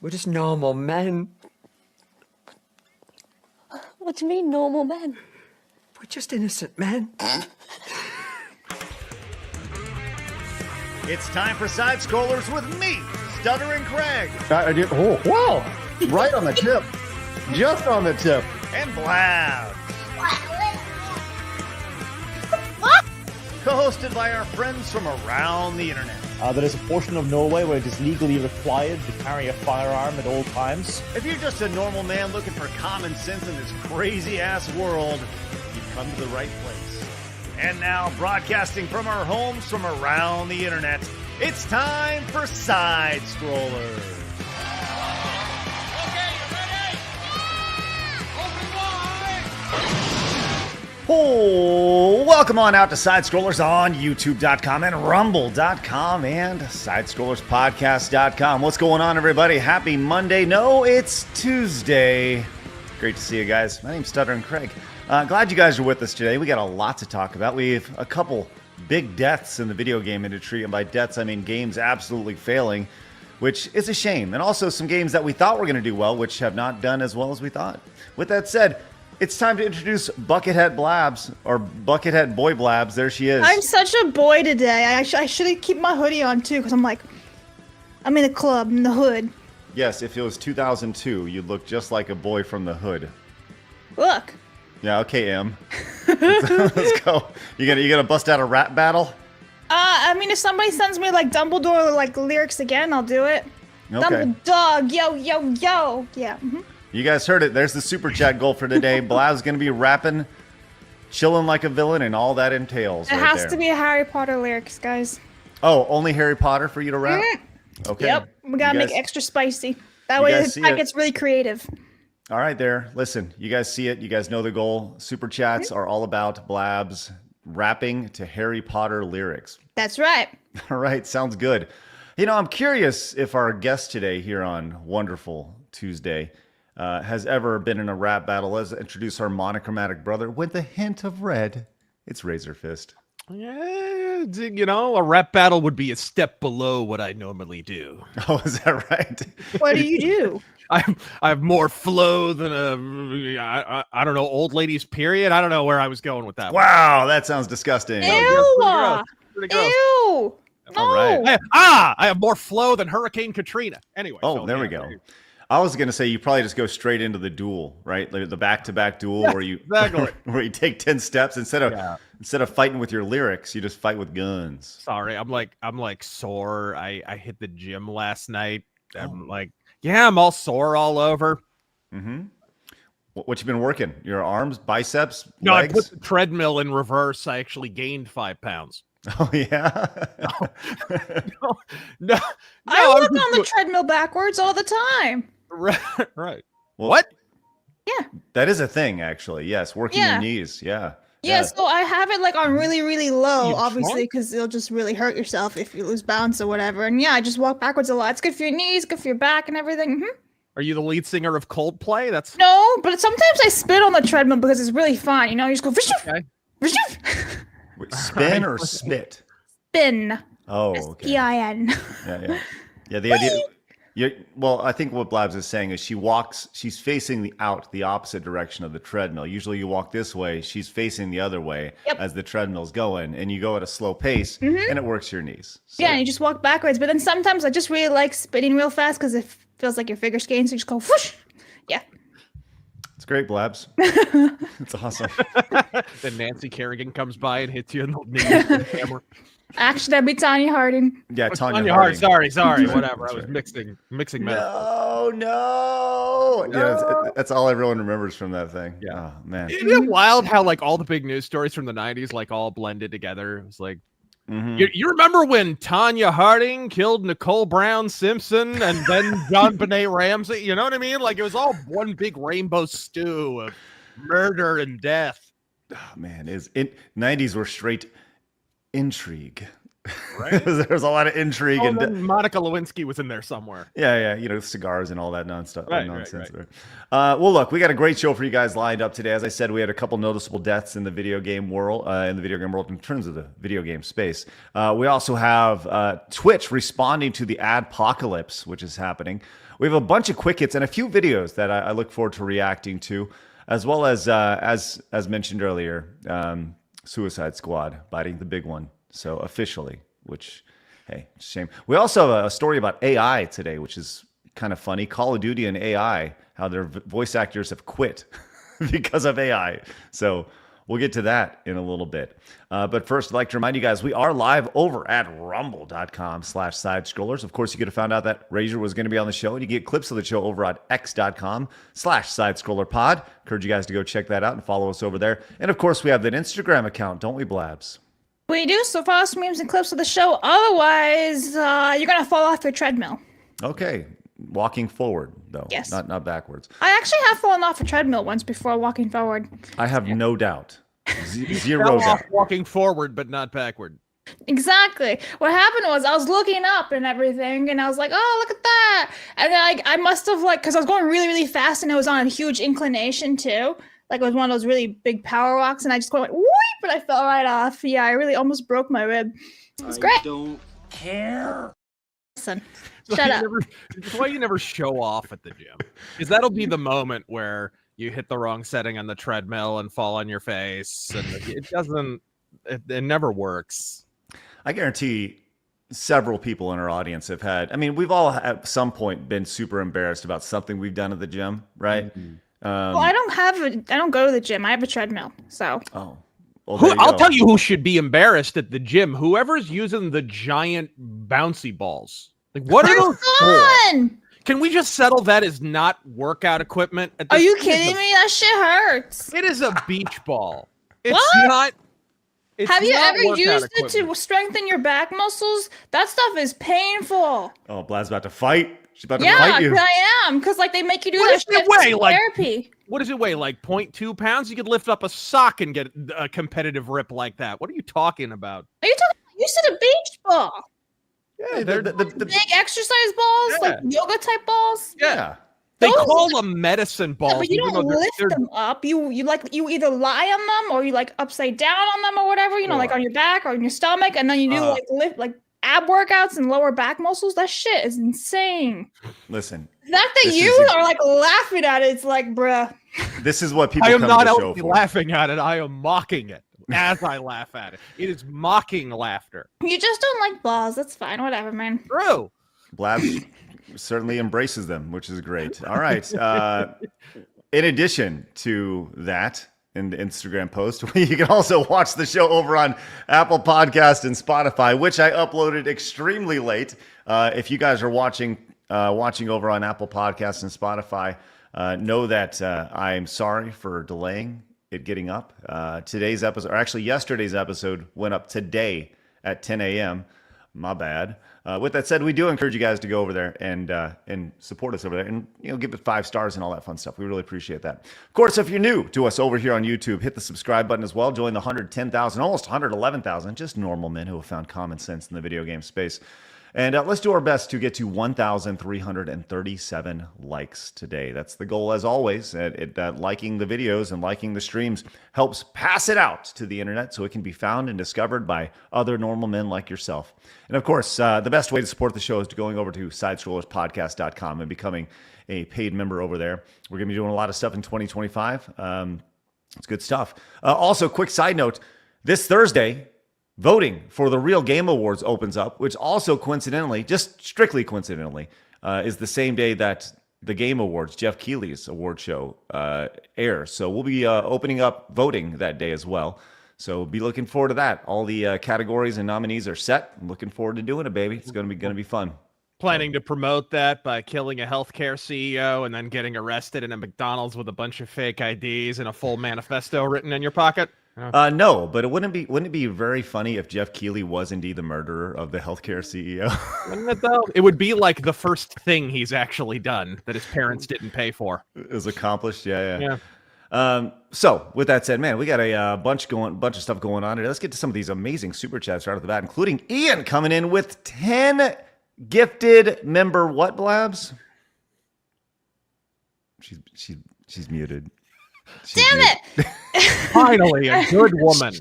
We're just normal men. What do you mean, normal men? We're just innocent men. It's time for Side Scrollers with me, Stuttering Craig. I did. Oh, wow. Right on the tip. Just on the tip. And Blabs. Co-hosted by our friends from around the internet. There is a portion of Norway where it is legally required to carry a firearm at all times. If you're just a normal man looking for common sense in this crazy-ass world, you've come to the right place. And now, broadcasting from our homes from around the internet, it's time for Side Scrollers. Oh, welcome on out to Side Scrollers on YouTube.com and Rumble.com and SidescrollersPodcast.com. What's going on, everybody? Happy Monday. No, it's Tuesday. Great to see you guys. My name's Stuttering Craig. Glad you guys are with us today. We got a lot to talk about. We have a couple big deaths in the video game industry, and by deaths I mean games absolutely failing, which is a shame. And also some games that we thought were going to do well, which have not done as well as we thought. With that said, it's time to introduce Buckethead Blabs, or Buckethead Boy Blabs. There she is. I'm such a boy today. I should keep my hoodie on too, because I'm in a club in the hood. Yes, if it was 2002, you'd look just like a boy from the hood. Look. Yeah, okay, Em. Let's go. You gonna bust out a rap battle? I mean, if somebody sends me like Dumbledore like lyrics again, I'll do it. Okay. Dumbledore, yo, yo, yo. Yeah. Mm-hmm. You guys heard it. There's the super chat goal for today. Blab's gonna be rapping, chilling like a villain, and all that entails. It has to be a Harry Potter lyrics, guys. Oh, only Harry Potter for you to rap? Okay. Yep. We gotta make it extra spicy. That way it gets really creative. All right, there. Listen, you guys see it. You guys know the goal. Super chats are all about Blabs rapping to Harry Potter lyrics. That's right. All right, sounds good. You know, I'm curious if our guest today here on Wonderful Tuesday has ever been in a rap battle. Let's introduce our monochromatic brother with a hint of red. It's Razor Fist. Yeah, you know, a rap battle would be a step below what I normally do. Oh, is that right? What do you do? I have more flow than I don't know, old ladies period. I don't know where I was going with that. Wow, that sounds disgusting. Ew! Pretty gross. Ew! No. All right. I have more flow than Hurricane Katrina. Anyway. Oh, there we go. I was going to say you probably just go straight into the duel, right? Like the back-to-back duel where you where you take 10 steps instead of fighting with your lyrics, you just fight with guns. Sorry, I'm like sore. I hit the gym last night. I'm all sore all over. Mm-hmm. What you been working? Your arms, biceps, No, legs? I put the treadmill in reverse. I actually gained 5 pounds. Oh yeah. No. I work on the treadmill backwards all the time. Right. Well, what? Yeah. That is a thing, actually. Yes, working your knees. Yeah. Yeah, so I have it like on really, really low, obviously, because it'll just really hurt yourself if you lose balance or whatever. And yeah, I just walk backwards a lot. It's good for your knees, good for your back and everything. Mm-hmm. Are you the lead singer of Coldplay? No, but sometimes I spit on the treadmill because it's really fun. You know, you just go Wait, spin or spit? Spin. Oh, okay. S-P-I-N. Yeah. The idea. Well, I think what Blabs is saying is she's facing the opposite direction of the treadmill. Usually you walk this way, she's facing the other way as the treadmill's going, and you go at a slow pace, and it works your knees. So. Yeah, and you just walk backwards. But then sometimes I just really like spinning real fast because it feels like your figure skating, so you just go whoosh. Yeah. It's great, Blabs. It's awesome. Then Nancy Kerrigan comes by and hits you in the knee with the hammer. Actually, that'd be Tanya Harding. Yeah, Tanya Harding. Sorry, whatever. I was mixing metaphors. No. Yeah, that's all everyone remembers from that thing. Yeah. Oh, man. Isn't it wild how like all the big news stories from the 90s like all blended together? It was like, you remember when Tanya Harding killed Nicole Brown Simpson and then John Benet Ramsey? You know what I mean? Like it was all one big rainbow stew of murder and death. Oh, man, 90s were straight intrigue. Right? There's a lot of intrigue Oh, and and then Monica Lewinsky was in there somewhere. yeah, cigars and all that nonsense. Right. Well, look, we got a great show for you guys lined up today. As I said, we had a couple noticeable deaths in the video game world, in terms of the video game space. We also have Twitch responding to the Adpocalypse, which is happening. We have a bunch of quick hits and a few videos that I look forward to reacting to, as well as mentioned earlier, Suicide Squad biting the big one. So officially, which, hey, shame. We also have a story about AI today, which is kind of funny. Call of Duty and AI, how their voice actors have quit because of AI. So we'll get to that in a little bit. But first, I'd like to remind you guys, we are live over at rumble.com/sidescrollers. Of course, you could have found out that Razor was going to be on the show, and you get clips of the show over at x.com/sidescrollerpod. Encourage you guys to go check that out and follow us over there. And of course, we have that Instagram account, don't we, Blabs? We do, so follow us, memes and clips of the show. Otherwise, you're going to fall off your treadmill. Okay. Walking forward, though. Yes. Not backwards. I actually have fallen off a treadmill once before walking forward. I have no doubt. Zero Fell doubt. off walking forward, but not backward. Exactly. What happened was I was looking up and everything, and I was like, oh, look at that. And then I must have, because I was going really, really fast, and it was on a huge inclination, too. Like, it was one of those really big power walks, and I just went, whoop, and I fell right off. Yeah, I really almost broke my rib. It was great. Don't care. Listen, So shut up. That's why you never show off at the gym. Because that'll be the moment where you hit the wrong setting on the treadmill and fall on your face. And it never works. I guarantee several people in our audience have had, we've all at some point been super embarrassed about something we've done at the gym, right? Mm-hmm. Well, I don't go to the gym. I have a treadmill, so. Oh. Well, there you I'll go. tell you who should be embarrassed at the gym. Whoever's using the giant bouncy balls. Like, what are those for? Fun! Can we just settle that as not workout equipment? Are you kidding me? That shit hurts. It is a beach ball. It's What? not. It's Have you not ever workout used equipment. it to strengthen your back muscles? That stuff is painful. Oh, Blad's about to fight. She's about to Yeah, fight you. I am. Because they make you do What that does it shit weigh, for like- therapy. What does it weigh? Like 0.2 pounds? You could lift up a sock and get a competitive rip like that. What are you talking about? Are you talking about? You said a beach ball. Yeah, the Big exercise balls? Yeah. Like yoga type balls? yeah. They Those- call them medicine balls. Yeah, but you even don't though they're- lift they're- them up. You either lie on them or you upside down on them or whatever, like on your back or on your stomach, and then you do lift ab workouts and lower back muscles. That shit is insane. Listen, The fact that This you is- are laughing at it, it's like, bruh. this is what people I am come not to the show only for. laughing at it, I am mocking it as I laugh at it. It is mocking laughter. You just don't like balls. That's fine. Whatever, man. True. Blabs certainly embraces them, which is great. All right. In addition to that, in the Instagram post, you can also watch the show over on Apple Podcast and Spotify, which I uploaded extremely late. If you guys are watching over on Apple Podcasts and Spotify, know that I'm sorry for delaying it getting up. Today's episode, or actually yesterday's episode, went up today at 10 a.m. My bad. With that said, we do encourage you guys to go over there and support us over there, and give it 5 stars and all that fun stuff. We really appreciate that. Of course, if you're new to us over here on YouTube, hit the subscribe button as well. Join the 110,000, almost 111,000, just normal men who have found common sense in the video game space. And let's do our best to get to 1,337 likes today. That's the goal, as always. Liking the videos and liking the streams helps pass it out to the internet so it can be found and discovered by other normal men like yourself. And of course, the best way to support the show is going over to sidescrollerspodcast.com and becoming a paid member over there. We're going to be doing a lot of stuff in 2025. It's good stuff. Also, quick side note, this Thursday, voting for the Real Game Awards opens up, which also coincidentally, just strictly coincidentally, is the same day that the Game Awards, Jeff Keighley's award show, airs. So we'll be opening up voting that day as well. So be looking forward to that. All the categories and nominees are set. I'm looking forward to doing it, baby. It's going to be fun. Planning to promote that by killing a healthcare CEO and then getting arrested in a McDonald's with a bunch of fake IDs and a full manifesto written in your pocket? No, but wouldn't it be very funny if Jeff Keighley was indeed the murderer of the healthcare CEO? Wouldn't it though? It would be like the first thing he's actually done that his parents didn't pay for. It was accomplished. Yeah. So with that said, man, we got a bunch of stuff going on here. Let's get to some of these amazing super chats right off the bat, including Ian coming in with 10 gifted member what, Blabs? She's muted. Damn it! Finally, a good woman.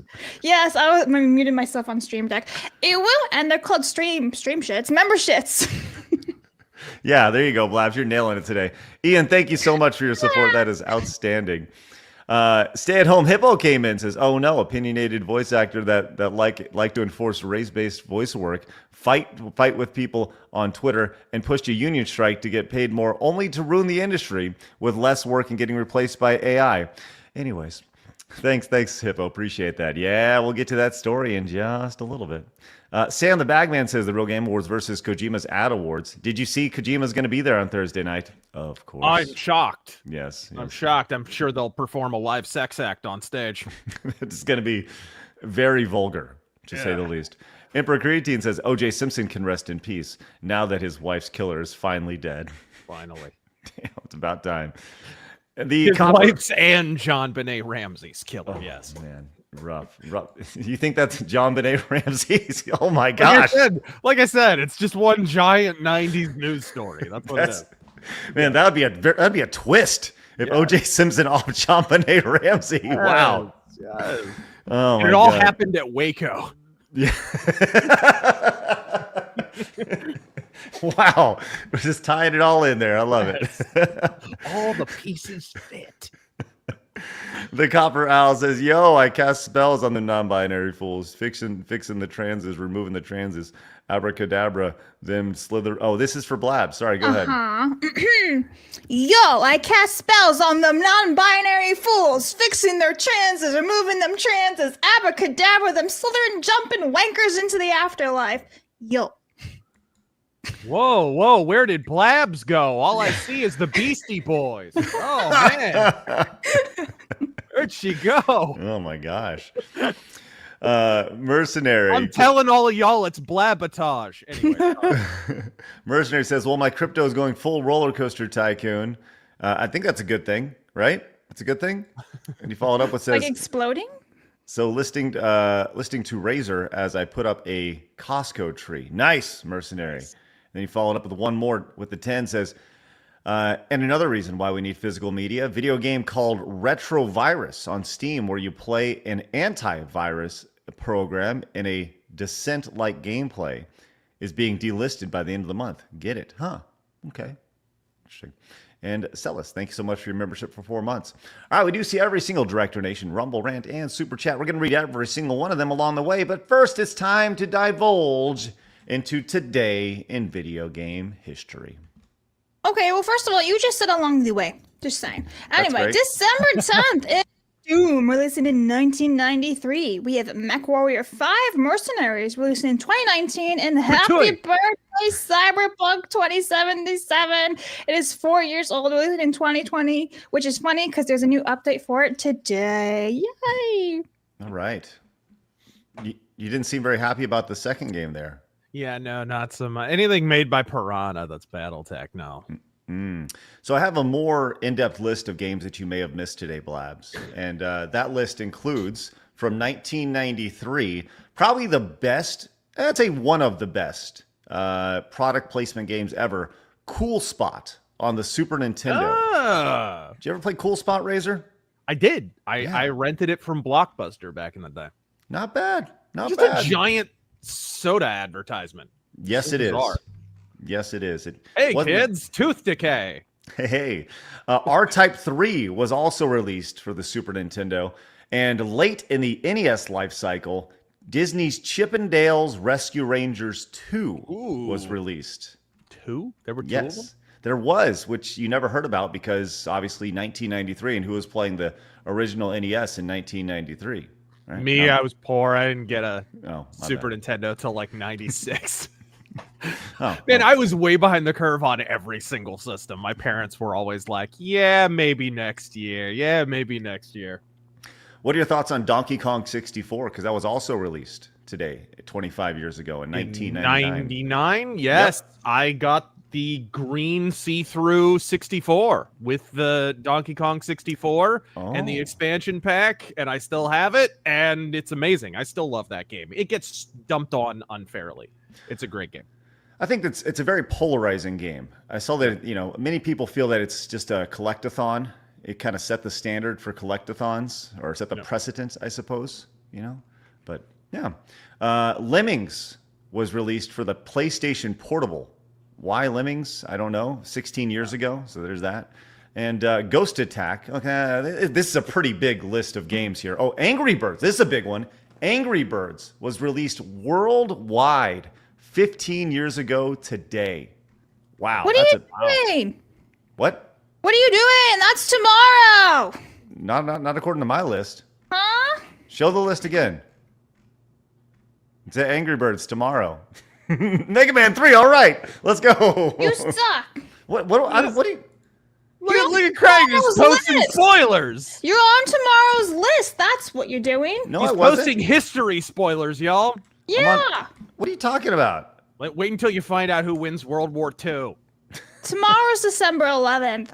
Yes, I muted myself on Stream Deck. It will, and they're called stream shits, member shits. Yeah, there you go, Blabs. You're nailing it today. Ian, thank you so much for your support. That is outstanding. Stay-at-home Hippo came in, says, oh no, opinionated voice actor that like to enforce race-based voice work, fight with people on Twitter, and pushed a union strike to get paid more, only to ruin the industry with less work and getting replaced by AI. Anyways, thanks, Hippo. Appreciate that. Yeah, we'll get to that story in just a little bit. Sam the Bagman says the Real Game Awards versus Kojima's Ad Awards. Did you see Kojima's going to be there on Thursday night? Of course. I'm shocked. Yes. I'm shocked. I'm sure they'll perform a live sex act on stage. It's going to be very vulgar, to say the least. Emperor Creatine says O.J. Simpson can rest in peace now that his wife's killer is finally dead. Finally. Damn, it's about time. His wife's and John Benet Ramsey's killer, yes. Man. Rough. You think that's John Benet Ramsey? Oh my gosh! Like I said, it's just one giant '90s news story. That's what it is. Man, that'd be a twist if O.J. Simpson off John Benet Ramsey. Wow. Yes. Oh my it all God. happened at Waco. Yeah. Wow. We're just tying it all in there. I love it. All the pieces fit. The Copper Owl says, yo, I cast spells on the non-binary fools, fixing the transes, removing the transes, abracadabra, them slither. Oh, this is for Blabs. Sorry, go ahead. Yo, I cast spells on them non-binary fools, fixing their transes, removing them transes, abracadabra, them slithering, jumping wankers into the afterlife. Yo. Whoa, where did Blabs go? All I see is the Beastie Boys. Oh, man. Where'd she go? Oh, my gosh. Mercenary. I'm telling all of y'all it's Blabatage. Anyway. Mercenary says, well, my crypto is going full roller coaster tycoon. I think that's a good thing, right? That's a good thing. And you followed up with says, like exploding? So listing to Razer as I put up a Costco tree. Nice, Mercenary. Then he followed up with one more with the 10 says, and another reason why we need physical media, video game called Retrovirus on Steam, where you play an antivirus program in a Descent-like gameplay, is being delisted by the end of the month. Get it? Huh. Okay. Interesting. And Celis, thank you so much for your membership for 4 months. All right, we do see every single direct donation, Rumble, Rant, and Super Chat. We're going to read every single one of them along the way, but first it's time to divulge into today in video game history. Okay, well, first of all, you just said along the way. Just saying. Anyway, December 10th is Doom, releasing in 1993. We have MechWarrior 5 Mercenaries, releasing in 2019. And happy birthday, Cyberpunk 2077. It is 4 years old, releasing in 2020, which is funny because there's a new update for it today. Yay! All right. You didn't seem very happy about the second game there. Yeah, no, not so much. Anything made by Piranha that's Battletech, no. So I have a more in-depth list of games that you may have missed today, Blabs. And that list includes, from 1993, probably the best, I'd say one of the best product placement games ever, Cool Spot on the Super Nintendo. Did you ever play Cool Spot, Razor? I did. I rented it from Blockbuster back in the day. Not bad. Just a giant soda advertisement. Yes, it is. Yes, it is. Hey, kids, tooth decay. Hey, R-Type 3 was also released for the Super Nintendo. And late in the NES life cycle, Disney's Chip 'n Dale's Rescue Rangers 2 was released. Two? There were two of them? There was, which you never heard about because obviously 1993, and who was playing the original NES in 1993? Right? Me, I was poor. I didn't get a my Super bad. Nintendo till like 96. Man, I was way behind the curve on every single system. My parents were always like, yeah, maybe next year. Yeah, maybe next year. What are your thoughts on Donkey Kong 64? Because that was also released today, 25 years ago in 1999. 99? Yes. Yep. I got the green see-through 64 with the Donkey Kong 64 and the expansion pack, and I still have it, and it's amazing. I still love that game. It gets dumped on unfairly. It's a great game. I think it's a very polarizing game. I saw that, many people feel that it's just a collectathon. It kind of set the standard for collectathons, or set the precedent, I suppose, But yeah. Lemmings was released for the PlayStation Portable. Why Lemmings? I don't know. 16 years ago, so there's that. And Ghost Attack. Okay, this is a pretty big list of games here. Oh, Angry Birds. This is a big one. Angry Birds was released worldwide 15 years ago today. Wow. What are you doing? What? What are you doing? That's tomorrow. Not according to my list. Huh? Show the list again. It's Angry Birds tomorrow. Mega Man 3. All right, let's go. You suck. What do you? Look at Craig is posting spoilers. You're on tomorrow's list. That's what you're doing. No, He's I wasn't. posting history spoilers, y'all. Yeah. What are you talking about? Wait until you find out who wins World War II. Tomorrow's December 11th.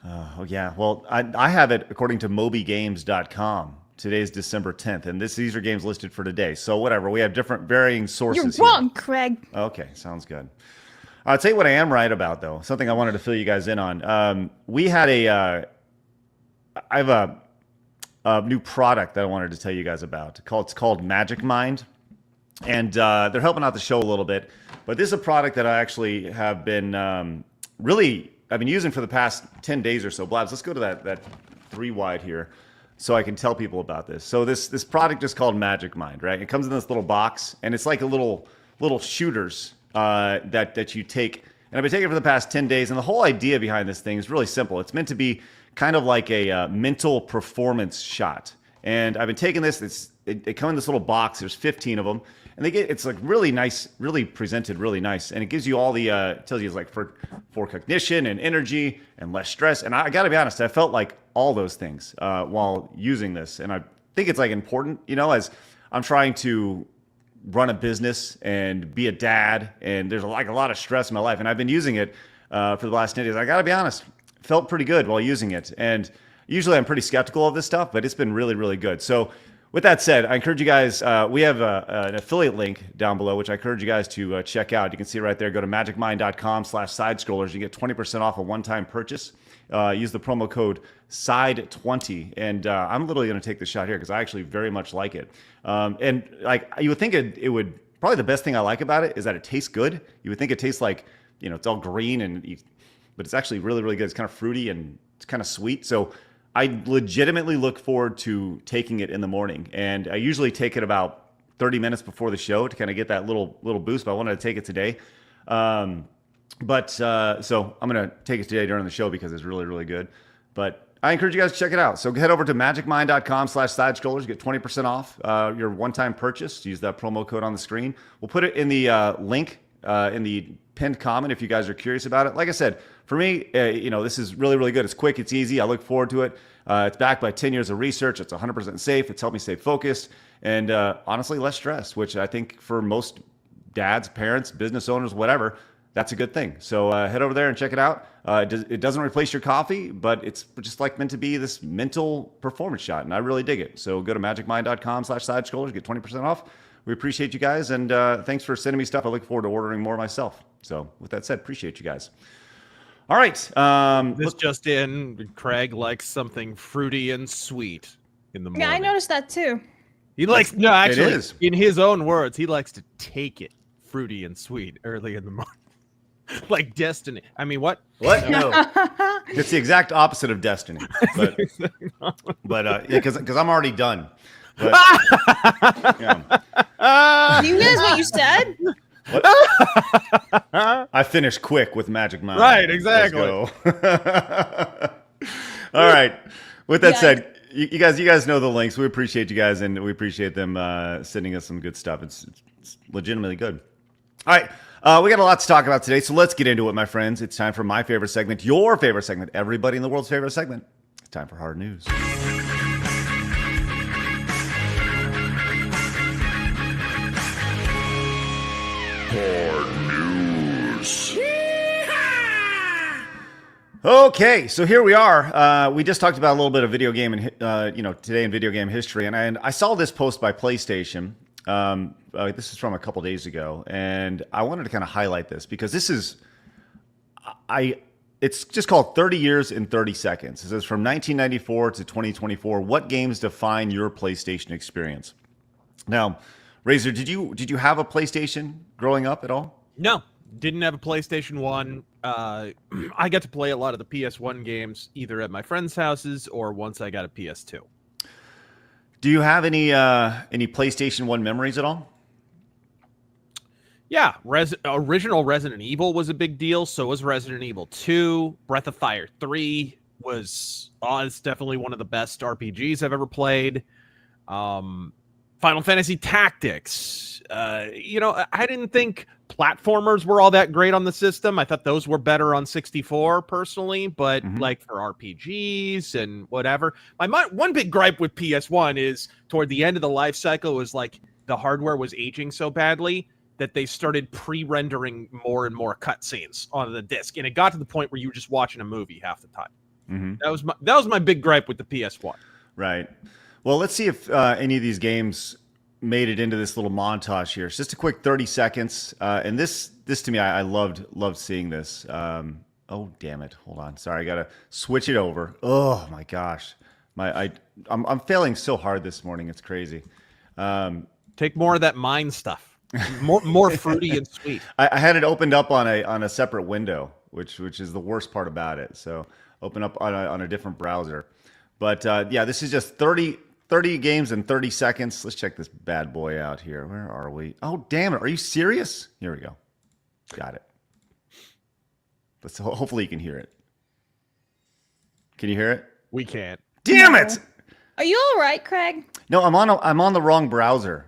Oh yeah. Well, I have it according to MobyGames.com. Today's December 10th, and these are games listed for today. So whatever, we have different varying sources. You're wrong, Craig. Okay, sounds good. I'll tell you what I am right about, though. Something I wanted to fill you guys in on. We had I have a new product that I wanted to tell you guys about. It's called Magic Mind, and they're helping out the show a little bit. But this is a product that I actually have been I've been using for the past 10 days or so. Blabs, let's go to that 3 wide here, so I can tell people about this. So this product is called Magic Mind, right? It comes in this little box, and it's like a little shooters that you take. And I've been taking it for the past 10 days, and the whole idea behind this thing is really simple. It's meant to be kind of like a mental performance shot. And I've been taking this. It comes in this little box. There's 15 of them, and it's like really nice, really presented, really nice. And it gives you all the tells you it's like for cognition and energy and less stress. And I got to be honest, I felt like all those things while using this, and I think it's like important, as I'm trying to run a business and be a dad, and there's like a lot of stress in my life, and I've been using it for the last 10 days. I got to be honest, felt pretty good while using it. And usually I'm pretty skeptical of this stuff, but it's been really, really good. So with that said, I encourage you guys, we have an affiliate link down below, which I encourage you guys to check out. You can see it right there. Go to magicmind.com/sidescrollers. You get 20% off a one-time purchase. Use the promo code SIDE20. And I'm literally going to take this shot here because I actually very much like it. And like you would think it would, probably the best thing I like about it is that it tastes good. You would think it tastes like, it's all green, but it's actually really, really good. It's kind of fruity and it's kind of sweet. So I legitimately look forward to taking it in the morning. And I usually take it about 30 minutes before the show to kind of get that little boost, but I wanted to take it today. So I'm going to take it today during the show because it's really, really good. But I encourage you guys to check it out. So head over to magicmind.com/sidescrollers. Get 20% off your one-time purchase. Use that promo code on the screen. We'll put it in the link in the pinned comment if you guys are curious about it. Like I said, for me, this is really, really good. It's quick. It's easy. I look forward to it. It's backed by 10 years of research. It's 100% safe. It's helped me stay focused and honestly less stress, which I think for most dads, parents, business owners, whatever, that's a good thing. So head over there and check it out. It doesn't replace your coffee, but it's just like meant to be this mental performance shot, and I really dig it. So go to magicmind.com/sidescrollers, get 20% off. We appreciate you guys, and thanks for sending me stuff. I look forward to ordering more myself. So with that said, appreciate you guys. All right. This just in, Craig likes something fruity and sweet in the morning. Yeah, I noticed that too. He likes, no, actually, it is. In his own words, he likes to take it fruity and sweet early in the morning. Like Destiny. I mean, what? What? No. It's the exact opposite of Destiny. But because I'm already done. But, Do you realize what you said? What? I finished quick with Magic Mind. Right, exactly. Let's go. All right. With that said, you guys know the links. We appreciate you guys, and we appreciate them sending us some good stuff. It's legitimately good. All right. We got a lot to talk about today, so let's get into it, my friends. It's time for my favorite segment, your favorite segment, everybody in the world's favorite segment. It's time for Hard News. Hard news. Okay, so here we are. We just talked about a little bit of video game and today in video game history, and I saw this post by PlayStation. This is from a couple days ago, and I wanted to kind of highlight this because this is it's just called 30 years in 30 seconds. It says from 1994 to 2024, what games define your PlayStation experience? Now, Razor, did you have a PlayStation growing up at all? No, didn't have a PlayStation 1. I got to play a lot of the PS1 games either at my friends' houses or once I got a PS2. Do you have any PlayStation 1 memories at all? Yeah, original Resident Evil was a big deal. So was Resident Evil 2. Breath of Fire 3 was it's definitely one of the best RPGs I've ever played. Final Fantasy Tactics. I didn't think platformers were all that great on the system. I thought those were better on 64 personally, but like for RPGs and whatever. One big gripe with PS1 is toward the end of the life cycle was like the hardware was aging so badly that they started pre-rendering more and more cutscenes on the disc, and it got to the point where you were just watching a movie half the time. That was my big gripe with the PS1. Right. Well, let's see if any of these games made it into this little montage here. It's just a quick 30 seconds, and this to me, I loved seeing this. Oh damn it! Hold on, sorry, I gotta switch it over. Oh my gosh, I'm failing so hard this morning. It's crazy. Take more of that mine stuff. More fruity and sweet. I had it opened up on a separate window, which is the worst part about it. So open up on a different browser. But yeah, this is just 30 games in 30 seconds. Let's check this bad boy out here. Where are we? Oh, damn it. Are you serious? Here we go. Got it. Hopefully you can hear it. Can you hear it? We can't. Damn it! Are you all right, Craig? No, I'm on the wrong browser.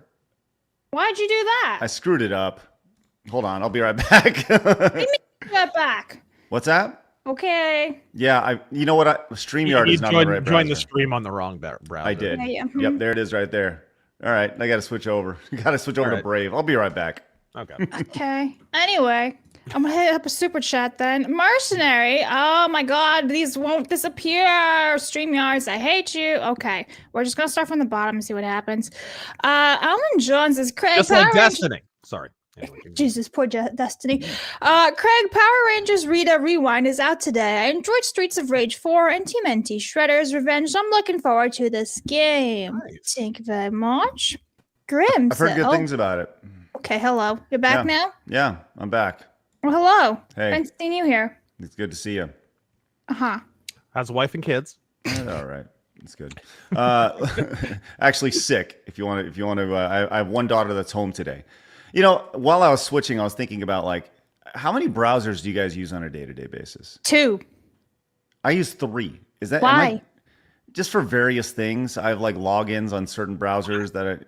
Why'd you do that? I screwed it up. Hold on, I'll be right back. What do you mean get back? What's that? Okay. Yeah, you know what? StreamYard is not the right browser. Join the stream on the wrong browser. I did. Yeah. Yep, there it is right there. All right, I got to switch over. To Brave. I'll be right back. Okay. Okay. Anyway, I'm gonna hit up a super chat then. Mercenary. Oh my God, these won't disappear. StreamYards, I hate you. Okay, we're just gonna start from the bottom and see what happens. Alan Jones is Craig. Just like Destiny. Sorry. Anyway, Jesus, poor Destiny. Craig, Power Rangers Rita Rewind is out today. I enjoyed Streets of Rage 4 and TMNT Shredder's Revenge. I'm looking forward to this game. Nice. Thank you very much. Grim. I've heard good things about it. Okay, hello. You're back now? Yeah, I'm back. Well, hello. Hey. Nice seeing you here. It's good to see you. Uh-huh. How's a wife and kids? All right. It's good. Actually sick. If you want to, I have one daughter that's home today. While I was switching, I was thinking about like, how many browsers do you guys use on a day-to-day basis? 2. I use 3. Is that why? Just for various things? I have like logins on certain browsers that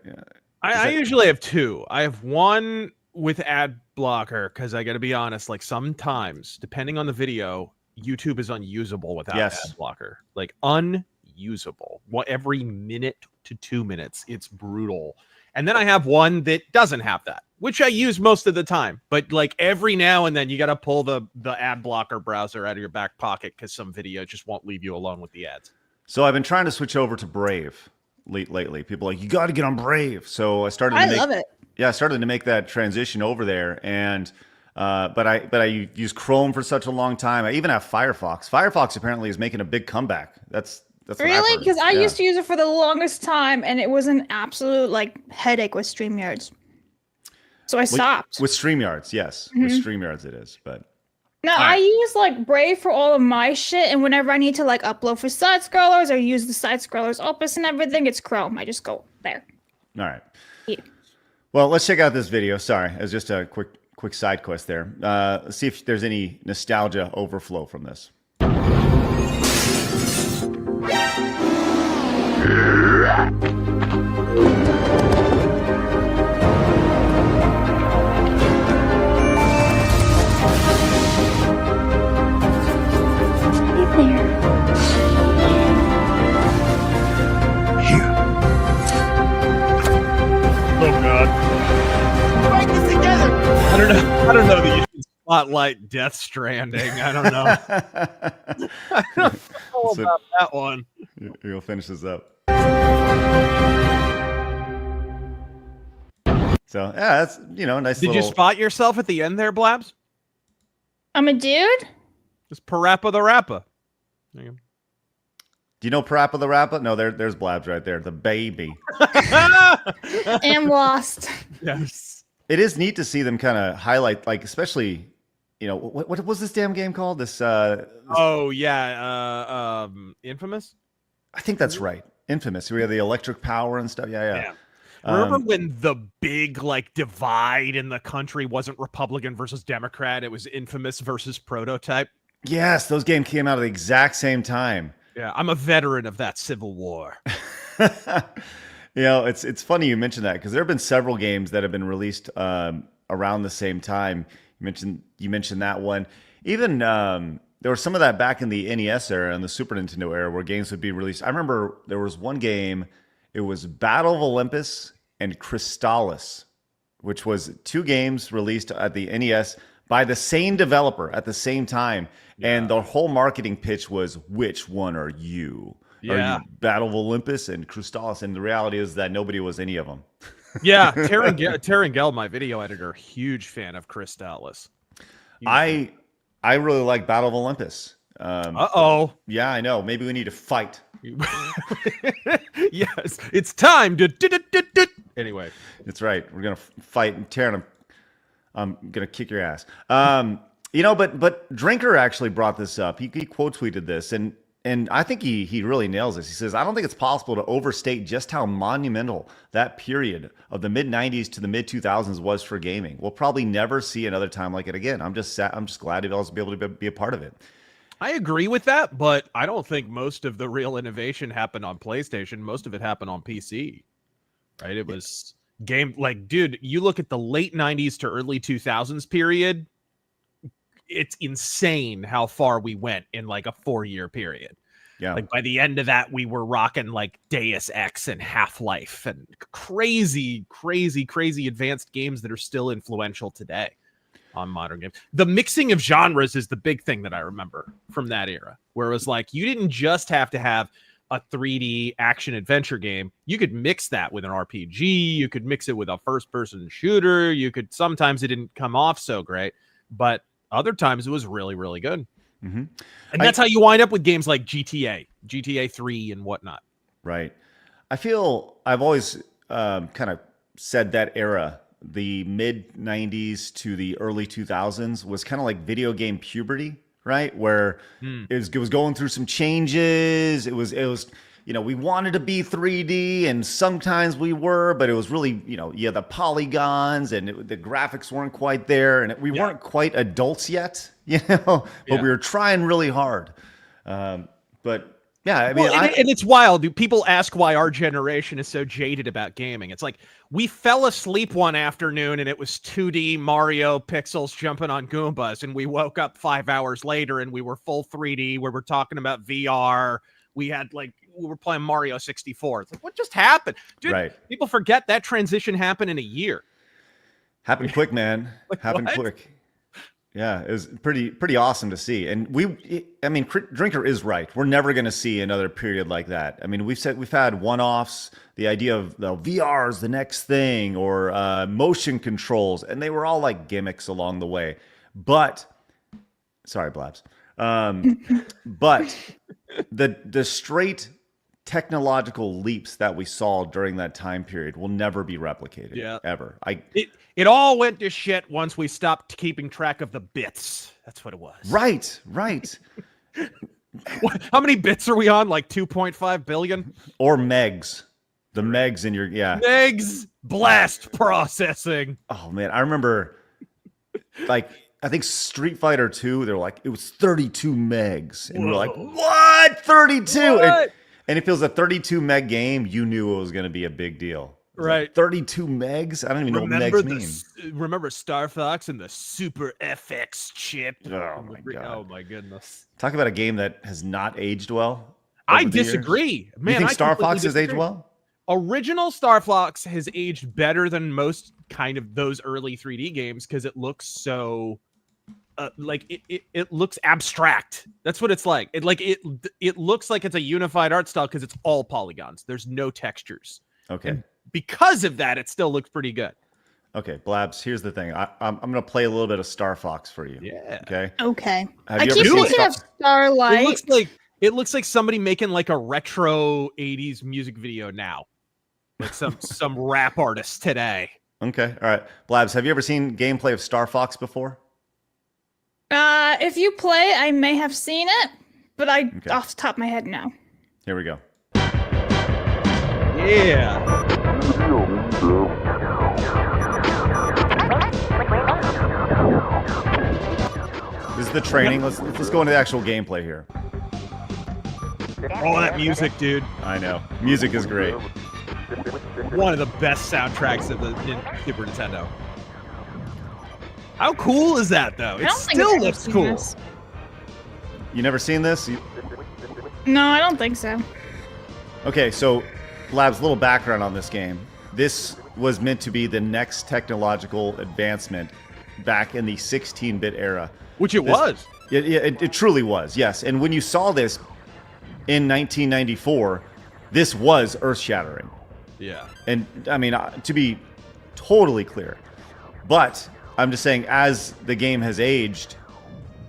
I usually have 2. I have one with ad blocker because I got to be honest, like sometimes, depending on the video, YouTube is unusable without ad blocker. Like unusable. Every minute to 2 minutes, it's brutal. And then I have one that doesn't have that, which I use most of the time. But like every now and then, you got to pull the ad blocker browser out of your back pocket because some video just won't leave you alone with the ads. So I've been trying to switch over to Brave lately. People are like, you got to get on Brave. So I started. I love it. Yeah, I started to make that transition over there, and but I used Chrome for such a long time. I even have Firefox. Firefox apparently is making a big comeback. That's really, because I used to use it for the longest time, and it was an absolute like headache with StreamYards. So I stopped. With StreamYards, yes. With StreamYards it is, but no, I use like Brave for all of my shit, and whenever I need to like upload for side scrollers or use the side scrollers Opus and everything, it's Chrome. I just go there. All right. Yeah. Well, let's check out this video. Sorry, it was just a quick side quest there. Let's see if there's any nostalgia overflow from this. Oh God! Fight this together. I don't know. You Spotlight Death Stranding. I don't know. I don't know about that one. You'll finish this up. So yeah, that's nice. Did you spot yourself at the end there, Blabs? I'm a dude? Just Parappa the Rappa. There you go. Do you know Parappa the Rappa? No, there's Blabs right there, the baby. Am lost. Yes. It is neat to see them kind of highlight, like, especially, what was this damn game called? Infamous? I think that's right. Infamous. We have the electric power and stuff. Yeah. Remember when the big divide in the country wasn't Republican versus Democrat? It was Infamous versus Prototype. Yes, those games came out at the exact same time. Yeah, I'm a veteran of that Civil War. It's funny you mentioned that because there have been several games that have been released around the same time. You mentioned that one. Even there was some of that back in the NES era and the Super Nintendo era where games would be released. I remember there was one game. It was Battle of Olympus and Crystallis, which was two games released at the NES by the same developer at the same time. Yeah. And the whole marketing pitch was, which one are you? Yeah. Are you Battle of Olympus and Crystallis? And the reality is that nobody was any of them. Yeah, Terengel, my video editor, huge fan of Crystallis. I really like Battle of Olympus. Yeah, I know. Maybe we need to fight. Yes, it's time to. Anyway, that's right. We're gonna fight and tear them. I'm gonna kick your ass. But Drinker actually brought this up. He quote tweeted this, and I think he really nails this. He says, "I don't think it's possible to overstate just how monumental that period of the mid '90s to the mid 2000s was for gaming. We'll probably never see another time like it again. I'm just glad to be able to be a part of it." I agree with that, but I don't think most of the real innovation happened on PlayStation. Most of it happened on PC, right? It was dude, you look at the late 90s to early 2000s period, it's insane how far we went in like a 4-year period. Yeah. Like by the end of that, we were rocking like Deus Ex and Half-Life and crazy advanced games that are still influential today on modern games. The mixing of genres is the big thing that I remember from that era, where it was like, you didn't just have to have a 3D action adventure game. You could mix that with an RPG. You could mix it with a first person shooter. Sometimes it didn't come off so great, but other times it was really, really good. Mm-hmm. And that's how you wind up with games like GTA 3 and whatnot. Right. I feel I've always kind of said that era, the mid 90s to the early 2000s, was kind of like video game puberty, right? Where it was going through some changes. It was, we wanted to be 3D and sometimes we were, but it was really, the polygons and the graphics weren't quite there. And we weren't quite adults yet, but we were trying really hard. But yeah, I mean, and it's wild. Do people ask why our generation is so jaded about gaming? It's like we fell asleep one afternoon and it was 2D Mario pixels jumping on Goombas, and we woke up 5 hours later and we were full 3D. Where we're talking about VR. We were playing Mario 64. It's like, what just happened, dude? Right. People forget that transition happened in a year. Happened quick, man. Happened quick. Yeah, it was pretty awesome to see. And Drinker is right. We're never going to see another period like that. I mean, we've had one-offs, the idea of VR is the next thing, or motion controls, and they were all like gimmicks along the way. But, sorry, Blabs. But the straight technological leaps that we saw during that time period will never be replicated. Ever. It all went to shit once we stopped keeping track of the bits. That's what it was. Right. How many bits are we on? Like 2.5 billion? Or megs. The megs in your Megs blast processing. Oh man, I remember I think Street Fighter 2, they're like, it was 32 megs. And we're like, what? 32? What? And if it was a 32 meg game, you knew it was going to be a big deal. Right. Like 32 megs? I don't even know what megs mean. Remember Star Fox and the Super FX chip? Oh, my God. Oh, my goodness. Talk about a game that has not aged well. I disagree. Man, you think Star Fox has aged well? Original Star Fox has aged better than most kind of those early 3D games because it looks so it looks abstract. That's what it's like. It looks like it's a unified art style because it's all polygons. There's no textures. Okay. And because of that, it still looks pretty good. Okay, Blabs, here's the thing. I'm going to play a little bit of Star Fox for you. Yeah. Okay. Okay. Have I you keep ever seen thinking of Starlight. It looks like somebody making like a retro 80s music video now. Like some rap artist today. Okay. All right. Blabs, have you ever seen gameplay of Star Fox before? If you play, I may have seen it, but off the top of my head, no. Here we go. Yeah. This is the training. Let's go into the actual gameplay here. Oh, that music, dude. I know. Music is great. One of the best soundtracks of the Super Nintendo. How cool is that, though? It still looks cool. This. You never seen this? No, I don't think so. Okay, so Blabs, little background on this game. This was meant to be the next technological advancement back in the 16-bit era. Which it was. It truly was, yes. And when you saw this in 1994, this was earth-shattering. Yeah. And, I mean, to be totally clear. But I'm just saying, as the game has aged,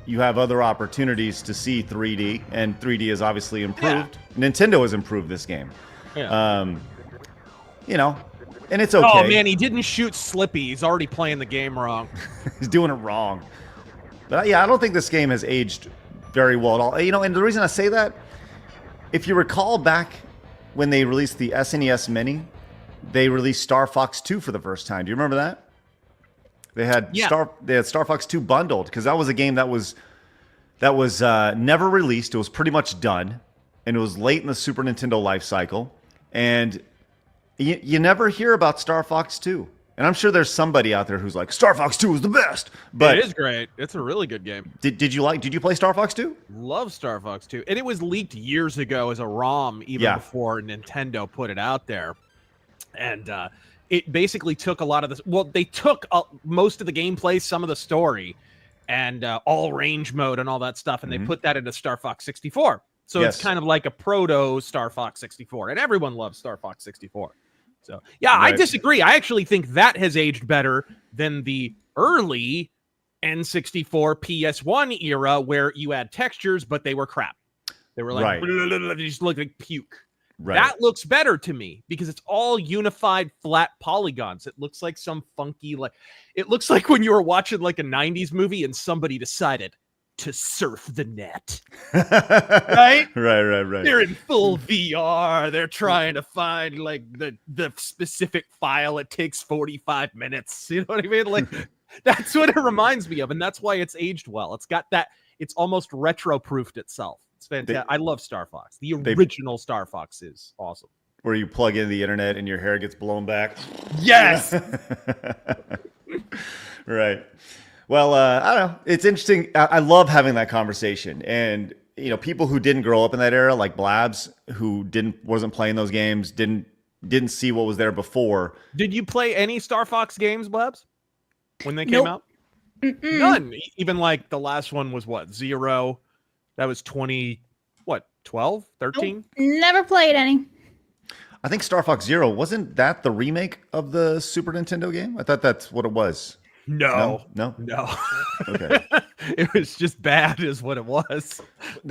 you have other opportunities to see 3D, and 3D has obviously improved. Yeah. Nintendo has improved this game. Yeah. You know, and it's okay. Oh, man, he didn't shoot Slippy. He's already playing the game wrong. He's doing it wrong. But, yeah, I don't think this game has aged very well at all. You know, and the reason I say that, if you recall back when they released the SNES Mini, they released Star Fox 2 for the first time. Do you remember that? They had Star Fox 2 bundled because that was a game that was never released. It was pretty much done, and it was late in the Super Nintendo life cycle. And you never hear about Star Fox 2. And I'm sure there's somebody out there who's like, Star Fox 2 is the best. But it is great. It's a really good game. Did you play Star Fox 2? Love Star Fox 2. And it was leaked years ago as a ROM, even before Nintendo put it out there. And it basically took a lot of this. Well, they took most of the gameplay, some of the story, and all range mode and all that stuff, and they put that into Star Fox 64. So it's kind of like a proto Star Fox 64, and everyone loves Star Fox 64. So yeah, right. I disagree. I actually think that has aged better than the early N64 PS1 era, where you had textures, but they were crap. They were like, they just looked like puke. Right. That looks better to me because it's all unified flat polygons. It looks like some funky, it looks like when you were watching like a 90s movie and somebody decided to surf the net. Right? Right. They're in full VR. They're trying to find like the specific file. It takes 45 minutes. You know what I mean? Like that's what it reminds me of. And that's why it's aged well. It's got that, it's almost retro-proofed itself. It's fantastic. I love Star Fox. The original Star Fox is awesome. Where you plug in the internet and your hair gets blown back. Yes. Right. Well, I don't know. It's interesting. I love having that conversation. And, you know, people who didn't grow up in that era, like Blabs, who wasn't playing those games, didn't see what was there before. Did you play any Star Fox games, Blabs, when they came out? None. Even like the last one was what? 0. That was 12, 13? Nope. Never played any. I think Star Fox Zero, wasn't that the remake of the Super Nintendo game? I thought that's what it was. No. Okay. It was just bad is what it was.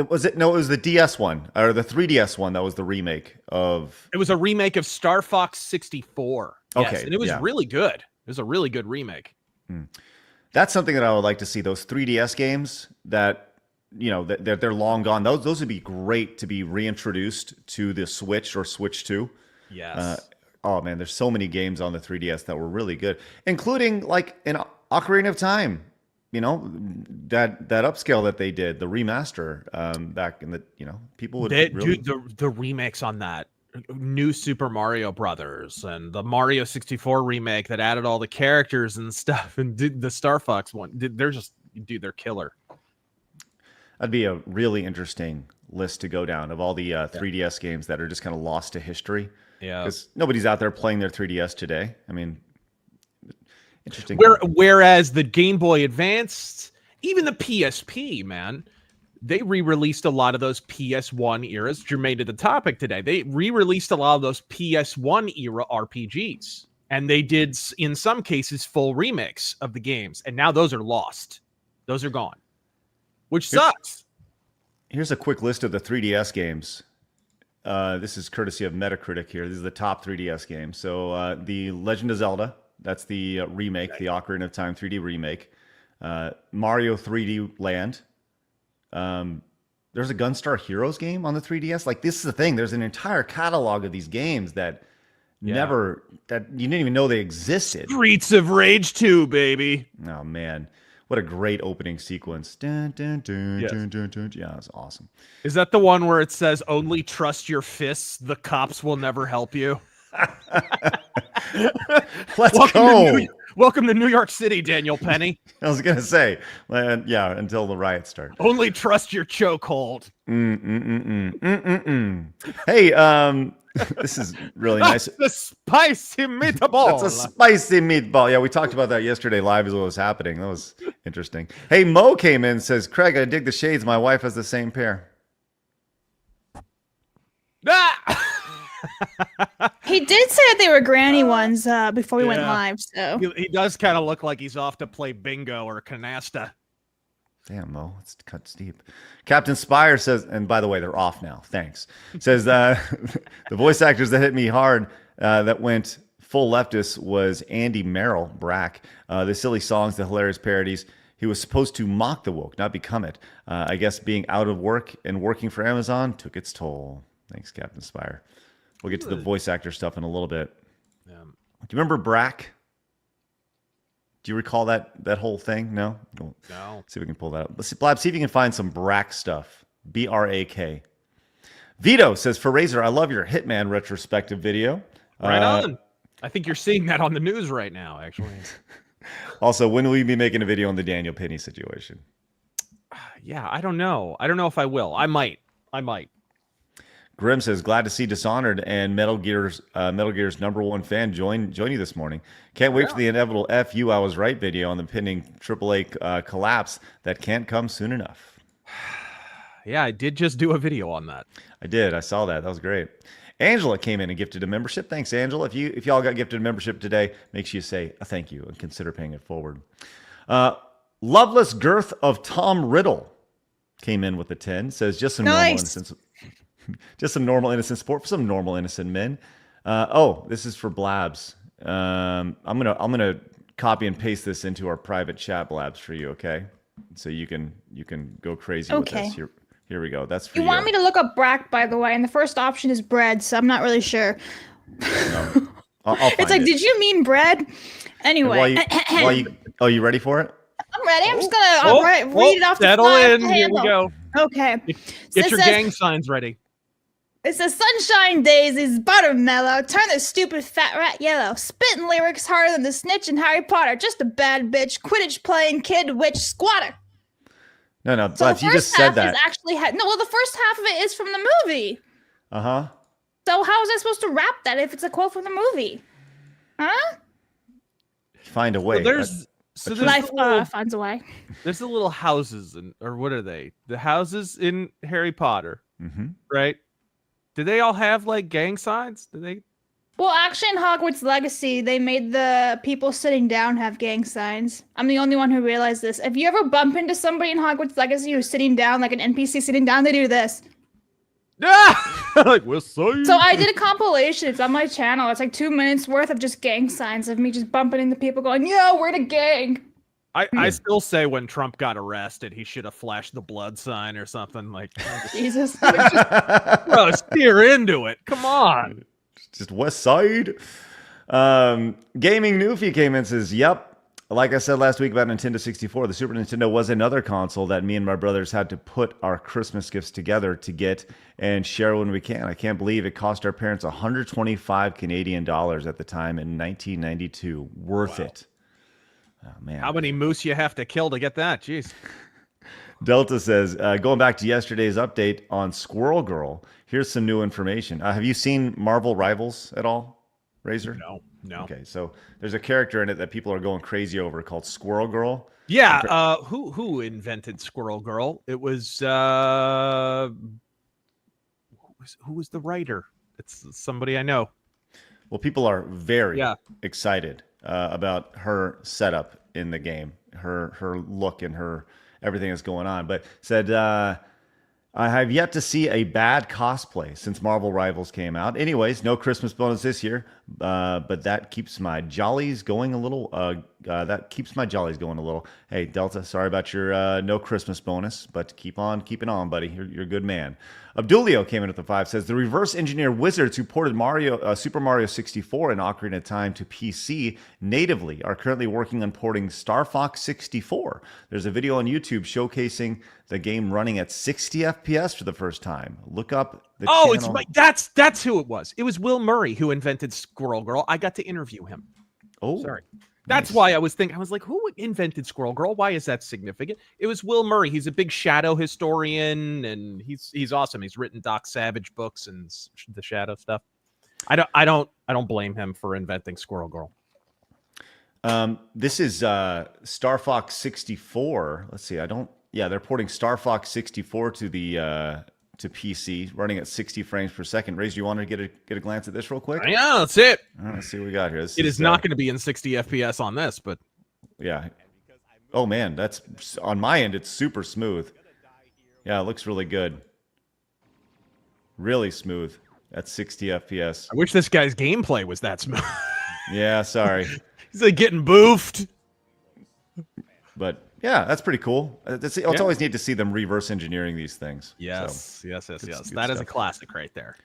Was it? No, it was the DS one, or the 3DS one that was the remake of... It was a remake of Star Fox 64. Okay. Yes, and it was really good. It was a really good remake. That's something that I would like to see, those 3DS games that... You know, they're long gone. Those would be great to be reintroduced to the Switch or Switch 2. Yes. Oh, man, there's so many games on the 3DS that were really good, including like an Ocarina of Time. You know, that upscale that they did, the remaster back in the, you know, people would really... Dude, the remakes on that. New Super Mario Brothers and the Mario 64 remake that added all the characters and stuff, and did the Star Fox one. They're killer. That'd be a really interesting list to go down of all the 3DS games that are just kind of lost to history. Yeah. Because nobody's out there playing their 3DS today. I mean, interesting. Whereas the Game Boy Advance, even the PSP, man, they re-released a lot of those PS1 eras. Germane to the topic today, they re-released a lot of those PS1 era RPGs, and they did in some cases full remakes of the games, and now those are lost. Those are gone, which sucks. Here's a quick list of the 3DS games. This is courtesy of Metacritic here. These are the top 3DS games. So the Legend of Zelda, that's the remake, the Ocarina of Time 3D remake. Mario 3D Land. There's a Gunstar Heroes game on the 3DS. Like, this is the thing. There's an entire catalog of these games that that you didn't even know they existed. Streets of Rage 2, baby. Oh, man. What a great opening sequence. Dun, dun, dun, Yes. dun, dun, dun. Yeah, it's awesome. Is that the one where it says, only trust your fists, the cops will never help you? Let's go. Welcome to New York City, Daniel Penny. I was going to say, yeah, until the riots start. Only trust your chokehold. Hey, this is really nice. The spicy meatball. That's a spicy meatball. Yeah, we talked about that yesterday live as it was happening. That was interesting. Hey, Mo came in and says, Craig, I dig the shades. My wife has the same pair. Ah! He did say that they were granny ones before we went Yeah. live. So He does kind of look like he's off to play bingo or canasta. Damn, Mo, it's cut steep. Captain Spire says, and by the way, they're off now. Thanks. Says the voice actors that hit me hard that went full leftist was Andy Merrill, Brack. The silly songs, the hilarious parodies. He was supposed to mock the woke, not become it. I guess being out of work and working for Amazon took its toll. Thanks, Captain Spire. We'll get to the voice actor stuff in a little bit. Do you remember Brack? Do you recall that whole thing? No? No. See if we can pull that up. Let's see, Blab, see if you can find some Brack stuff. B-R-A-K. Vito says, for Razor, I love your Hitman retrospective video. Right on. I think you're seeing that on the news right now, actually. Also, when will you be making a video on the Daniel Penny situation? Yeah, I don't know. I don't know if I will. I might. Grim says, glad to see Dishonored and Metal Gear's #1 fan join you this morning. Can't wait for the inevitable FU I was right video on the pending AAA collapse that can't come soon enough. Yeah, I did just do a video on that. I did. I saw that. That was great. Angela came in and gifted a membership. Thanks, Angela. If y'all got gifted a membership today, make sure you say a thank you and consider paying it forward. Loveless Girth of Tom Riddle came in with a 10. Says just some normal innocence. Just some normal innocent sport for some normal innocent men. This is for Blabs. I'm gonna copy and paste this into our private chat, Blabs, for you. Okay, so you can go crazy with this. Here we go. That's for you. You want me to look up Brack, by the way, and the first option is bread, so I'm not really sure. No. I'll find It's like, it. did you mean bread? Anyway, you ready for it? I'm ready. I'm just gonna read it off the settle fly in. Here we go. Okay. Get your gang signs ready. It says, sunshine daisies, buttermellow, turn this stupid fat rat yellow, spitting lyrics harder than the snitch in Harry Potter, just a bad bitch, Quidditch playing kid, witch, squatter. No, So but the you first just said half that. is actually the first half of it is from the movie. Uh-huh. So how was I supposed to rap that if it's a quote from the movie? Huh? Find a way. There's Life finds a way. There's the little houses, or what are they? The houses in Harry Potter, right? Do they all have like gang signs? Do they? Well, actually, in Hogwarts Legacy, they made the people sitting down have gang signs. I'm the only one who realized this. If you ever bump into somebody in Hogwarts Legacy who's sitting down, like an NPC sitting down, they do this. Like West Side. So I did a compilation. It's on my channel. It's like 2 minutes worth of just gang signs of me just bumping into people going, "Yeah, we're the gang." I still say when Trump got arrested, he should have flashed the blood sign or something. Like, Jesus. bro, steer into it. Come on. Just West Side. Gaming Newfie came in and says, yep. Like I said last week about Nintendo 64, the Super Nintendo was another console that me and my brothers had to put our Christmas gifts together to get and share when we can. I can't believe it cost our parents 125 Canadian dollars at the time in 1992. Worth it. Oh, man. How many moose you have to kill to get that? Jeez. Delta says, going back to yesterday's update on Squirrel Girl, here's some new information. Have you seen Marvel Rivals at all, Razor? No. Okay, so there's a character in it that people are going crazy over called Squirrel Girl. Yeah, who invented Squirrel Girl? It was who was the writer? It's somebody I know. Well, people are very Yeah. excited about her setup in the game, her look and her everything that's going on. But said, I have yet to see a bad cosplay since Marvel Rivals came out. Anyways, no Christmas bonus this year, but that keeps my jollies going a little. Hey, Delta, sorry about your no Christmas bonus, but keep on keeping on, buddy. You're a good man. Abdulio came in at the 5, says the reverse engineer wizards who ported Super Mario 64 and Ocarina of Time to PC natively are currently working on porting Star Fox 64. There's a video on YouTube showcasing the game running at 60 FPS for the first time. Look up the channel. That's who it was. It was Will Murray who invented Squirrel Girl. I got to interview him. Oh, sorry. That's why I was like, who invented Squirrel Girl? Why is that significant? It was Will Murray. He's a big Shadow historian, and he's awesome. He's written Doc Savage books and the Shadow stuff. I don't blame him for inventing Squirrel Girl. This is Star Fox 64. Let's see. They're porting Star Fox 64 to the to PC, running at 60 frames per second. Ray, do you want to get a glance at this real quick? Yeah, that's it. All right, let's see what we got here. It is not going to be in 60 FPS on this, but yeah. Oh man, that's on my end. It's super smooth. Yeah, it looks really good. Really smooth at 60 FPS. I wish this guy's gameplay was that smooth. Yeah, sorry. He's like getting boofed. But yeah, that's pretty cool. It's always neat to see them reverse engineering these things. Yes. That is a classic right there.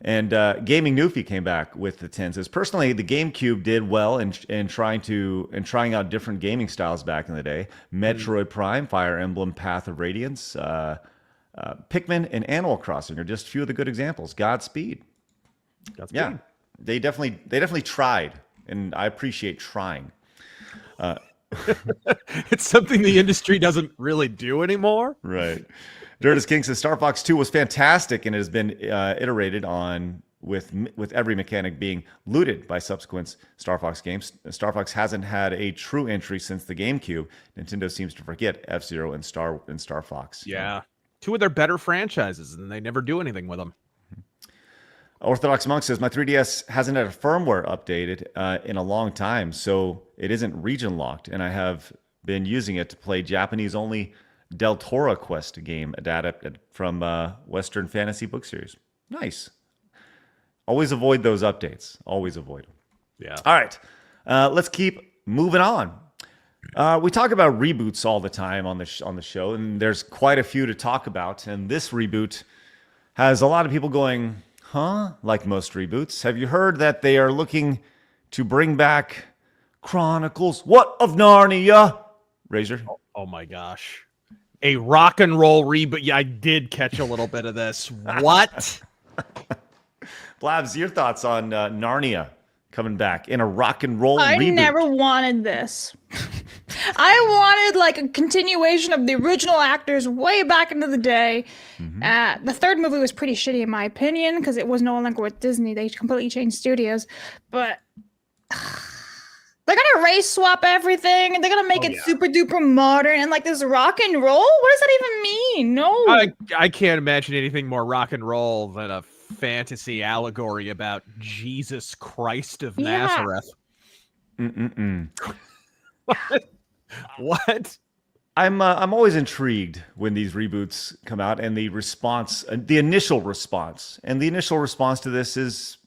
And Gaming Newfie came back with the 10. Says personally, the GameCube did well in trying out different gaming styles back in the day. Metroid Prime, Fire Emblem, Path of Radiance, Pikmin, and Animal Crossing are just a few of the good examples. Godspeed. Yeah, they definitely tried, and I appreciate trying. It's something the industry doesn't really do anymore. Right. Dirtus King says Star Fox 2 was fantastic and it has been iterated on with every mechanic being looted by subsequent Star Fox games. Star Fox hasn't had a true entry since the GameCube. Nintendo seems to forget F-Zero and Star Fox. Yeah. Two of their better franchises, and they never do anything with them. Orthodox Monk says, my 3DS hasn't had a firmware updated in a long time, so it isn't region locked, and I have been using it to play Japanese-only Deltora Quest game adapted from Western Fantasy book series. Nice. Always avoid those updates. Always avoid them. Yeah. All right. Let's keep moving on. We talk about reboots all the time on the show, and there's quite a few to talk about, and this reboot has a lot of people going... Huh? Like most reboots. Have you heard that they are looking to bring back Chronicles of Narnia? Razor? Oh my gosh. A rock and roll reboot. Yeah, I did catch a little bit of this. What? Blabs, your thoughts on Narnia coming back in a rock and roll reboot? I never wanted this. I wanted like a continuation of the original actors way back into the day. Mm-hmm. The third movie was pretty shitty in my opinion because it was no longer with Disney. They completely changed studios. But they're gonna race swap everything and they're gonna make it super duper modern and like this rock and roll. What does that even mean? No, I can't imagine anything more rock and roll than a fantasy allegory about Jesus Christ of Nazareth. What? I'm always intrigued when these reboots come out and the response, the initial response, and the initial response to this is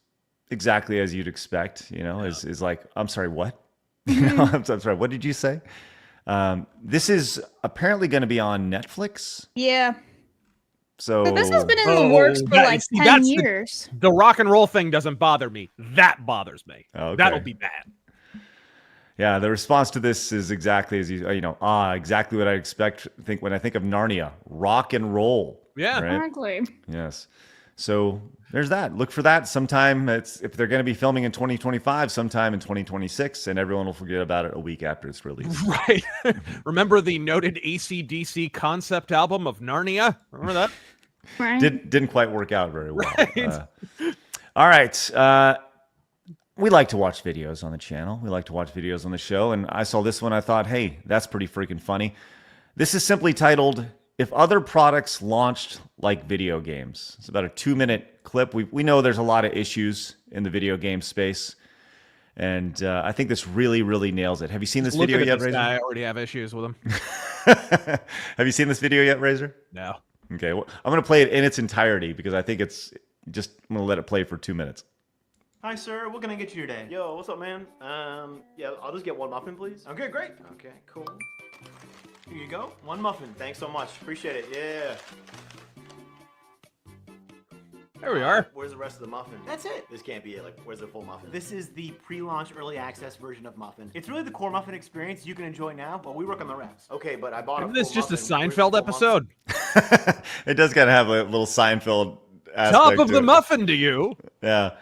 exactly as you'd expect. You know, is like, I'm sorry, what? I'm sorry, what did you say? This is apparently going to be on Netflix. Yeah. So this has been in the works for like 10 years. The rock and roll thing doesn't bother me. That bothers me. Okay. That'll be bad. Yeah, the response to this is exactly as exactly what I expect. When I think of Narnia, rock and roll. Yeah, right? Exactly. Yes. So there's that. Look for that sometime. If they're going to be filming in 2025, sometime in 2026, and everyone will forget about it a week after it's released. Right. Remember the noted AC/DC concept album of Narnia? Remember that? Right. Didn't quite work out very well. Right. All right. we like to watch videos on the channel. We like to watch videos on the show. And I saw this one. I thought, hey, that's pretty freaking funny. This is simply titled, If Other Products Launched Like Video Games. It's about a 2-minute clip. We know there's a lot of issues in the video game space. And I think this really, really nails it. Have you seen this video yet, Razor? I already have issues with him. Have you seen this video yet, Razor? No. Okay, well, I'm going to play it in its entirety because I think it's just, I'm going to let it play for 2 minutes. Hi, sir. What can I get you today? Yo, what's up, man? Yeah, I'll just get one muffin, please. Okay, great. Okay, cool. Here you go. One muffin. Thanks so much. Appreciate it. Yeah. There we are. Where's the rest of the muffin? That's it. This can't be it. Like, where's the full muffin? This is the pre-launch early access version of Muffin. It's really the core Muffin experience you can enjoy now, while we work on the rest. Okay, but I bought Isn't a this full just a muffin. Where's the Seinfeld full episode? It does kind of have a little Seinfeld aspect Top of to the it. muffin to you. Yeah.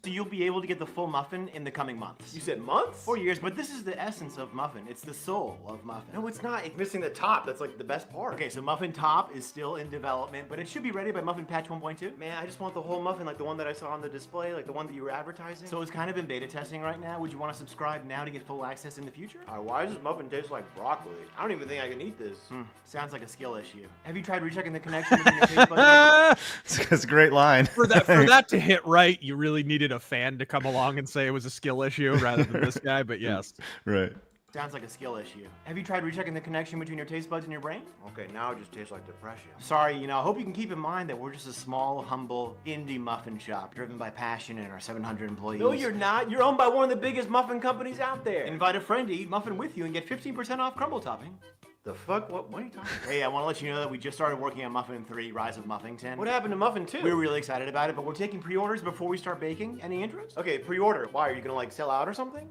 So you'll be able to get the full Muffin in the coming months. muffin? You said months? Or years, but this is the essence of Muffin. It's the soul of Muffin. No, it's not. It's missing the top. That's like the best part. Okay, so Muffin Top is still in development, but it should be ready by Muffin Patch 1.2. Man, I just want the whole muffin, like the one that I saw on the display, like the one that you were advertising. So it's kind of in beta testing right now. Would you want to subscribe now to get full access in the future? Why does this muffin taste like broccoli? I don't even think I can eat this. Sounds like a skill issue. Have you tried rechecking the connection between your taste buds? It's a great line. For that to hit right, you really needed a fan to come along and say it was a skill issue rather than this guy, but yes. Right. Sounds like a skill issue. Have you tried rechecking the connection between your taste buds and your brain? Okay, now it just tastes like depression. Sorry, I hope you can keep in mind that we're just a small, humble, indie muffin shop driven by passion and our 700 employees. No, you're not. You're owned by one of the biggest muffin companies out there. Invite a friend to eat muffin with you and get 15% off crumble topping. The fuck? What are you talking about? Hey, I want to let you know that we just started working on Muffin 3, Rise of Muffington. What happened to Muffin 2? We're really excited about it, but we're taking pre-orders before we start baking. Any interest? Okay, pre-order. Why? Are you gonna like sell out or something?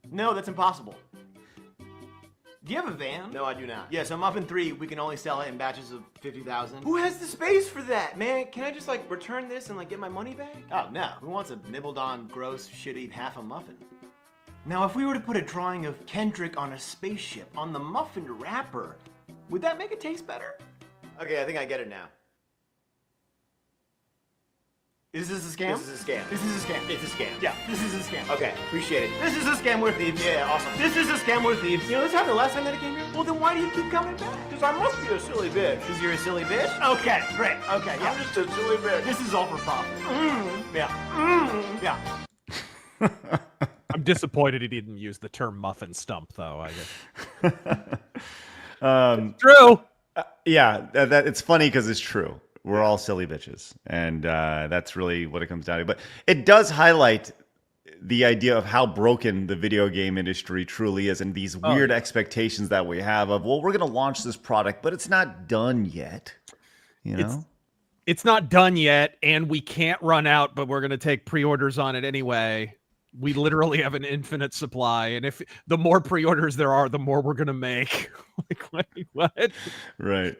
No, that's impossible. Do you have a van? No, I do not. Yeah, so Muffin 3, we can only sell it in batches of 50,000. Who has the space for that, man? Can I just like return this and like get my money back? Oh, no. Who wants a nibbled on, gross, shitty half a muffin? Now, if we were to put a drawing of Kendrick on a spaceship on the muffin wrapper, would that make it taste better? Okay, I think I get it now. Is this a scam? This is a scam. This is a scam. It's a scam. Yeah, this is a scam. Okay, appreciate it. This is a scam, we're thieves. Yeah, awesome. This is a scam, we're thieves. You know, this happened the last time that I came here? Well, then why do you keep coming back? Because I must be a silly bitch. Because you're a silly bitch? Okay, great. Okay, yeah. I'm just a silly bitch. This is all for profit. Yeah. I'm disappointed he didn't use the term muffin stump, though. I guess. True. Yeah, that it's funny because it's true. We're all silly bitches, and that's really what it comes down to. But it does highlight the idea of how broken the video game industry truly is, and these weird expectations that we have of, well, we're going to launch this product, but it's not done yet. You know, It's not done yet, and we can't run out, but we're going to take pre-orders on it anyway. We literally have an infinite supply, and if the more pre-orders there are, the more we're going to make. Like, what? Right.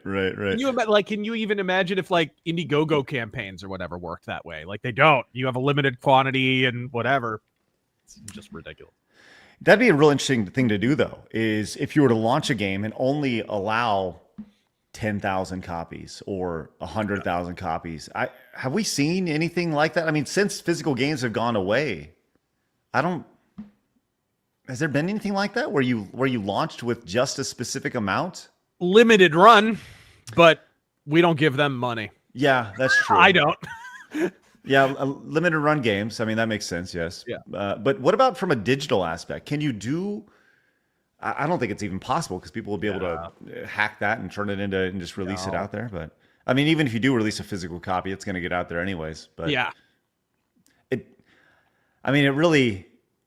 Can you even imagine if like Indiegogo campaigns or whatever worked that way? Like they don't. You have a limited quantity and whatever. It's just ridiculous. That'd be a real interesting thing to do, though, is if you were to launch a game and only allow 10,000 copies or 100,000 copies. Have we seen anything like that? I mean, since physical games have gone away, has there been anything like that where you launched with just a specific amount? Limited run, but we don't give them money. Yeah, that's true. I don't. Yeah, limited run games. I mean, that makes sense. Yes. Yeah. But what about from a digital aspect? Can you do? I don't think it's even possible because people will be able to hack that and turn it into and just release it out there. But I mean, even if you do release a physical copy, it's going to get out there anyways. But yeah,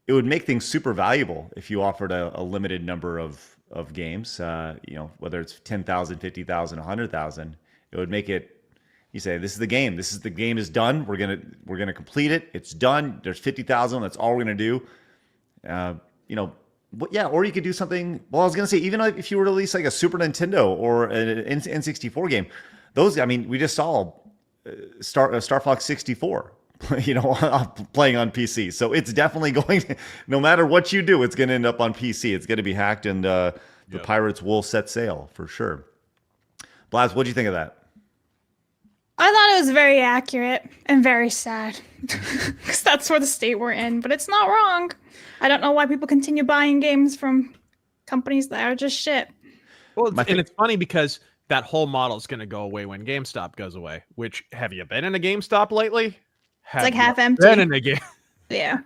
it would make things super valuable if you offered a limited number of games. Whether it's 10,000, 50,000, 100,000, it would make it. You say, this is the game. The game is done. We're gonna complete it. It's done. There's 50,000. That's all we're gonna do. Or you could do something. Well, I was gonna say, even if you were to release like a Super Nintendo or an N64 game, those. I mean, we just saw Star Fox 64. Playing on PC. So it's definitely going to, no matter what you do, it's going to end up on PC. It's going to be hacked, and the pirates will set sail for sure. Blabs, what do you think of that? I thought it was very accurate and very sad. Because that's where the state we're in. But it's not wrong. I don't know why people continue buying games from companies that are just shit. Well, and it's funny because that whole model is going to go away when GameStop goes away. Which, have you been in a GameStop lately? It's like half empty. Been in a game. Yeah.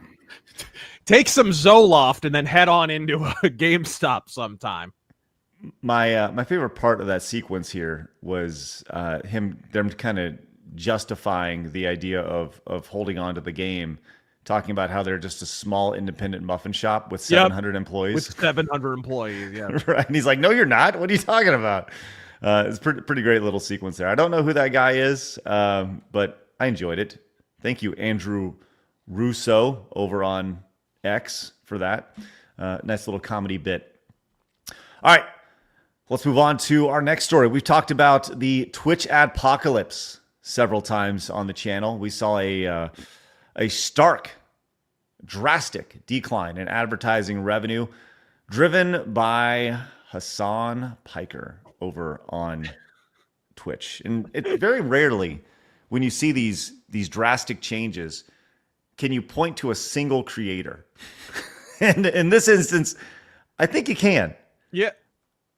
Take some Zoloft and then head on into a GameStop sometime. My favorite part of that sequence here was them kind of justifying the idea of holding on to the game, talking about how they're just a small independent muffin shop with 700 employees. With 700 employees, yeah. Right. And he's like, "No, you're not. What are you talking about?" It's pretty great little sequence there. I don't know who that guy is, but I enjoyed it. Thank you, Andrew Russo over on X for that. Nice little comedy bit. All right. Let's move on to our next story. We've talked about the Twitch Adpocalypse several times on the channel. We saw a stark, drastic decline in advertising revenue driven by Hassan Piker over on Twitch. And it very rarely, when you see these drastic changes, can you point to a single creator. And in this instance, I think you can. Yeah.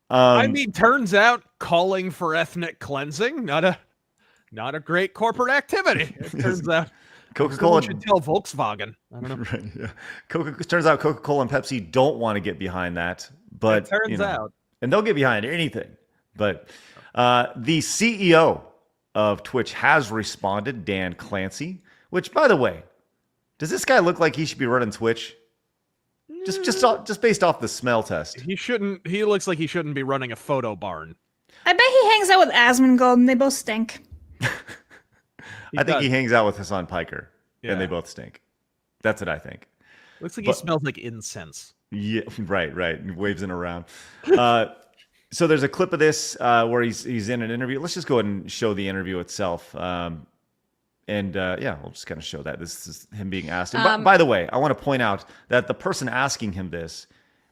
I mean, turns out calling for ethnic cleansing, not a great corporate activity. It turns out Coca-Cola should tell Volkswagen. I don't know. Right, yeah. Turns out Coca-Cola and Pepsi don't want to get behind that, but it turns out, and they'll get behind anything. But the CEO of Twitch has responded, Dan Clancy. Which, by the way, does this guy look like he should be running Twitch? Just based off the smell test. He shouldn't. He looks like he shouldn't be running a photo barn. I bet he hangs out with Asmongold and they both stink. I think he hangs out with Hassan Piker, and they both stink. That's what I think. Looks like he smells like incense. Yeah, right. He waves it around. So there's a clip of this where he's in an interview. Let's just go ahead and show the interview itself. We'll just kind of show that. This is him being asked. And by the way, I want to point out that the person asking him this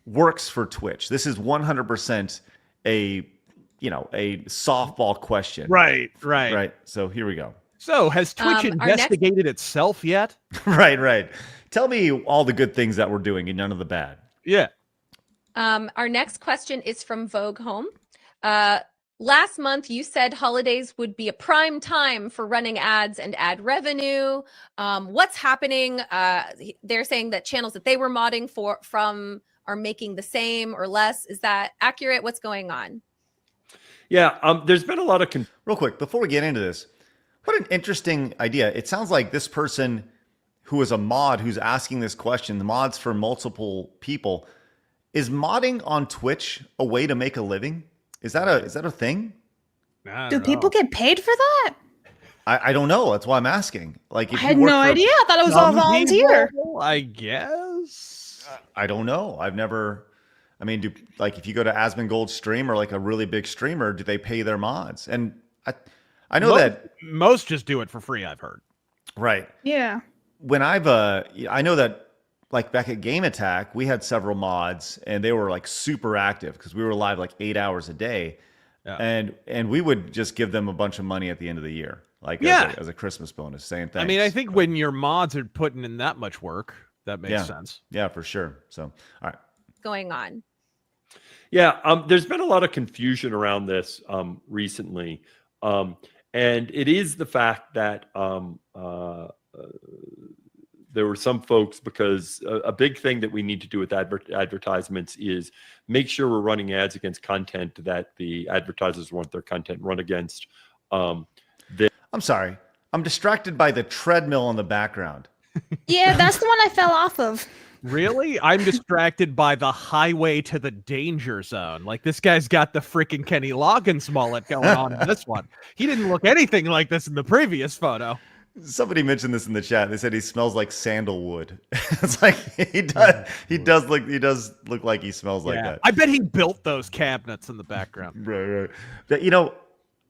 works for Twitch. This is 100% a softball question. Right. So here we go. So has Twitch investigated itself yet? Right. Tell me all the good things that we're doing and none of the bad. Yeah. Our next question is from Vogue Home. Last month, you said holidays would be a prime time for running ads and ad revenue. What's happening? They're saying that channels that they were modding from are making the same or less. Is that accurate? What's going on? Yeah, there's been a lot of... Real quick, before we get into this, what an interesting idea. It sounds like this person who is a mod who's asking this question, the mods for multiple people, is modding on Twitch a way to make a living? Is that a thing? Do people get paid for that? I don't know. That's why I'm asking. Like, if I had no idea. I thought it was all volunteer. I guess. I don't know. I've never. I mean, if you go to Asmongold's stream or like a really big streamer, do they pay their mods? And I know that most just do it for free. I've heard. Right. Yeah. When I know that. Like back at Game Attack, we had several mods and they were like super active because we were live like 8 hours a day. Yeah. And we would just give them a bunch of money at the end of the year, like as a Christmas bonus, saying thanks. I mean, I think when your mods are putting in that much work, that makes sense. Yeah, for sure. So, all right. Going on. Yeah, there's been a lot of confusion around this recently. And it is the fact that there were some folks, because a big thing that we need to do with advertisements is make sure we're running ads against content that the advertisers want their content run against. I'm sorry. I'm distracted by the treadmill in the background. Yeah, that's the one I fell off of. Really? I'm distracted by the highway to the danger zone. Like, this guy's got the freaking Kenny Loggins mullet going on in this one. He didn't look anything like this in the previous photo. Somebody mentioned this in the chat. They said he smells like sandalwood. It's like he does look like he smells like that. I bet he built those cabinets in the background. Right.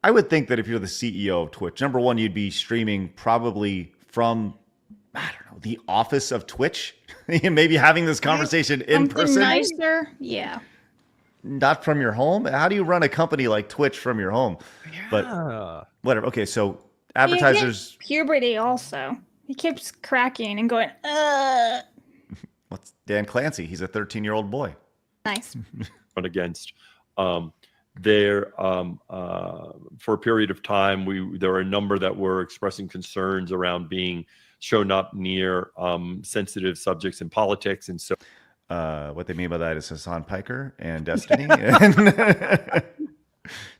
I would think that if you're the CEO of Twitch, number one, you'd be streaming probably from, I don't know, the office of Twitch. Maybe having this conversation in person. Nicer. Yeah. Not from your home. How do you run a company like Twitch from your home? Yeah. But whatever. Okay, so advertisers. Puberty also. He keeps cracking and going, What's Dan Clancy? He's a 13-year-old boy. Nice. Run against. There, for a period of time, there were a number that were expressing concerns around being shown up near sensitive subjects in politics, and so what they mean by that is Hassan Piker and Destiny. And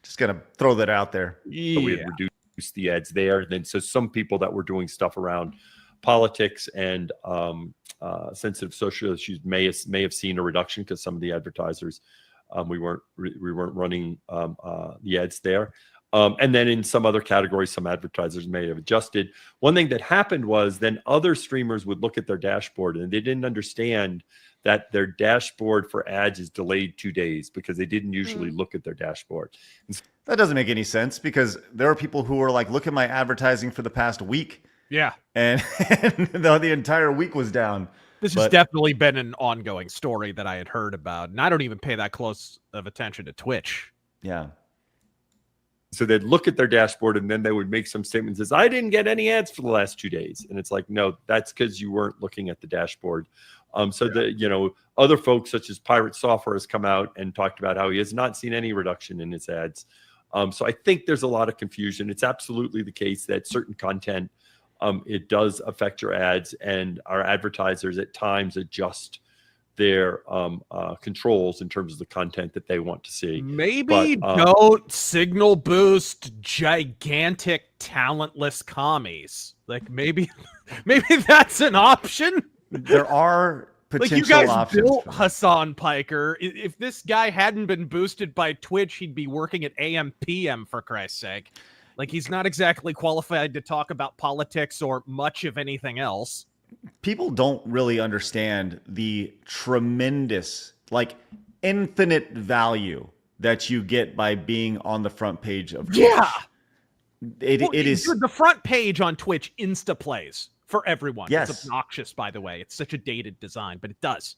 just gonna throw that out there. So we had reduced the ads there. Then, so some people that were doing stuff around politics and sensitive social issues may have seen a reduction because some of the advertisers we weren't running the ads there. And then in some other categories, some advertisers may have adjusted. One thing that happened was then other streamers would look at their dashboard and they didn't understand that their dashboard for ads is delayed 2 days because they didn't usually look at their dashboard. That doesn't make any sense because there are people who are like, look at my advertising for the past week. Yeah. And the entire week was down. This has definitely been an ongoing story that I had heard about. And I don't even pay that close of attention to Twitch. Yeah. So they'd look at their dashboard and then they would make some statements as, I didn't get any ads for the last 2 days. And it's like, no, that's because you weren't looking at the dashboard. Other folks such as Pirate Software has come out and talked about how he has not seen any reduction in his ads. So I think there's a lot of confusion. It's absolutely the case that certain content, it does affect your ads, and our advertisers at times adjust their controls in terms of the content that they want to see. Maybe don't signal boost gigantic talentless commies. Like maybe that's an option. There are potential like you guys options. Built Hassan Piker. If this guy hadn't been boosted by Twitch, he'd be working at AM PM for Christ's sake. Like he's not exactly qualified to talk about politics or much of anything else. People don't really understand the tremendous, like infinite value that you get by being on the front page of Twitch. Yeah. It is the front page on Twitch insta plays for everyone. Yes. It's obnoxious, by the way. It's such a dated design, but it does.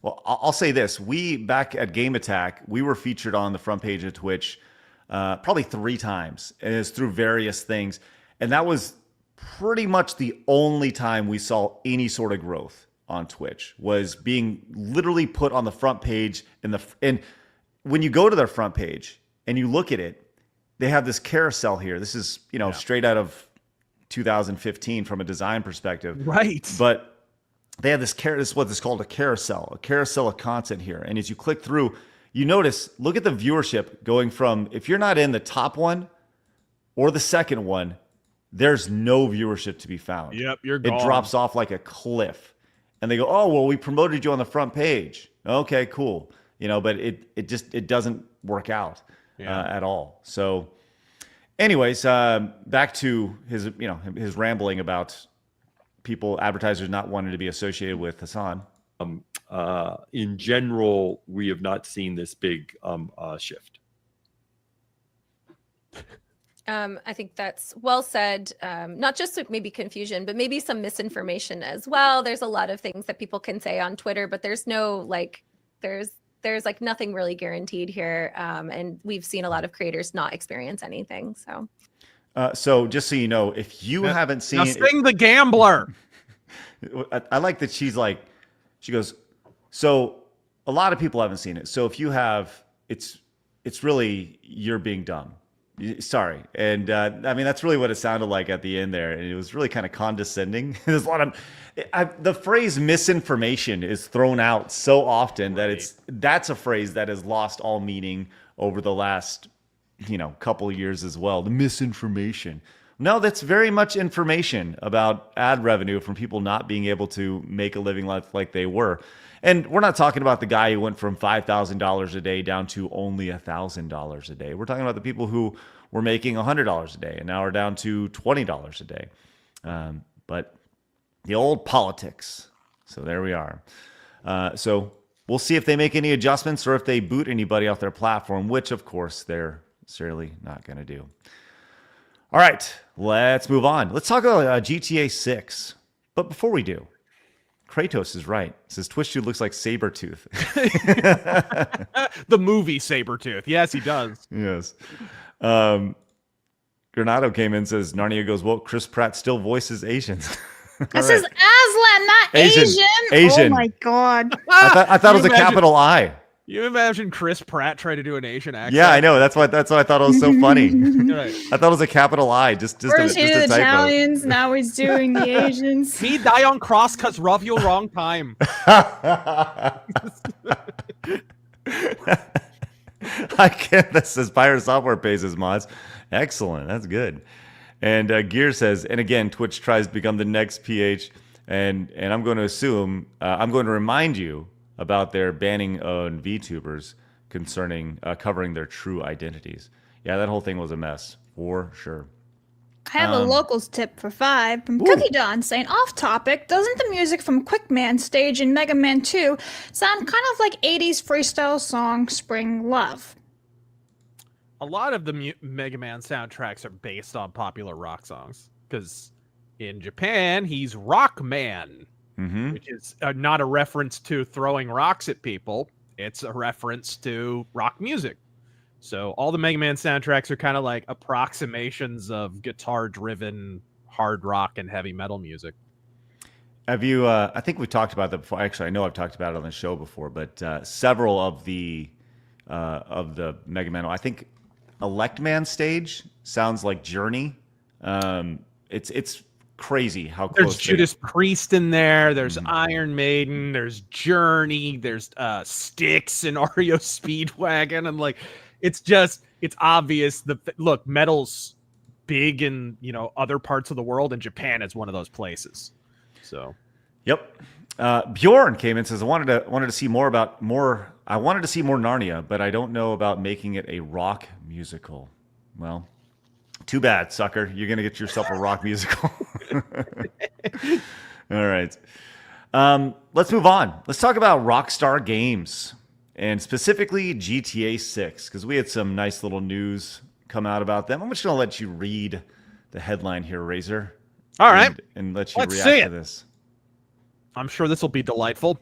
Well, I'll say this. We, back at Game Attack, we were featured on the front page of Twitch probably 3 times. And it's through various things. And that was pretty much the only time we saw any sort of growth on Twitch, was being literally put on the front page. And when you go to their front page and you look at it, they have this carousel here. This is, straight out of 2015 from a design perspective. Right. But they have this this is what is called a carousel of content here. And as you click through, you notice, look at the viewership going from, if you're not in the top one or the second one, there's no viewership to be found. Yep, you're gone. It drops off like a cliff. And they go, oh, well, we promoted you on the front page. Okay, cool. But it doesn't work out at all. So anyways, back to his rambling about advertisers not wanting to be associated with Hassan. In general, we have not seen this big shift. I think that's well said. Not just maybe confusion, but maybe some misinformation as well. There's a lot of things that people can say on Twitter, but there's no there's like nothing really guaranteed here. And we've seen a lot of creators not experience anything. So just so you know, if you haven't seen, now sing the gambler. I like that she goes, so a lot of people haven't seen it. So if you have, it's really, you're being dumb. Sorry. And that's really what it sounded like at the end there. And it was really kind of condescending. There's a lot of, the phrase misinformation is thrown out so often that that's a phrase that has lost all meaning over the last, couple of years as well. The misinformation. No, that's very much information about ad revenue from people not being able to make a living life like they were. And we're not talking about the guy who went from $5,000 a day down to only $1,000 a day. We're talking about the people who were making $100 a day and now are down to $20 a day. But the old politics. So there we are. So we'll see if they make any adjustments or if they boot anybody off their platform, which of course they're certainly not going to do. All right, let's move on. Let's talk about GTA 6. But before we do, Kratos is right. It says Twitch dude looks like Sabretooth. The movie Sabretooth. Yes, he does. Yes. Granado came in and says Narnia goes, well, Chris Pratt still voices Asians. This is Aslan, not Asian. Asian. Oh my god. I thought it was a capital I. You imagine Chris Pratt try to do an Asian accent? Yeah, I know. That's why I thought it was so funny. Right. I thought it was a capital I. Just First he a did the typo. Italians, now he's doing the Asians. Me die on cross cause rub you wrong time. I get this as Pirate Software pays his mods. Excellent. That's good. And Gear says, and again, Twitch tries to become the next PH. And I'm going to assume, I'm going to remind you about their banning on VTubers concerning covering their true identities. Yeah, that whole thing was a mess, for sure. I have a locals tip for 5 from Cookie Don saying, off topic, doesn't the music from Quickman stage in Mega Man 2 sound kind of like 80s freestyle song Spring Love? A lot of the Mega Man soundtracks are based on popular rock songs because in Japan, he's Rock Man, which is not a reference to throwing rocks at people. It's a reference to rock music. So all the Mega Man soundtracks are kind of like approximations of guitar-driven hard rock and heavy metal music. Have you, I think we talked about that before. Actually, I know I've talked about it on the show before, but several of the Mega Man, I think Elect Man stage sounds like Journey. It's crazy how close. There's Judas Priest in there. There's Iron Maiden. There's Journey. There's Styx and REO Speedwagon, and like, it's obvious. Look, metal's big in other parts of the world, and Japan is one of those places. So, yep. Bjorn came in and says, I wanted to see more Narnia, but I don't know about making it a rock musical. Well, too bad, sucker. You're gonna get yourself a rock musical. All right. Let's move on. Let's talk about Rockstar Games, and specifically GTA 6, because we had some nice little news come out about them. I'm just gonna let you read the headline here, Razor. All right. And let you Let's react see to it. this. I'm sure this will be delightful.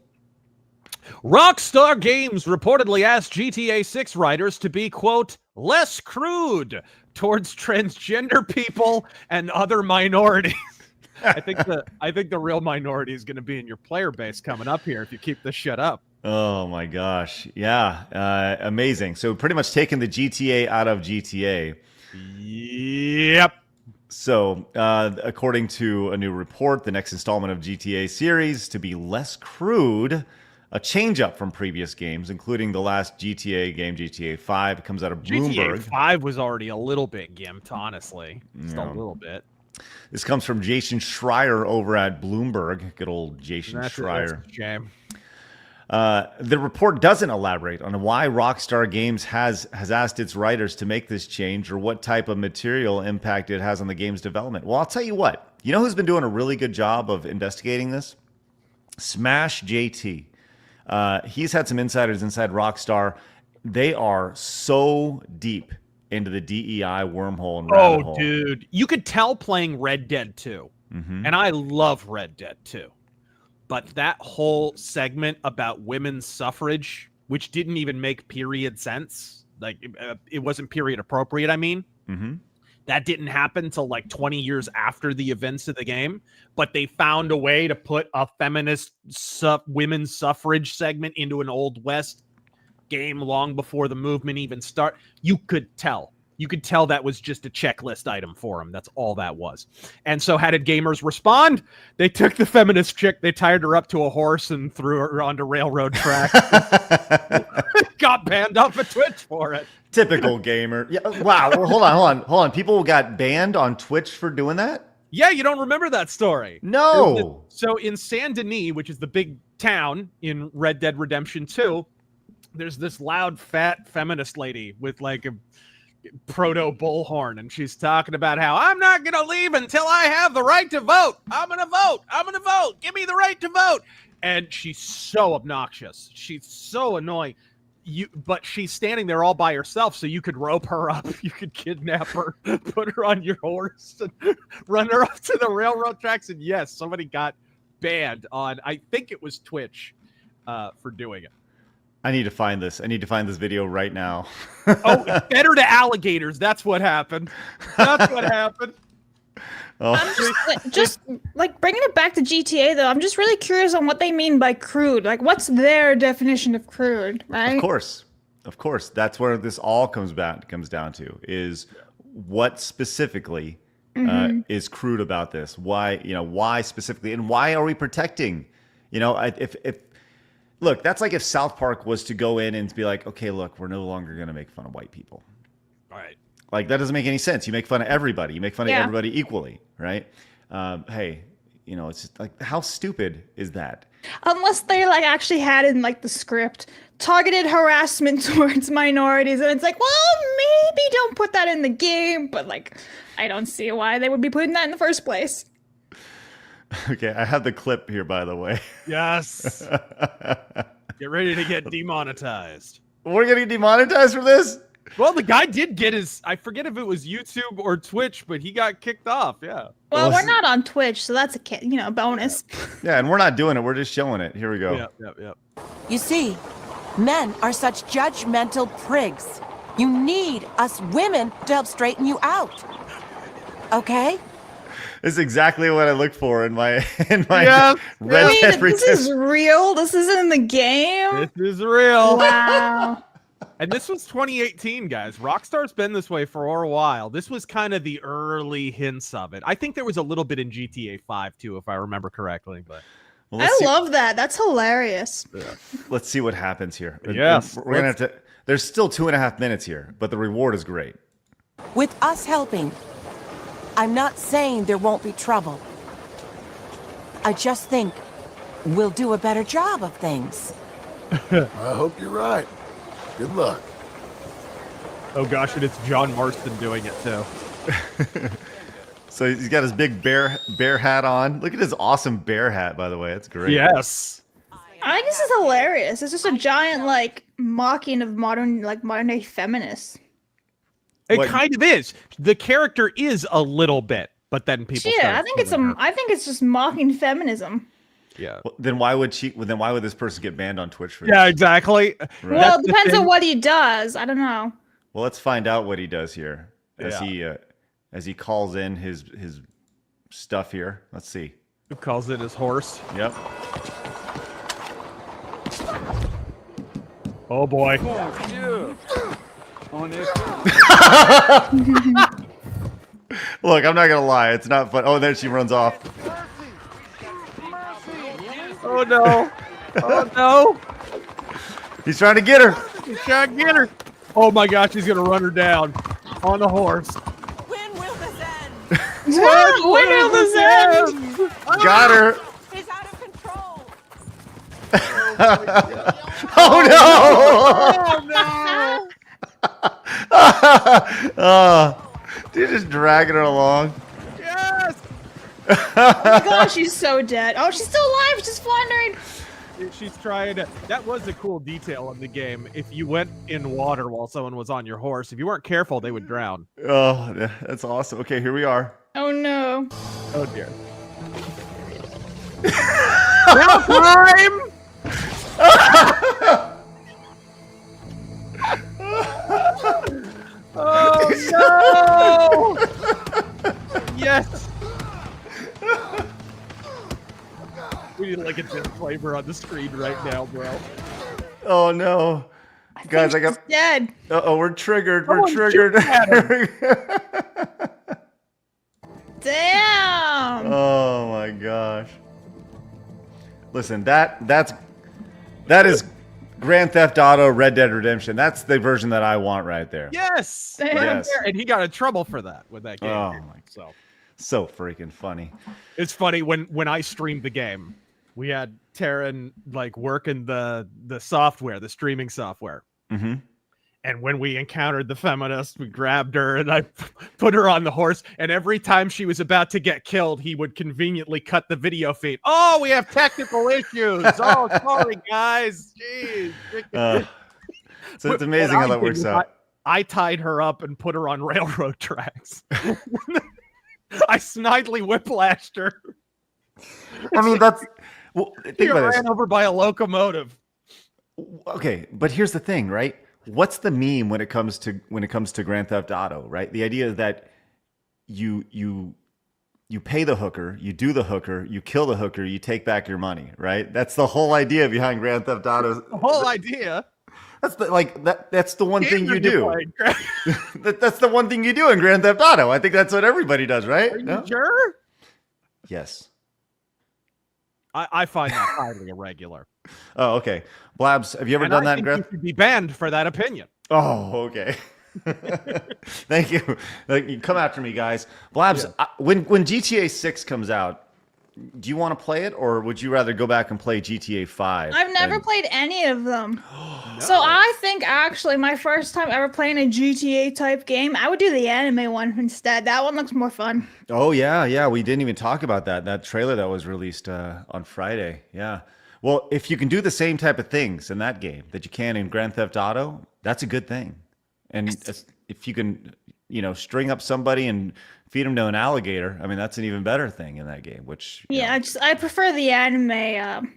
Rockstar Games reportedly asked GTA 6 writers to be, quote, less crude towards transgender people and other minorities. I think the real minority is going to be in your player base coming up here if you keep this shit up. Oh my gosh. Yeah. Amazing. So pretty much taking the GTA out of GTA. Yep. So, according to a new report, the next installment of GTA series to be less crude, a change up from previous games, including the last GTA game, GTA 5, comes out of Bloomberg. GTA 5 was already a little bit gimped, honestly. Just a little bit. This comes from Jason Schreier over at Bloomberg. Good old Jason Schreier. That's a shame. The report doesn't elaborate on why Rockstar Games has asked its writers to make this change or what type of material impact it has on the game's development. Well, I'll tell you what. You know who's been doing a really good job of investigating this? Smash JT. He's had some insiders inside Rockstar. They are so deep into the DEI wormhole and rabbit hole. Oh, dude. You could tell playing Red Dead 2. And I love Red Dead 2. But that whole segment about women's suffrage, which didn't even make period sense, like it wasn't period appropriate, I mean, that didn't happen till like 20 years after the events of the game. But they found a way to put a feminist women's suffrage segment into an Old West game long before the movement even started. You could tell. You could tell that was just a checklist item for him. That's all that was. And so how did gamers respond? They took the feminist chick, they tied her up to a horse and threw her onto railroad tracks. Got banned off of Twitch for it. Typical gamer. Yeah. Wow. Hold on. People got banned on Twitch for doing that? Yeah, you don't remember that story. No. So in Saint Denis, which is the big town in Red Dead Redemption 2, there's this loud, fat feminist lady with like a proto bullhorn, and she's talking about how I'm not gonna leave until I have the right to vote. I'm gonna vote. Give me the right to vote. And she's so obnoxious. She's so annoying. But she's standing there all by herself, so you could rope her up, you could kidnap her, put her on your horse, and run her up to the railroad tracks. And yes, somebody got banned on, I think it was Twitch, for doing it. I need to find this. I need to find this video right now. Oh, it's better to alligators. That's what happened. That's what happened. Oh. I'm just like bringing it back to GTA though. I'm just really curious on what they mean by crude. Like, what's their definition of crude, right? Of course. That's where this all comes down to is what specifically is crude about this. Why specifically, and why are we protecting? Look, that's like if South Park was to go in and be like, okay, look, we're no longer going to make fun of white people. All right. Like, that doesn't make any sense. You make fun of everybody. You make fun of everybody equally, right? Hey, it's just like, how stupid is that? Unless they like actually had in like the script targeted harassment towards minorities, and it's like, well, maybe don't put that in the game, but like, I don't see why they would be putting that in the first place. Okay, I have the clip here, by the way. Yes. Get ready to get demonetized. We're getting demonetized for this? Well, the guy did get his, I forget if it was YouTube or Twitch, but he got kicked off, yeah. Well, we're not on Twitch, so that's a bonus. Yeah, and we're not doing it. We're just showing it. Here we go. Yep. You see, men are such judgmental prigs. You need us women to help straighten you out. Okay? This is exactly what I look for in my Red Wait, Dead this is real? This isn't in the game? This is real. Wow. And this was 2018, guys. Rockstar's been this way for a while. This was kind of the early hints of it. I think there was a little bit in GTA 5 too, if I remember correctly. But I love that. That's hilarious. Let's see what happens here. Yes. We're gonna have to. There's still 2.5 minutes here, but the reward is great. With us helping, I'm not saying there won't be trouble. I just think we'll do a better job of things. I hope you're right. Good luck. Oh gosh, and it's John Marston doing it too. So he's got his big bear hat on. Look at his awesome bear hat, by the way. That's great. Yes. I think this is hilarious. It's just a giant like mocking of modern day feminists. It kind of is. The character is a little bit, but then people. Yeah, I think it's just mocking feminism. Yeah. Well, then why would this person get banned on Twitch for this? Yeah, exactly. Right. Well, it depends on what he does. I don't know. Well, let's find out what he does here as he calls in his stuff here. Let's see. Who calls in his horse? Yep. Oh boy. Look, I'm not gonna lie. It's not fun. Oh, there she runs off. Oh no! Oh no! He's trying to get her. He's trying to get her. Oh my gosh, he's gonna run her down on the horse. When will this end? When will this end? Got her. He's out of control. Oh no! Oh no! Dude, just dragging her along. Yes! Oh my gosh, she's so dead. Oh, she's still alive. She's floundering. She's trying to. That was a cool detail in the game. If you went in water while someone was on your horse, if you weren't careful, they would drown. Oh, that's awesome. Okay, here we are. Oh no. Oh dear. Now time! Oh no! Yes! We need like a disclaimer on the screen right now, bro. Oh no. Guys, I got dead. Uh-oh, we're triggered. We're triggered. Damn. Oh my gosh. Listen, that is Grand Theft Auto Red Dead Redemption. That's the version that I want right there. Yes. Yes. And he got in trouble for that with that game. Oh my. So freaking funny. It's funny when I streamed the game, we had Taryn like working the software, the streaming software. Mm-hmm. And when we encountered the feminist, we grabbed her and I put her on the horse. And every time she was about to get killed, he would conveniently cut the video feed. Oh, we have technical issues. Oh, sorry, guys. Jeez. So it's amazing how that works out. I tied her up and put her on railroad tracks. I snidely whiplashed her. I mean, that's... Well, think about this. Ran over by a locomotive. Okay, but here's the thing, right? What's the meme when it comes to Grand Theft Auto, right? The idea is that you pay the hooker, you do the hooker, you kill the hooker, you take back your money, right? That's the whole idea behind Grand Theft Auto. The whole idea. That's the one thing you do. That's the one thing you do in Grand Theft Auto. I think that's what everybody does, right? Are you sure? Yes. I find that highly irregular. Oh, okay. Blabs, have you ever done that in Grand? You should be banned for that opinion. Oh, okay. Thank you. Come after me, guys. Blabs, when GTA 6 comes out, do you want to play it, or would you rather go back and play GTA 5? I've never played any of them. No. So I think actually my first time ever playing a GTA type game, I would do the anime one instead. That one looks more fun. Oh, yeah. We didn't even talk about that trailer that was released on Friday. Yeah. Well, if you can do the same type of things in that game that you can in Grand Theft Auto, that's a good thing. And if you can, string up somebody and feed them to an alligator, I mean, that's an even better thing in that game, which... I prefer the anime,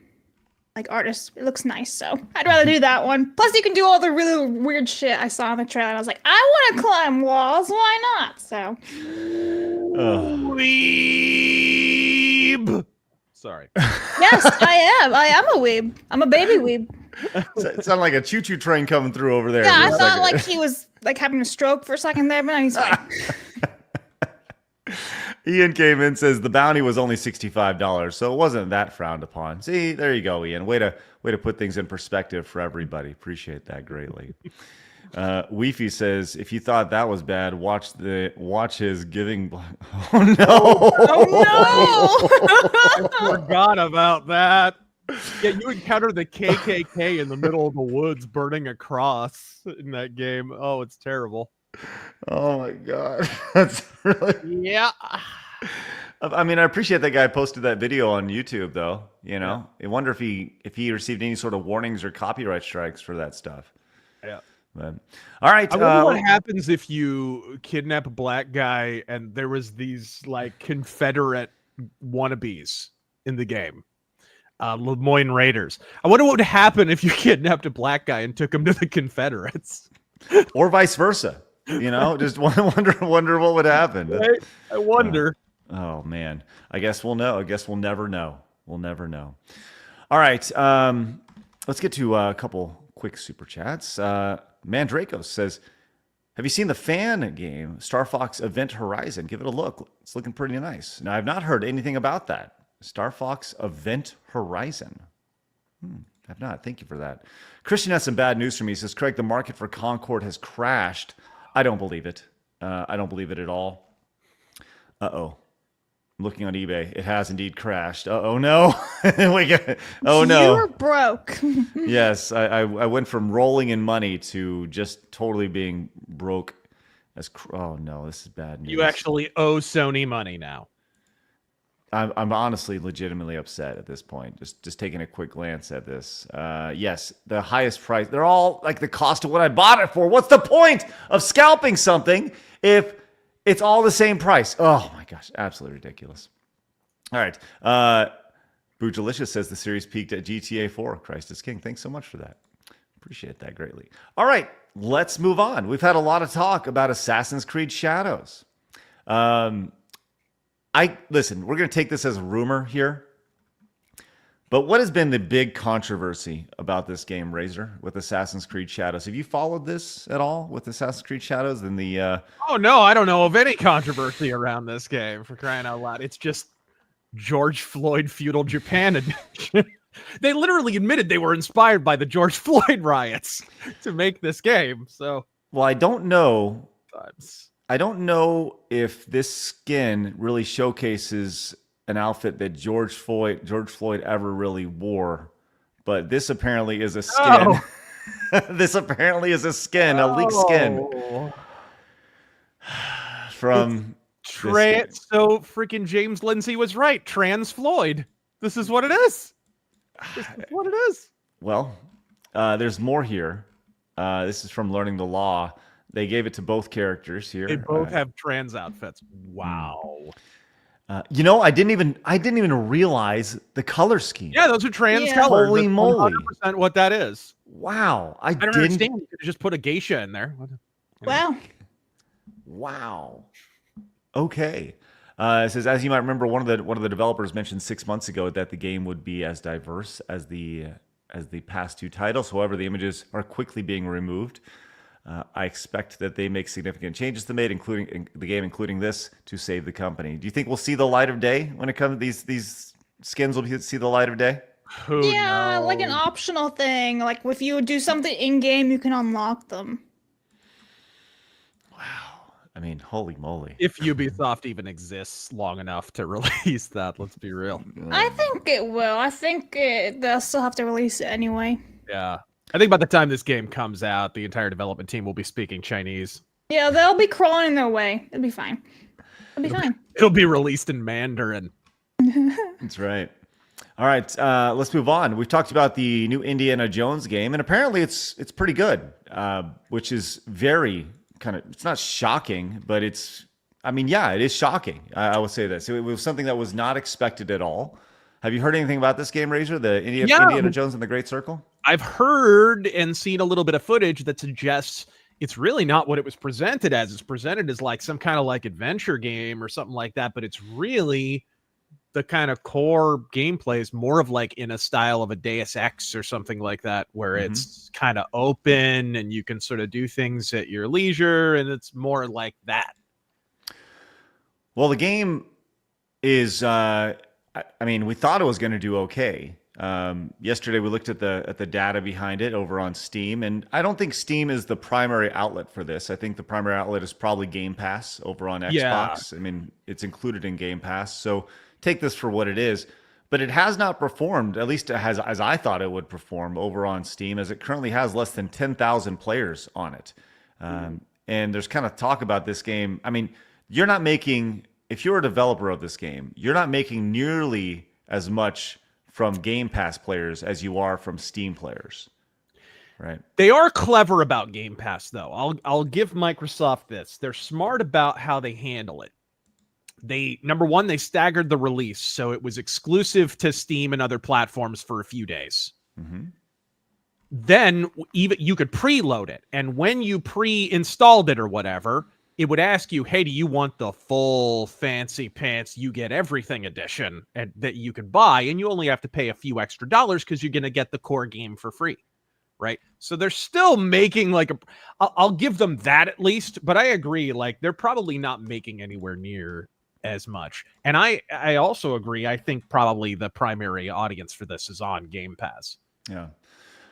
artist. It looks nice, so I'd rather do that one. Plus, you can do all the really weird shit I saw in the trailer. And I was like, I want to climb walls. Why not? So... Weeb! Sorry. Yes, I am. I am a weeb. I'm a baby weeb. It sounded like a choo-choo train coming through over there. Yeah, I thought like he was having a stroke for a second there, but now he's fine. Ian came in, says the bounty was only $65, so it wasn't that frowned upon. See, there you go, Ian. Way to put things in perspective for everybody. Appreciate that greatly. Weefy says, if you thought that was bad, watch his giving. Oh no! I forgot about that. Yeah, you encounter the KKK in the middle of the woods burning a cross in that game. Oh, it's terrible. Oh my god, that's really... Yeah. I mean, I appreciate that guy posted that video on YouTube, though. I wonder if he received any sort of warnings or copyright strikes for that stuff. Yeah. But, all right. I wonder what happens if you kidnap a black guy and there was these Confederate wannabes in the game. Lemoyne Raiders. I wonder what would happen if you kidnapped a black guy and took him to the Confederates. Or vice versa. Just wonder what would happen. Right? I wonder. Oh man, I guess we'll know. I guess we'll never know. We'll never know. All right, let's get to a couple quick super chats. Mandraco says, "Have you seen the fan game Star Fox Event Horizon? Give it a look. It's looking pretty nice." Now, I've not heard anything about that. Star Fox Event Horizon. I've not. Thank you for that. Christian has some bad news for me. He says, Craig, the market for Concord has crashed. I don't believe it. I don't believe it at all. Uh-oh. I'm looking on eBay. It has indeed crashed. Oh no. Oh no. You're broke. Yes, I went from rolling in money to just totally being broke. Oh no, this is bad news. You actually owe Sony money now. I'm honestly legitimately upset at this point. Just taking a quick glance at this. Yes, the highest price. They're all like the cost of what I bought it for. What's the point of scalping something if it's all the same price? Oh my gosh, absolutely ridiculous. All right. Boojalicious says the series peaked at GTA 4. Christ is King. Thanks so much for that. Appreciate that greatly. All right, let's move on. We've had a lot of talk about Assassin's Creed Shadows. Listen, we're going to take this as a rumor here. But what has been the big controversy about this game, Razor, with Assassin's Creed Shadows? Have you followed this at all with Assassin's Creed Shadows? And the Oh no, I don't know of any controversy around this game, for crying out loud. It's just George Floyd feudal Japan edition. They literally admitted they were inspired by the George Floyd riots to make this game. So, well, I don't know. I don't know if this skin really showcases an outfit that George Floyd ever really wore, but this apparently is a skin. Oh. This apparently is a skin, a leaked skin from. So freaking James Lindsay was right. Trans Floyd. This is what it is. This is what it is. Well, there's more here. This is from Learning the Law. They gave it to both characters here. They both have trans outfits. Wow. I didn't even realize the color scheme. Yeah, those are trans Yeah. colors. Holy That's moly. 100% what that is. Wow. I don't understand. You could just put a geisha in there. Wow. Wow. Okay. It says, as you might remember, one of the developers mentioned 6 months ago that the game would be as diverse as the past two titles. However, the images are quickly being removed. I expect that they make significant changes to the game, including this, to save the company. Do you think we'll see the light of day when it comes to these skins? Will see the light of day? Yeah, like an optional thing. Like if you do something in game, you can unlock them. Wow. I mean, holy moly. If Ubisoft even exists long enough to release that, let's be real. I think it will. I think they'll still have to release it anyway. Yeah. I think by the time this game comes out, the entire development team will be speaking Chinese. Yeah, they'll be crawling in their way. It'll be fine. It'll be fine. It'll be released in Mandarin. That's right. All right, let's move on. We've talked about the new Indiana Jones game, and apparently it's pretty good, which is very it's not shocking, but it is shocking. I will say this. It was something that was not expected at all. Have you heard anything about this game, Razor? The Indiana Jones and the Great Circle? I've heard and seen a little bit of footage that suggests it's really not what it was presented as. It's presented as like some kind of like adventure game or something like that, but it's really the kind of core gameplay is more of like in a style of a Deus Ex or something like that, where it's kind of open and you can sort of do things at your leisure, and it's more like that. Well, the game is, we thought it was going to do okay. Yesterday we looked at the data behind it over on Steam, and I don't think Steam is the primary outlet for this. I think the primary outlet is probably Game Pass over on Xbox. Yeah. I mean, it's included in Game Pass, so take this for what it is. But it has not performed, at least as I thought it would perform over on Steam, as it currently has less than 10,000 players on it. And there's kind of talk about this game. I mean, if you're a developer of this game, you're not making nearly as much from Game Pass players as you are from Steam players, right? They are clever about Game Pass, though. I'll give Microsoft this. They're smart about how they handle it. Number one, they staggered the release, so it was exclusive to Steam and other platforms for a few days. Then even you could preload it, and when you pre-installed it or whatever, it would ask you, hey, do you want the full fancy pants, you get everything edition that you could buy, and you only have to pay a few extra dollars because you're going to get the core game for free, right? So they're still making I'll give them that at least, but I agree, they're probably not making anywhere near as much. And I also agree, I think probably the primary audience for this is on Game Pass. Yeah.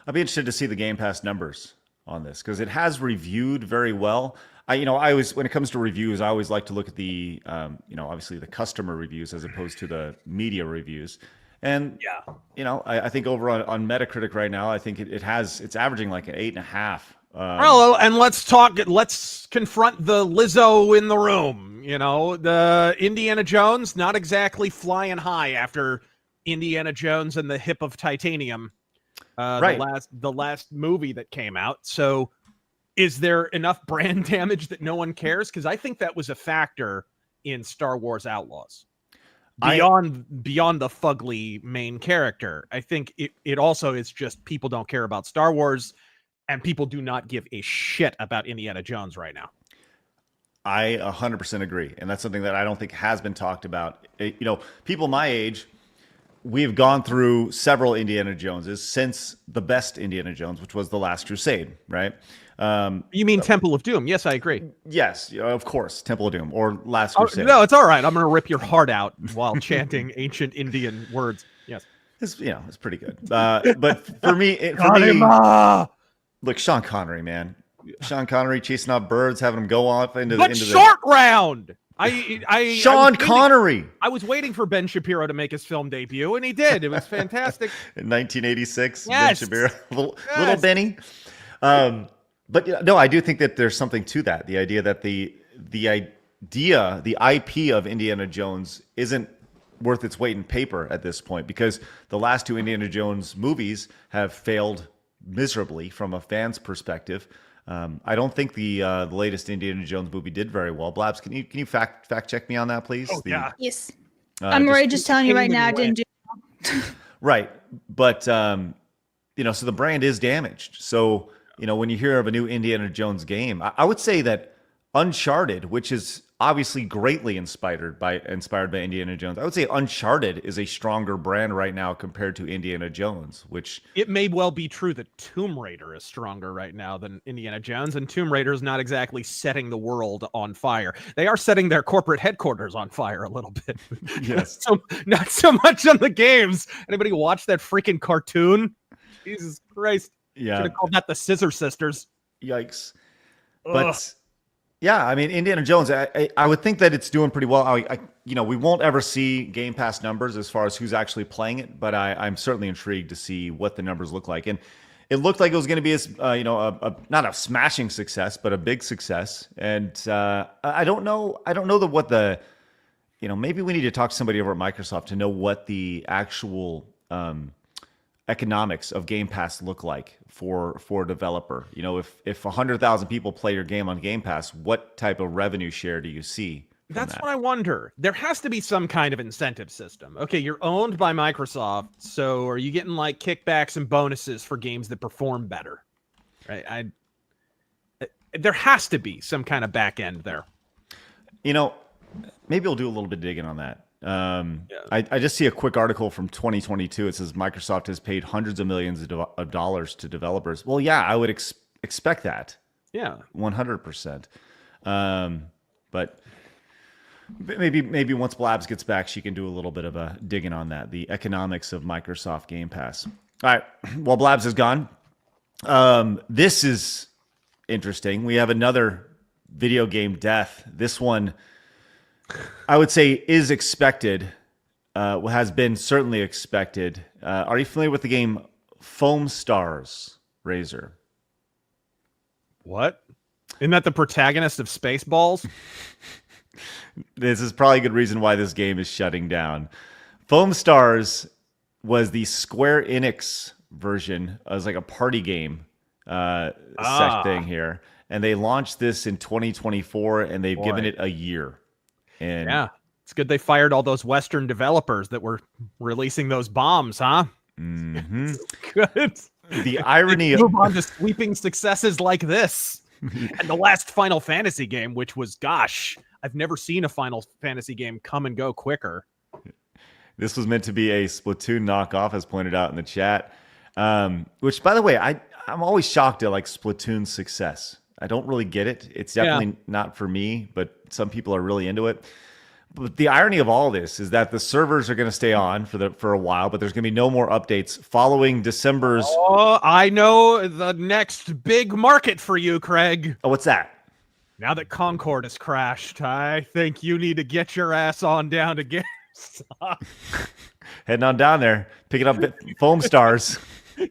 I'd be interested to see the Game Pass numbers on this, because it has reviewed very well. I always, when it comes to reviews, I always like to look at the, obviously the customer reviews as opposed to the media reviews. And, I think over on Metacritic right now, I think it's averaging like an 8.5. And let's confront the Lizzo in the room. The Indiana Jones, not exactly flying high after Indiana Jones and the Hip of Titanium, right. the last movie that came out. So is there enough brand damage that no one cares? Because I think that was a factor in Star Wars Outlaws. Beyond the fugly main character, I think it also is just people don't care about Star Wars, and people do not give a shit about Indiana Jones right now. I 100% agree, and that's something that I don't think has been talked about. People my age, we've gone through several Indiana Joneses since the best Indiana Jones, which was The Last Crusade, right? You mean Temple of Doom? Yes, I agree. Yes, of course, Temple of Doom or Last Crusade. No, it's all right. I'm going to rip your heart out while chanting ancient Indian words. Yes, it's pretty good. But for me, look, Sean Connery, man. Sean Connery chasing out birds, having them go off into the short round. Sean Connery. I was waiting for Ben Shapiro to make his film debut, and he did. It was fantastic. In 1986, yes. Ben Shapiro, little Benny. But no, I do think that there's something to that. The idea that the IP of Indiana Jones isn't worth its weight in paper at this point, because the last two Indiana Jones movies have failed miserably from a fan's perspective. I don't think the latest Indiana Jones movie did very well. Blabs, can you fact check me on that, please? Oh, yeah. Yes. I'm already just telling you right now, I didn't do. Right. But, so the brand is damaged. So, when you hear of a new Indiana Jones game, I would say that Uncharted, which is obviously greatly inspired by Indiana Jones, I would say Uncharted is a stronger brand right now compared to Indiana Jones, which... It may well be true that Tomb Raider is stronger right now than Indiana Jones, and Tomb Raider is not exactly setting the world on fire. They are setting their corporate headquarters on fire a little bit. Yes. Not so much on the games. Anybody watch that freaking cartoon? Jesus Christ. Yeah. Should have called that the Scissor Sisters. Yikes. But... yeah, I mean, Indiana Jones, I would think that it's doing pretty well. We won't ever see Game Pass numbers as far as who's actually playing it, but I'm certainly intrigued to see what the numbers look like. And it looked like it was going to be, not a smashing success, but a big success. And I don't know maybe we need to talk to somebody over at Microsoft to know what the actual economics of Game Pass look like for a developer. If 100,000 people play your game on Game Pass, what type of revenue share do you see? That's what I wonder. There has to be some kind of incentive system. Okay, you're owned by Microsoft, so are you getting like kickbacks and bonuses for games that perform better? Right? There has to be some kind of back end there. Maybe we'll do a little bit of digging on that. I just see a quick article from 2022. It says Microsoft has paid hundreds of millions of dollars to developers. Well, yeah, I would expect that. Yeah, 100%. But maybe once Blabs gets back, she can do a little bit of a digging on that, the economics of Microsoft Game Pass. All right, well, Blabs is gone. This is interesting. We have another video game death. This one, I would say, is expected, has been certainly expected. Are you familiar with the game Foamstars, Razor? What? Isn't that the protagonist of Spaceballs? This is probably a good reason why this game is shutting down. Foamstars was the Square Enix version. It was like a party game thing here. And they launched this in 2024, and they've given it a year. And yeah, it's good they fired all those Western developers that were releasing those bombs, huh? Mm-hmm. Good. The irony of move on to sweeping successes like this. And the last Final Fantasy game, which was, gosh, I've never seen a Final Fantasy game come and go quicker. This was meant to be a Splatoon knockoff, as pointed out in the chat. Which, by the way, I'm always shocked at like Splatoon's success. I don't really get it. It's definitely not for me, but some people are really into it. But the irony of all this is that the servers are going to stay on for a while, but there's going to be no more updates following December's. Oh, I know the next big market for you, Craig. Oh, what's that? Now that Concord has crashed, I think you need to get your ass on down to GameStop. Heading on down there, picking up Foamstars.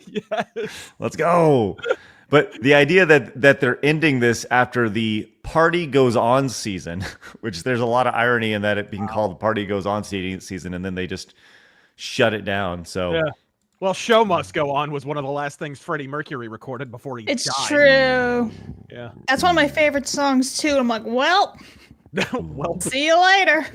Yes. Let's go. But the idea that they're ending this after the Party Goes On season, which there's a lot of irony in that it being called the Party Goes On season, and then they just shut it down. So, yeah. Well, Show Must Go On was one of the last things Freddie Mercury recorded before he died. It's true. Yeah. That's one of my favorite songs, too. I'm like, well, see you later.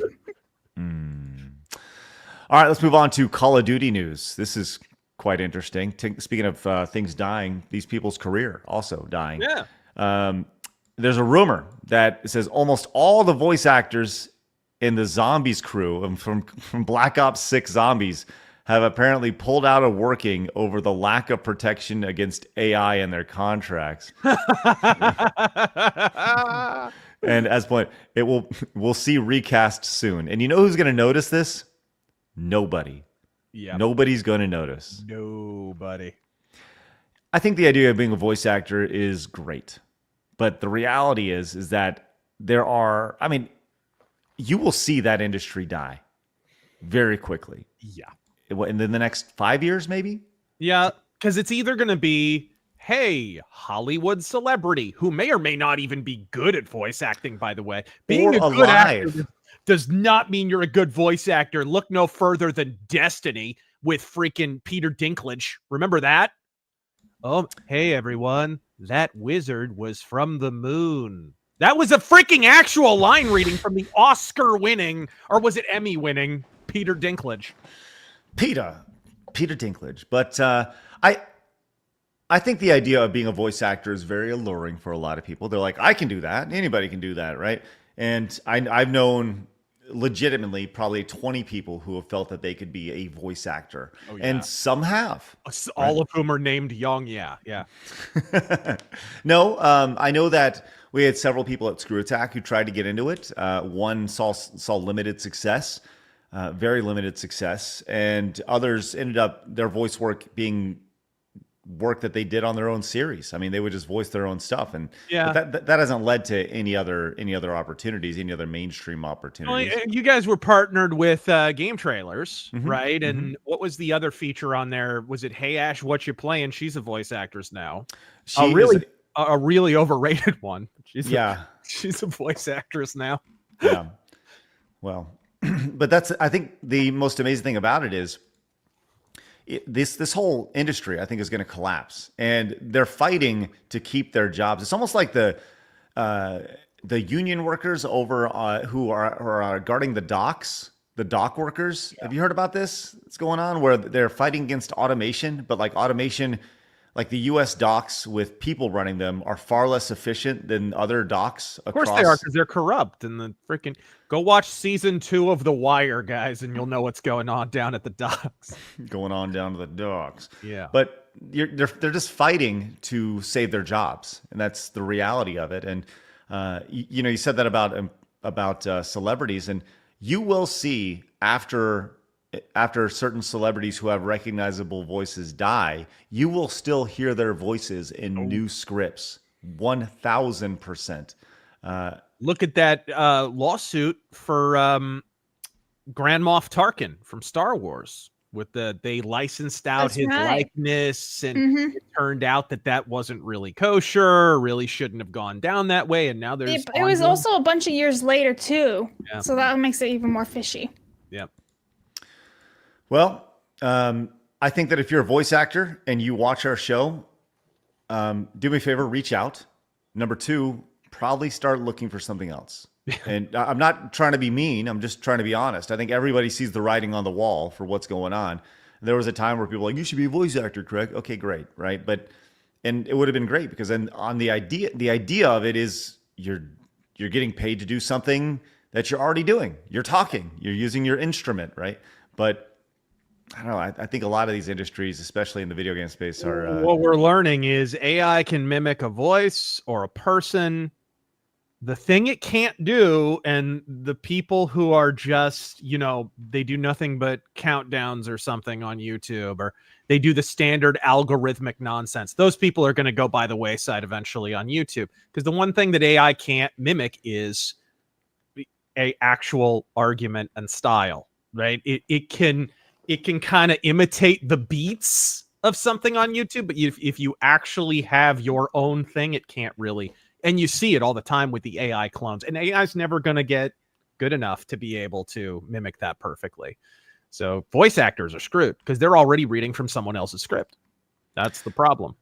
All right, let's move on to Call of Duty news. This is quite interesting. Speaking of things dying, these people's career also dying. Yeah. There's a rumor that says almost all the voice actors in the Zombies crew from Black Ops 6 Zombies have apparently pulled out of working over the lack of protection against AI in their contracts. And as point, we'll see recast soon. And you know who's going to notice this? Nobody. Yeah. Nobody's going to notice. Nobody. I think the idea of being a voice actor is great. But the reality is that there are, you will see that industry die very quickly. Yeah. In the next 5 years, maybe? Yeah, because it's either going to be, hey, Hollywood celebrity, who may or may not even be good at voice acting, by the way. Being or a good alive. actor does not mean you're a good voice actor. Look no further than Destiny with freaking Peter Dinklage. Remember that? Oh, hey, everyone. That wizard was from the moon. That was a freaking actual line reading from the Oscar-winning, or was it Emmy-winning, Peter Dinklage. Peter Dinklage. But I think the idea of being a voice actor is very alluring for a lot of people. They're like, I can do that. Anybody can do that, right? And I've known legitimately probably 20 people who have felt that they could be a voice actor. Oh, yeah. And some have. All of whom are named Young. Yeah. No, I know that we had several people at Screw Attack who tried to get into it. One saw limited success, very limited success. And others ended up their voice work being work that they did on their own series. I mean, they would just voice their own stuff, and that hasn't led to any other opportunities, any other mainstream opportunities. Well, you guys were partnered with Game Trailers, right? And what was the other feature on there? Was it Hey Ash, What You Playing? She's a voice actress now. A really overrated one. She's a voice actress now. Yeah. Well, but I think the most amazing thing about it is this whole industry, I think, is going to collapse, and they're fighting to keep their jobs. It's almost like the union workers over who are guarding the docks, the dock workers. Yeah. Have you heard about this? It's going on where they're fighting against automation, but like automation, like the U.S. docks with people running them are far less efficient than other docks. Of course they are, because they're corrupt. And the freaking go watch season 2 of The Wire, guys, and you'll know what's going on down at the docks. Going on down to the docks. Yeah. But they're just fighting to save their jobs, and that's the reality of it. And you said that about celebrities, and you will see after certain celebrities who have recognizable voices die, you will still hear their voices in new scripts. 1000%. Look at that lawsuit for Grand Moff Tarkin from Star Wars. They licensed out his likeness, and it turned out that wasn't really kosher, really shouldn't have gone down that way. And now there's it was also a bunch of years later too. Yeah. So that makes it even more fishy. Yeah. Well, I think that if you're a voice actor and you watch our show, do me a favor, reach out. Number 2, probably start looking for something else. And I'm not trying to be mean. I'm just trying to be honest. I think everybody sees the writing on the wall for what's going on. There was a time where people were like, you should be a voice actor, Craig. Okay, great. Right. And it would have been great, because then on the idea of it is you're getting paid to do something that you're already doing. You're talking, you're using your instrument. Right. But I don't know. I think a lot of these industries, especially in the video game space, are... What we're learning is AI can mimic a voice or a person. The thing it can't do, and the people who are just, they do nothing but countdowns or something on YouTube, or they do the standard algorithmic nonsense. Those people are going to go by the wayside eventually on YouTube, because the one thing that AI can't mimic is a actual argument and style, right? It can kind of imitate the beats of something on YouTube, but if you actually have your own thing, it can't really. And you see it all the time with the AI clones, and AI is never going to get good enough to be able to mimic that perfectly. So voice actors are screwed because they're already reading from someone else's script. That's the problem.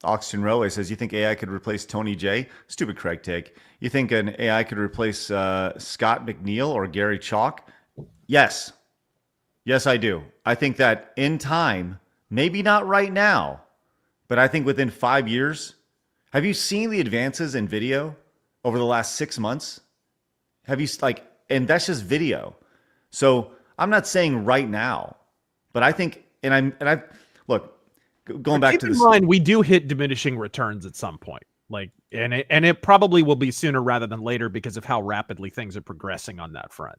Oxygen Railway says, you think AI could replace Tony J? Stupid Craig take. You think an AI could replace Scott McNeil or Gary Chalk? Yes. Yes, I do. I think that in time, maybe not right now, but I think within 5 years. Have you seen the advances in video over the last 6 months? Have you and that's just video. So I'm not saying right now, but I think, going back to this. Keep in mind, we do hit diminishing returns at some point. And it probably will be sooner rather than later because of how rapidly things are progressing on that front.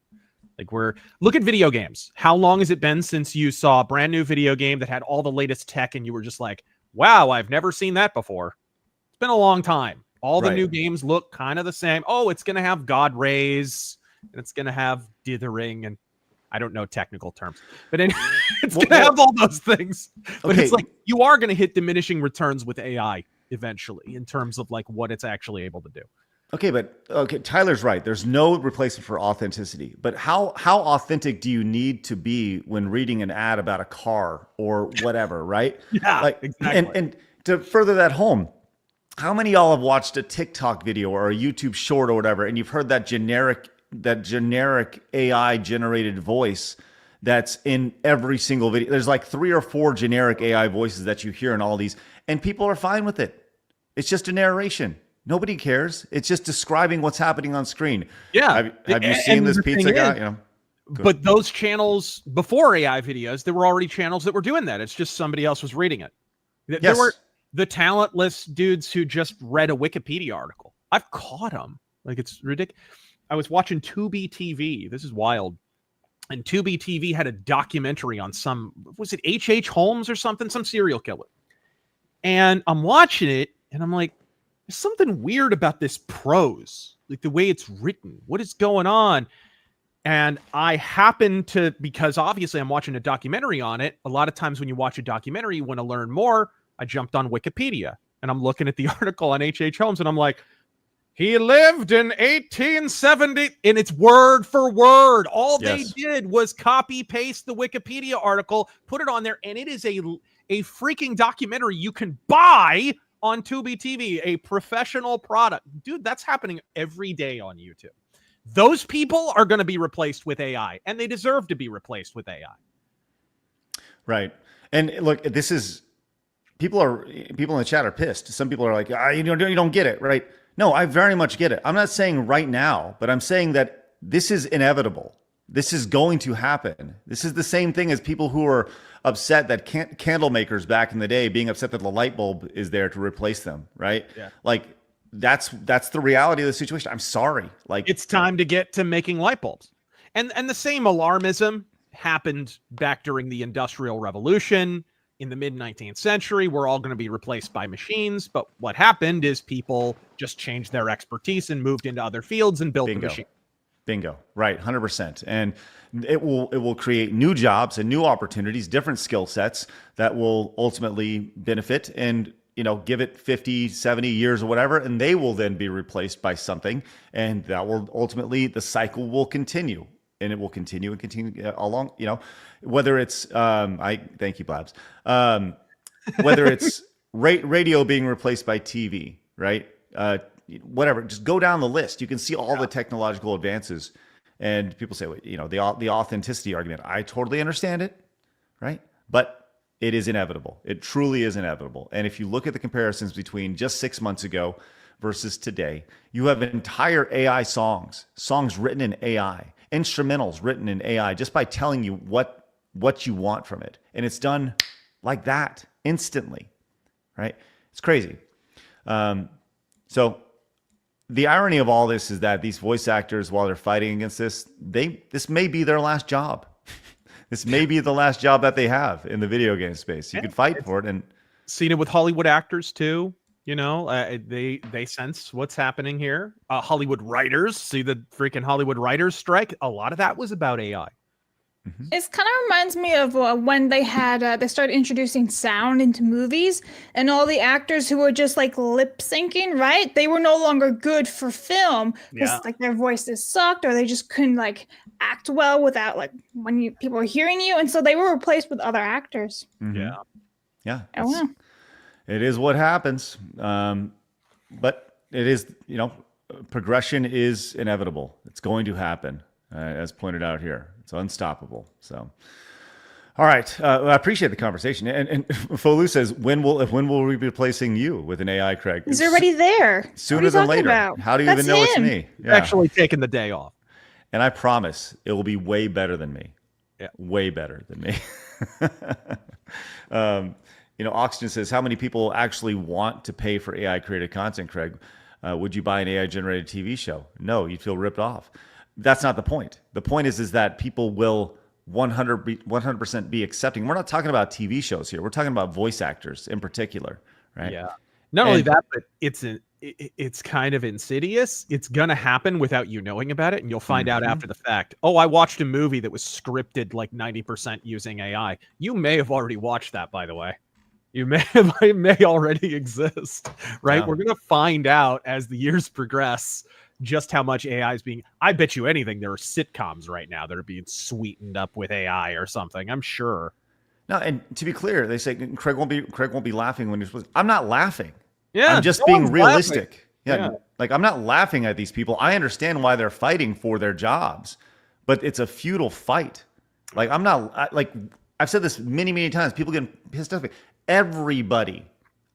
Look at video games. How long has it been since you saw a brand new video game that had all the latest tech and you were just like, wow, I've never seen that before? It's been a long time. All the new games look kind of the same. Oh, it's going to have God rays and it's going to have dithering, and I don't know technical terms, but it's going to have all those things. But it's like you are going to hit diminishing returns with AI eventually in terms of what it's actually able to do. Okay, Tyler's right. There's no replacement for authenticity. But how authentic do you need to be when reading an ad about a car or whatever, right? Yeah, exactly. And to further that home, how many of y'all have watched a TikTok video or a YouTube short or whatever, and you've heard that generic AI generated voice that's in every single video. There's like 3 or 4 generic AI voices that you hear in all these, and people are fine with it. It's just a narration. Nobody cares. It's just describing what's happening on screen. Yeah. Have you seen this pizza guy? But those channels before AI videos, there were already channels that were doing that. It's just somebody else was reading it. There were the talentless dudes who just read a Wikipedia article. I've caught them. Like, it's ridiculous. I was watching Tubi TV. This is wild. And Tubi TV had a documentary on was it H.H. Holmes or something? Some serial killer. And I'm watching it, and I'm like, there's something weird about this prose. Like, the way it's written. What is going on? And I happen to, because obviously I'm watching a documentary on it. A lot of times when you watch a documentary, you want to learn more. I jumped on Wikipedia, and I'm looking at the article on H.H. Holmes, and I'm like, he lived in 1870, and it's word for word. All they did was copy paste the Wikipedia article, put it on there, and it is a freaking documentary you can buy on Tubi TV, a professional product. Dude, that's happening every day on YouTube. Those people are going to be replaced with AI, and they deserve to be replaced with AI. Right. And look, this is people in the chat are pissed. Some people are like, you don't get it, right? No, I very much get it. I'm not saying right now, but I'm saying that this is inevitable. This is going to happen. This is the same thing as people who are upset that candle makers back in the day being upset that the light bulb is there to replace them, right? Yeah. Like, that's the reality of the situation. I'm sorry. Like, it's time to get to making light bulbs. And the same alarmism happened back during the Industrial Revolution in the mid-19th century. We're all going to be replaced by machines. But what happened is people just changed their expertise and moved into other fields and built the machine. Bingo. Right. 100%. And it will create new jobs and new opportunities, different skill sets that will ultimately benefit and, give it 50, 70 years or whatever, and they will then be replaced by something. And that will ultimately, the cycle will continue, and it will continue and continue along, whether it's, thank you, Blabs. Whether it's radio being replaced by TV, right? Whatever, just go down the list. You can see all the technological advances, and people say, the authenticity argument. I totally understand it, right? But it is inevitable. It truly is inevitable. And if you look at the comparisons between just 6 months ago versus today, you have entire AI songs written in AI, instrumentals written in AI, just by telling you what you want from it. And it's done like that instantly, right? It's crazy. So the irony of all this is that these voice actors, while they're fighting against this, this may be their last job. This may be the last job that they have in the video game space. You could fight for it, and seen it with Hollywood actors too. They sense what's happening here. Hollywood writers, see the freaking Hollywood writers strike. A lot of that was about AI. Mm-hmm. It kind of reminds me of when they started introducing sound into movies, and all the actors who were just like lip syncing, right? They were no longer good for film because like their voices sucked, or they just couldn't like act well without like when people were hearing you, and so they were replaced with other actors. Mm-hmm. Yeah. It is what happens, but it is progression is inevitable. It's going to happen, as pointed out here. It's unstoppable. So, all right. I appreciate the conversation. And Folu says, when will we be replacing you with an AI, Craig? He's already there. Sooner than later. About? How do you even know it's me? Yeah. Actually taking the day off. And I promise it will be way better than me. Yeah. Way better than me. Oxygen says, how many people actually want to pay for AI created content, Craig? Would you buy an AI generated TV show? No, you'd feel ripped off. That's not the point. The point is that people will 100% be accepting. We're not talking about TV shows here. We're talking about voice actors in particular, right? Yeah. Not only that, but it's kind of insidious. It's going to happen without you knowing about it, and you'll find out after the fact. Oh, I watched a movie that was scripted like 90% using AI. You may have already watched that, by the way. It may already exist, right? Yeah. We're going to find out as the years progress just how much AI is being. I bet you anything there are sitcoms right now that are being sweetened up with AI or something. I'm sure. No, and to be clear, they say Craig won't be laughing when you're supposed to. I'm not laughing. Yeah, I'm just being realistic. Yeah, like I'm not laughing at these people. I understand why they're fighting for their jobs, but it's a futile fight. Like like I've said this many times. People get pissed off. Everybody,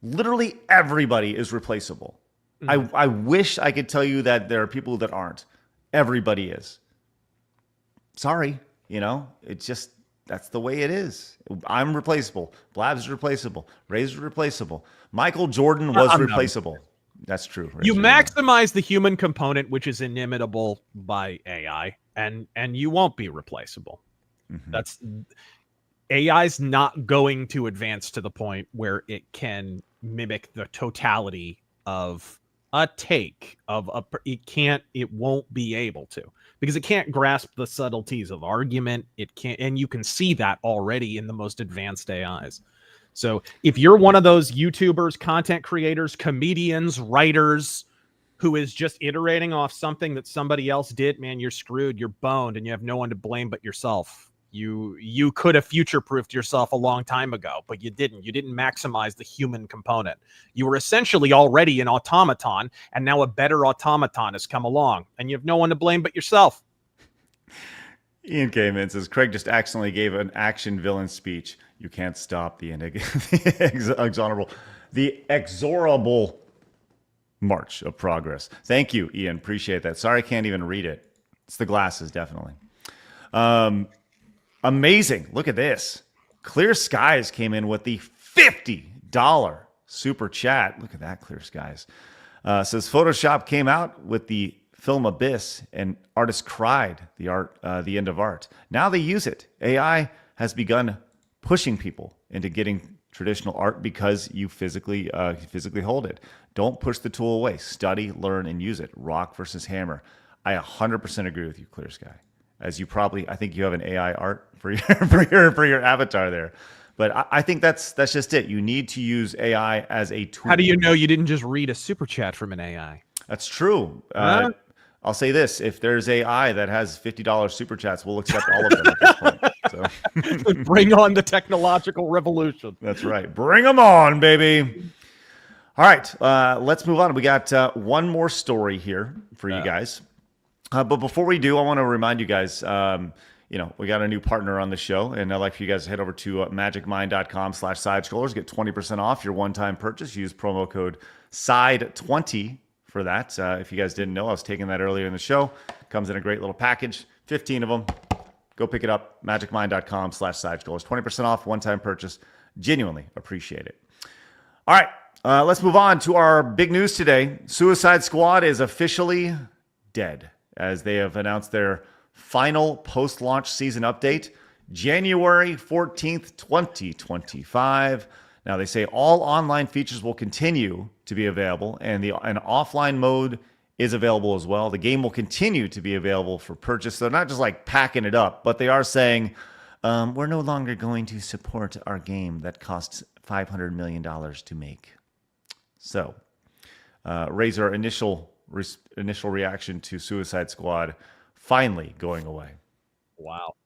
literally everybody, is replaceable. I wish I could tell you that there are people that aren't. Everybody is. Sorry, it's just that's the way it is. I'm replaceable. Blabs is replaceable. Razor's replaceable. Michael Jordan was replaceable. That's true. You maximize the human component, which is inimitable by AI, and you won't be replaceable. That's AI's not going to advance to the point where it can mimic the totality of a take of a. It won't be able to, because it can't grasp the subtleties of argument. It can't, and you can see that already in the most advanced AIs. So if you're one of those YouTubers, content creators, comedians, writers who is just iterating off something that somebody else did, man, you're screwed. You're boned, and you have no one to blame but yourself. You could have future-proofed yourself a long time ago, but you didn't. You didn't maximize the human component. You were essentially already an automaton, and now a better automaton has come along, and you have no one to blame but yourself. Ian Kamen says, Craig just accidentally gave an action villain speech. You can't stop the exorable march of progress. Thank you, Ian. Appreciate that. Sorry I can't even read it. It's the glasses, definitely. Amazing. Look at this. Clear Skies came in with the $50 super chat. Look at that, Clear Skies. Says Photoshop came out with the film Abyss, and artists cried the end of art. Now they use it. AI has begun pushing people into getting traditional art because you physically hold it. Don't push the tool away. Study, learn, and use it. Rock versus hammer. I 100% agree with you, Clear Sky. As you I think you have an AI art for your avatar there. But I think that's just it. You need to use AI as a tool. How do you know you didn't just read a super chat from an AI? That's true. I'll say this: if there's AI that has $50 super chats, we'll accept all of them at this point. So. Bring on the technological revolution. That's right. Bring them on, baby. All right, let's move on. We got one more story here for you guys. But before we do, I want to remind you guys, we got a new partner on the show, and I'd like for you guys to head over to magicmind.com/sidescrollers. Get 20% off your one-time purchase. Use promo code SIDE20 for that. If you guys didn't know, I was taking that earlier in the show. Comes in a great little package, 15 of them. Go pick it up, magicmind.com/sidescrollers. 20% off, one-time purchase. Genuinely appreciate it. All right, let's move on to our big news today. Suicide Squad is officially dead, as they have announced their final post-launch season update, January 14th, 2025. Now, they say all online features will continue to be available, and an offline mode is available as well. The game will continue to be available for purchase. They're not just like packing it up, but they are saying, we're no longer going to support our game that costs $500 million to make. So, Razor, initial reaction to Suicide Squad finally going away. Wow.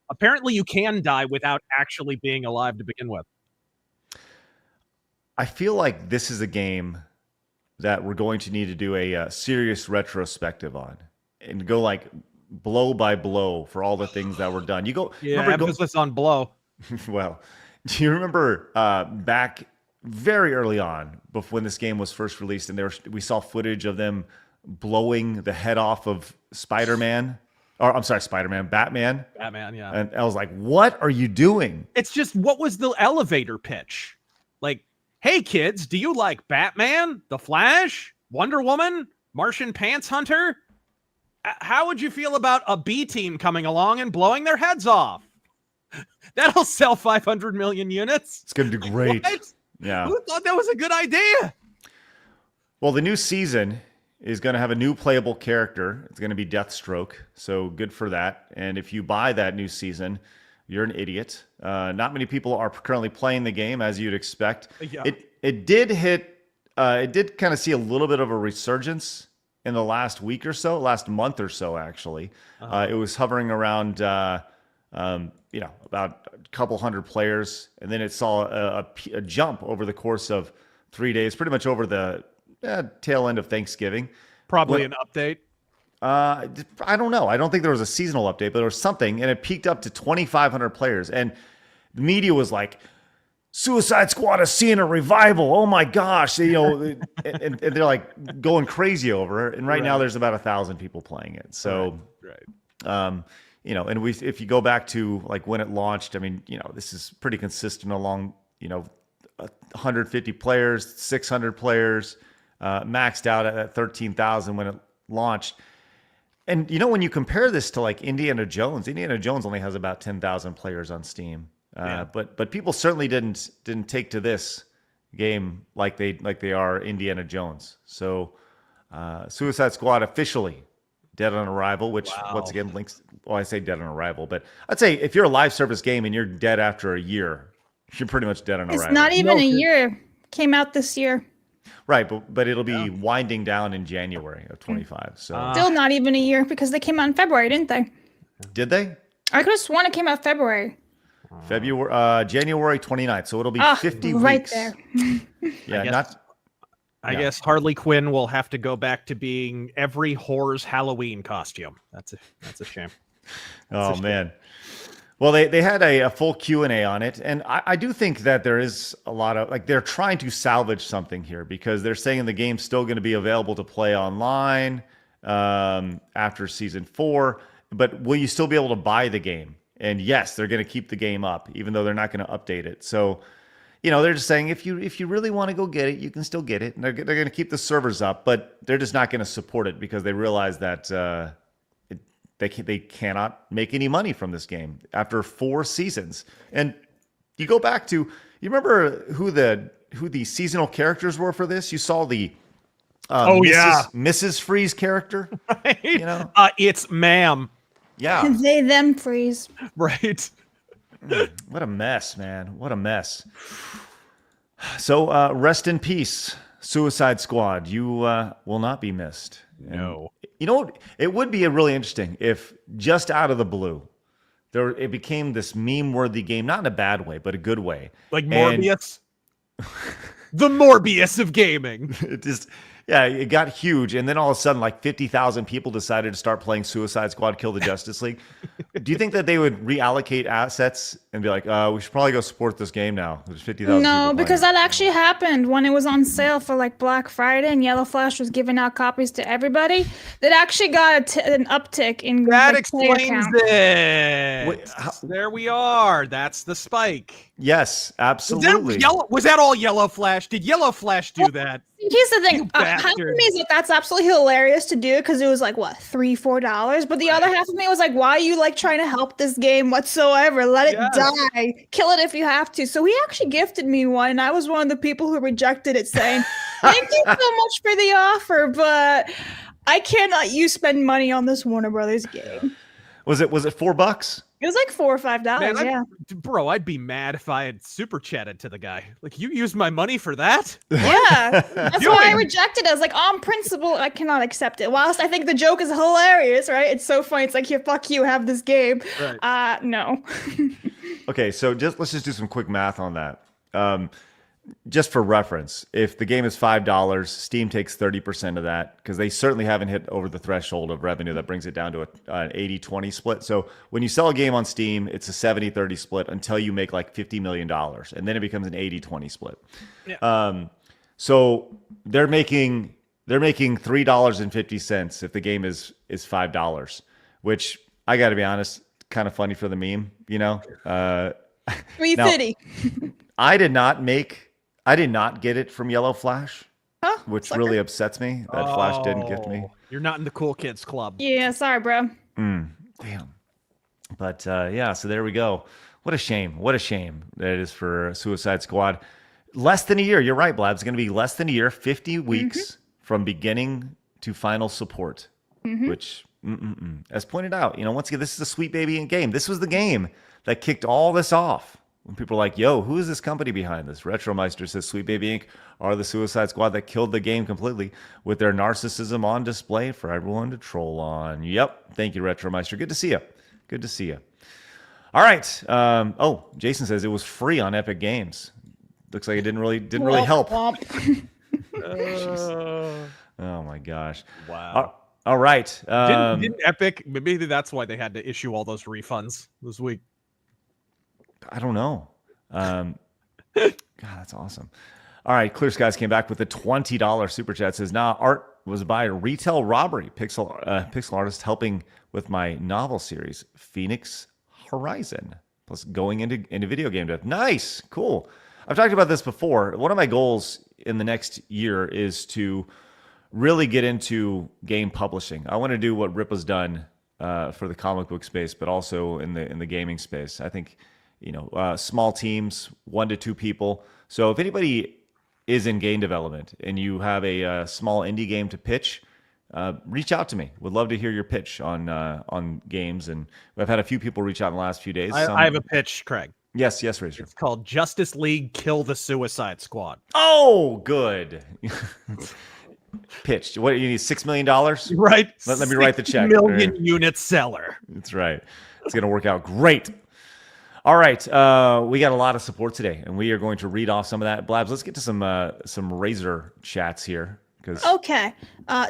Apparently you can die without actually being alive to begin with. I feel like this is a game that we're going to need to do a serious retrospective on and go like blow by blow for all the things that were done. You go, emphasis on blow. Well, do you remember back very early on, before when this game was first released, and we saw footage of them blowing the head off of Batman. Batman, yeah. And I was like, what are you doing? It's just, what was the elevator pitch? Like, hey kids, do you like Batman, The Flash, Wonder Woman, Martian Pants Hunter? How would you feel about a B team coming along and blowing their heads off? That'll sell 500 million units. It's going to do great. What? Yeah. Who thought that was a good idea? Well, the new season is going to have a new playable character. It's going to be Deathstroke, so good for that. And if you buy that new season, you're an idiot. Not many people are currently playing the game, as you'd expect. Yeah. It did kind of see a little bit of a resurgence in the last week or so, last month or so, actually. It was hovering around, about a couple hundred players, and then it saw a jump over the course of 3 days, pretty much over the tail end of Thanksgiving. Probably an update. I don't know. I don't think there was a seasonal update, but there was something, and it peaked up to 2,500 players. And the media was like, Suicide Squad is seeing a revival. Oh my gosh. And they're like going crazy over it. And right now there's about 1,000 people playing it. So, and if you go back to like when it launched, I mean, this is pretty consistent along, 150 players, 600 players, maxed out at 13,000 when it launched. And when you compare this to like Indiana Jones only has about 10,000 players on Steam. But people certainly didn't take to this game like they are Indiana Jones. So Suicide Squad officially dead on arrival, which once again links. Well, I say dead on arrival, but I'd say if you're a live service game and you're dead after a year, you're pretty much dead on arrival. It's not even a year. Came out this year. Right, but it'll be winding down in January of 25. So still not even a year because they came out in February, didn't they? Did they? I could have sworn it came out February. January 29th. So it'll be 50 right weeks. There. I guess Harley Quinn will have to go back to being every whore's Halloween costume. That's a shame. Oh man. Well, they had a full Q&A on it, and I do think that there is a lot of they're trying to salvage something here because they're saying the game's still going to be available to play online after season 4, but will you still be able to buy the game? And yes, they're going to keep the game up, even though they're not going to update it. So, they're just saying if you really want to go get it, you can still get it. And they're going to keep the servers up, but they're just not going to support it because they realize that they cannot make any money from this game after 4 seasons. And you go back to, you remember who the seasonal characters were for this? You saw the Mrs. Freeze character. Right. It's Ma'am. Yeah. They, them freeze. Right. What a mess, man. What a mess. So rest in peace, Suicide Squad. You will not be missed. No. It would be really interesting if just out of the blue, it became this meme-worthy game, not in a bad way, but a good way. Like Morbius? The Morbius of gaming. It got huge, and then all of a sudden, like 50,000 people decided to start playing Suicide Squad: Kill the Justice League. Do you think that they would reallocate assets and be like, we should probably go support this game now? There's 50,000 No, because that actually happened when it was on sale for like Black Friday, and Yellow Flash was giving out copies to everybody. That actually got an uptick in that explains it. Wait, there we are. That's the spike. Yes, absolutely. Was that all Yellow Flash? Did Yellow Flash do that? Here's the thing. Half of me is like, that's absolutely hilarious to do because it was like, what, $3-4? But the other half of me was like, why are you like trying to help this game whatsoever? Let it die. Kill it if you have to. So he actually gifted me one, and I was one of the people who rejected it, saying, thank you so much for the offer, but I cannot spend money on this Warner Brothers game. Was it $4? It was like $4 or $5, Bro, I'd be mad if I had super chatted to the guy. Like, you used my money for that? Yeah, that's why I rejected it. I was like, on principle, I cannot accept it. Whilst I think the joke is hilarious, right? It's so funny. It's like, here, fuck you, have this game. Right. No. Okay, so let's just do some quick math on that. Just for reference, if the game is $5, Steam takes 30% of that because they certainly haven't hit over the threshold of revenue that brings it down to an 80-20 split. So when you sell a game on Steam, it's a 70-30 split until you make like $50 million, and then it becomes an 80-20 split. Yeah. So they're making $3.50 if the game is $5, which I got to be honest, kind of funny for the meme, $3.50. I did not get it from Yellow Flash, which really upsets me that Flash didn't gift me. You're not in the cool kids club. Yeah, sorry, bro. Damn. But so there we go. What a shame. What a shame that it is for Suicide Squad. Less than a year. You're right, Blabs. It's going to be less than a year, 50 weeks from beginning to final support, which, as pointed out, once again, this is a sweet baby game. This was the game that kicked all this off. When people are like, yo, who is this company behind this? Retromeister says Sweet Baby Inc. are the Suicide Squad that killed the game completely with their narcissism on display for everyone to troll on. Yep. Thank you, Retromeister. Good to see you. Good to see you. All right. Jason says it was free on Epic Games. Looks like it didn't really help. Oh my gosh. Wow. All right. Didn't Epic? Maybe that's why they had to issue all those refunds this week. I don't know. God, that's awesome. All right, Clear Skies came back with a $20 super chat. Says, "Nah, art was by a retail robbery. Pixel artist helping with my novel series, Phoenix Horizon, plus going into video game dev. Nice, cool. I've talked about this before. One of my goals in the next year is to really get into game publishing. I want to do what Rip has done for the comic book space, but also in the gaming space. I think, small teams, 1 to 2 people. So if anybody is in game development and you have a small indie game to pitch, reach out to me. Would love to hear your pitch on games. And I've had a few people reach out in the last few days. I have a pitch, Craig. Yes, Razor. It's called Justice League Kill the Suicide Squad. Oh, good. Pitched. What, you need $6 million? Right. Let me write the check. $6 million unit seller. That's right. It's going to work out great. All right. We got a lot of support today, and we are going to read off some of that. Blabs, let's get to some Razor chats here. Okay.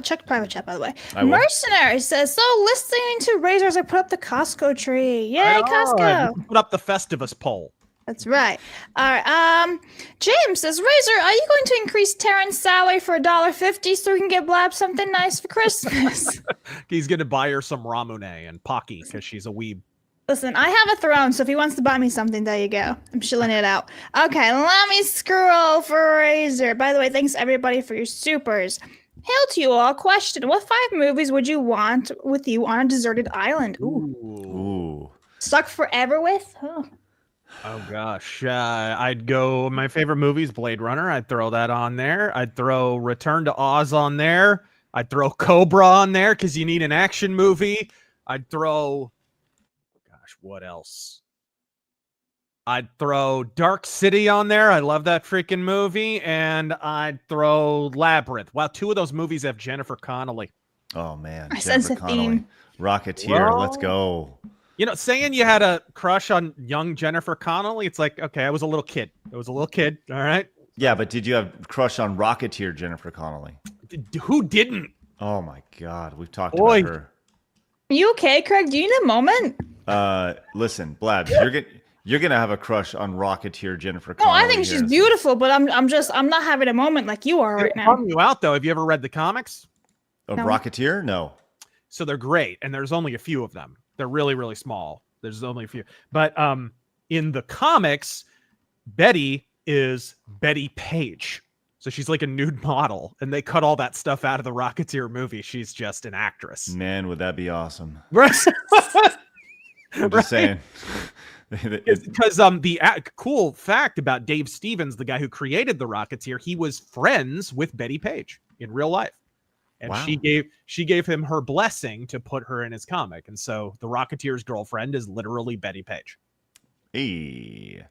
Check private chat, by the way. Mercenary says, so listening to Razors, I put up the Costco tree. Yay, Costco. Put up the Festivus poll. That's right. All right. James says, Razor, are you going to increase Terran's salary for $1.50 so we can get Blab something nice for Christmas? He's going to buy her some Ramune and Pocky because she's a weeb. Listen, I have a throne, so if he wants to buy me something, there you go. I'm shilling it out. Okay, let me scroll for Razor. By the way, thanks everybody for your supers. Hail to you all. Question: what 5 movies would you want with you on a deserted island? Ooh. Stuck forever with? Oh gosh, I'd go. My favorite movie is Blade Runner. I'd throw that on there. I'd throw Return to Oz on there. I'd throw Cobra on there because you need an action movie. I'd throw. What else? I'd throw Dark City on there. I love that freaking movie. And I'd throw Labyrinth. Wow, 2 of those movies have Jennifer Connelly. Oh, man. I sense a theme. Rocketeer, let's go. Saying you had a crush on young Jennifer Connelly, it's like, okay, I was a little kid. All right? Yeah, but did you have a crush on Rocketeer Jennifer Connelly? Who didn't? Oh, my God. We've talked about her. Are you okay, Craig? Do you need a moment? Listen, Blabs, you're gonna have a crush on Rocketeer Jennifer Connelly. No, I think she's beautiful, but I'm not having a moment like you are right now. You out though. Have you ever read the comics of Rocketeer? No. So they're great, and there's only a few of them. They're really, really small. There's only a few, but in the comics, Betty is Betty Page. So she's like a nude model, and they cut all that stuff out of the Rocketeer movie. She's just an actress. Man, would that be awesome? Right. I'm just saying. Because the cool fact about Dave Stevens, the guy who created the Rocketeer, he was friends with Betty Page in real life. And wow. she gave him her blessing to put her in his comic. And so the Rocketeer's girlfriend is literally Betty Page. Hey,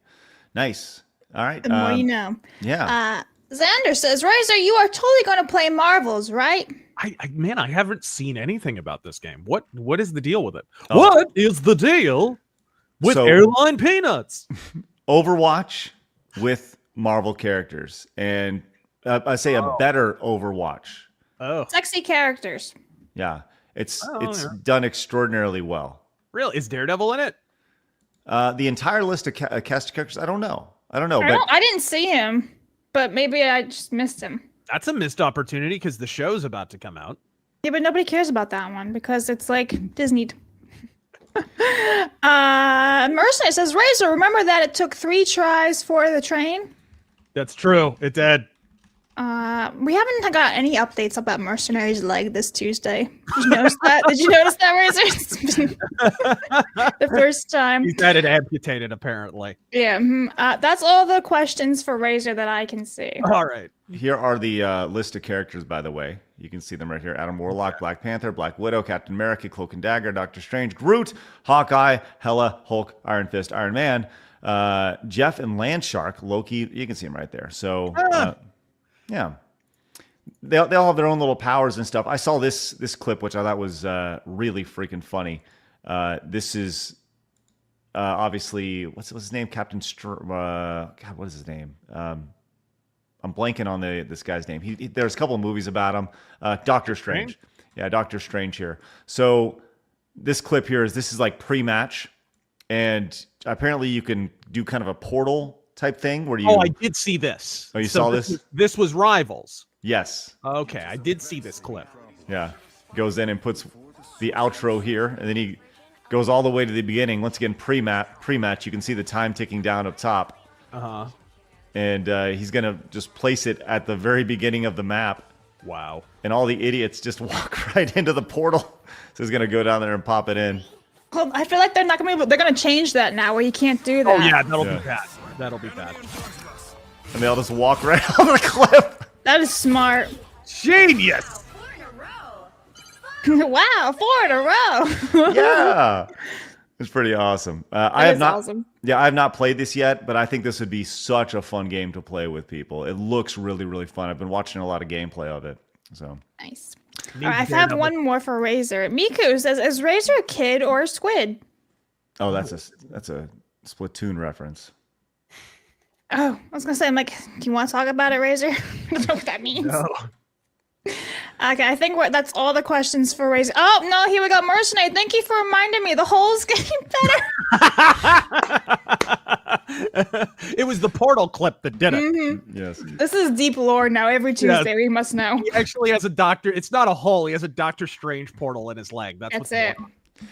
nice. All right. The more you know. Yeah. Xander says, Razor, you are totally going to play Marvels, right? I haven't seen anything about this game. What is the deal with it? Oh. What is the deal with Airline Peanuts? Overwatch with Marvel characters. And I say a better Overwatch. Oh. Sexy characters. Yeah. It's done extraordinarily well. Really? Is Daredevil in it? The entire list of cast characters, I don't know. I didn't see him. But maybe I just missed him. That's a missed opportunity because the show's about to come out. Yeah, but nobody cares about that one because it's like Disney. Mercenary says, Razor, remember that it took 3 tries for the train? That's true. It did. We haven't got any updates about Mercenary's leg this Tuesday. Did you notice that? Did you notice that, Razor? It's been the first time. He's had it amputated, apparently. Yeah. That's all the questions for Razor that I can see. All right. Here are the list of characters, by the way. You can see them right here. Adam Warlock, Black Panther, Black Widow, Captain America, Cloak and Dagger, Doctor Strange, Groot, Hawkeye, Hela, Hulk, Iron Fist, Iron Man, Jeff and Landshark, Loki. You can see them right there. So... yeah, they all have their own little powers and stuff. I saw this clip, which I thought was really freaking funny. This is obviously what's his name, Captain God, what is his name? I'm blanking on this guy's name. There's a couple of movies about him. Doctor Strange. Yeah, Doctor Strange here. So this clip here this is like pre-match, and apparently you can do kind of a portal type thing where you. Oh, I did see this. Oh, you saw this? This was Rivals. Yes. Okay, I did see this clip. Yeah, goes in and puts the outro here, and then he goes all the way to the beginning. Once again, pre-match. You can see the time ticking down up top. And he's gonna just place it at the very beginning of the map. Wow. And all the idiots just walk right into the portal. So he's gonna go down there and pop it in. Well, I feel like they're not gonna be able. They're gonna change that now, where you can't do that. Oh yeah, that'll be bad. That'll be bad. And they'll just walk right on the cliff. That is smart. Genius. Wow, 4 in a row. Yeah. It's pretty awesome. I have not. Awesome. Yeah, I have not played this yet, but I think this would be such a fun game to play with people. It looks really, really fun. I've been watching a lot of gameplay of it. So nice. All right, I have one more for Razor. Miku says, "Is Razor a kid or a squid?" Oh, that's a Splatoon reference. Oh, I was gonna say, I'm like, do you want to talk about it, Razor? I don't know what that means. No. Okay, I think that's all the questions for Razor. Oh no, here we go, Mercenary. Thank you for reminding me. The hole's getting better. It was the portal clip that did it. Mm-hmm. Yes. This is deep lore now. Every Tuesday, we must know. He actually has a doctor. It's not a hole. He has a Doctor Strange portal in his leg. That's it.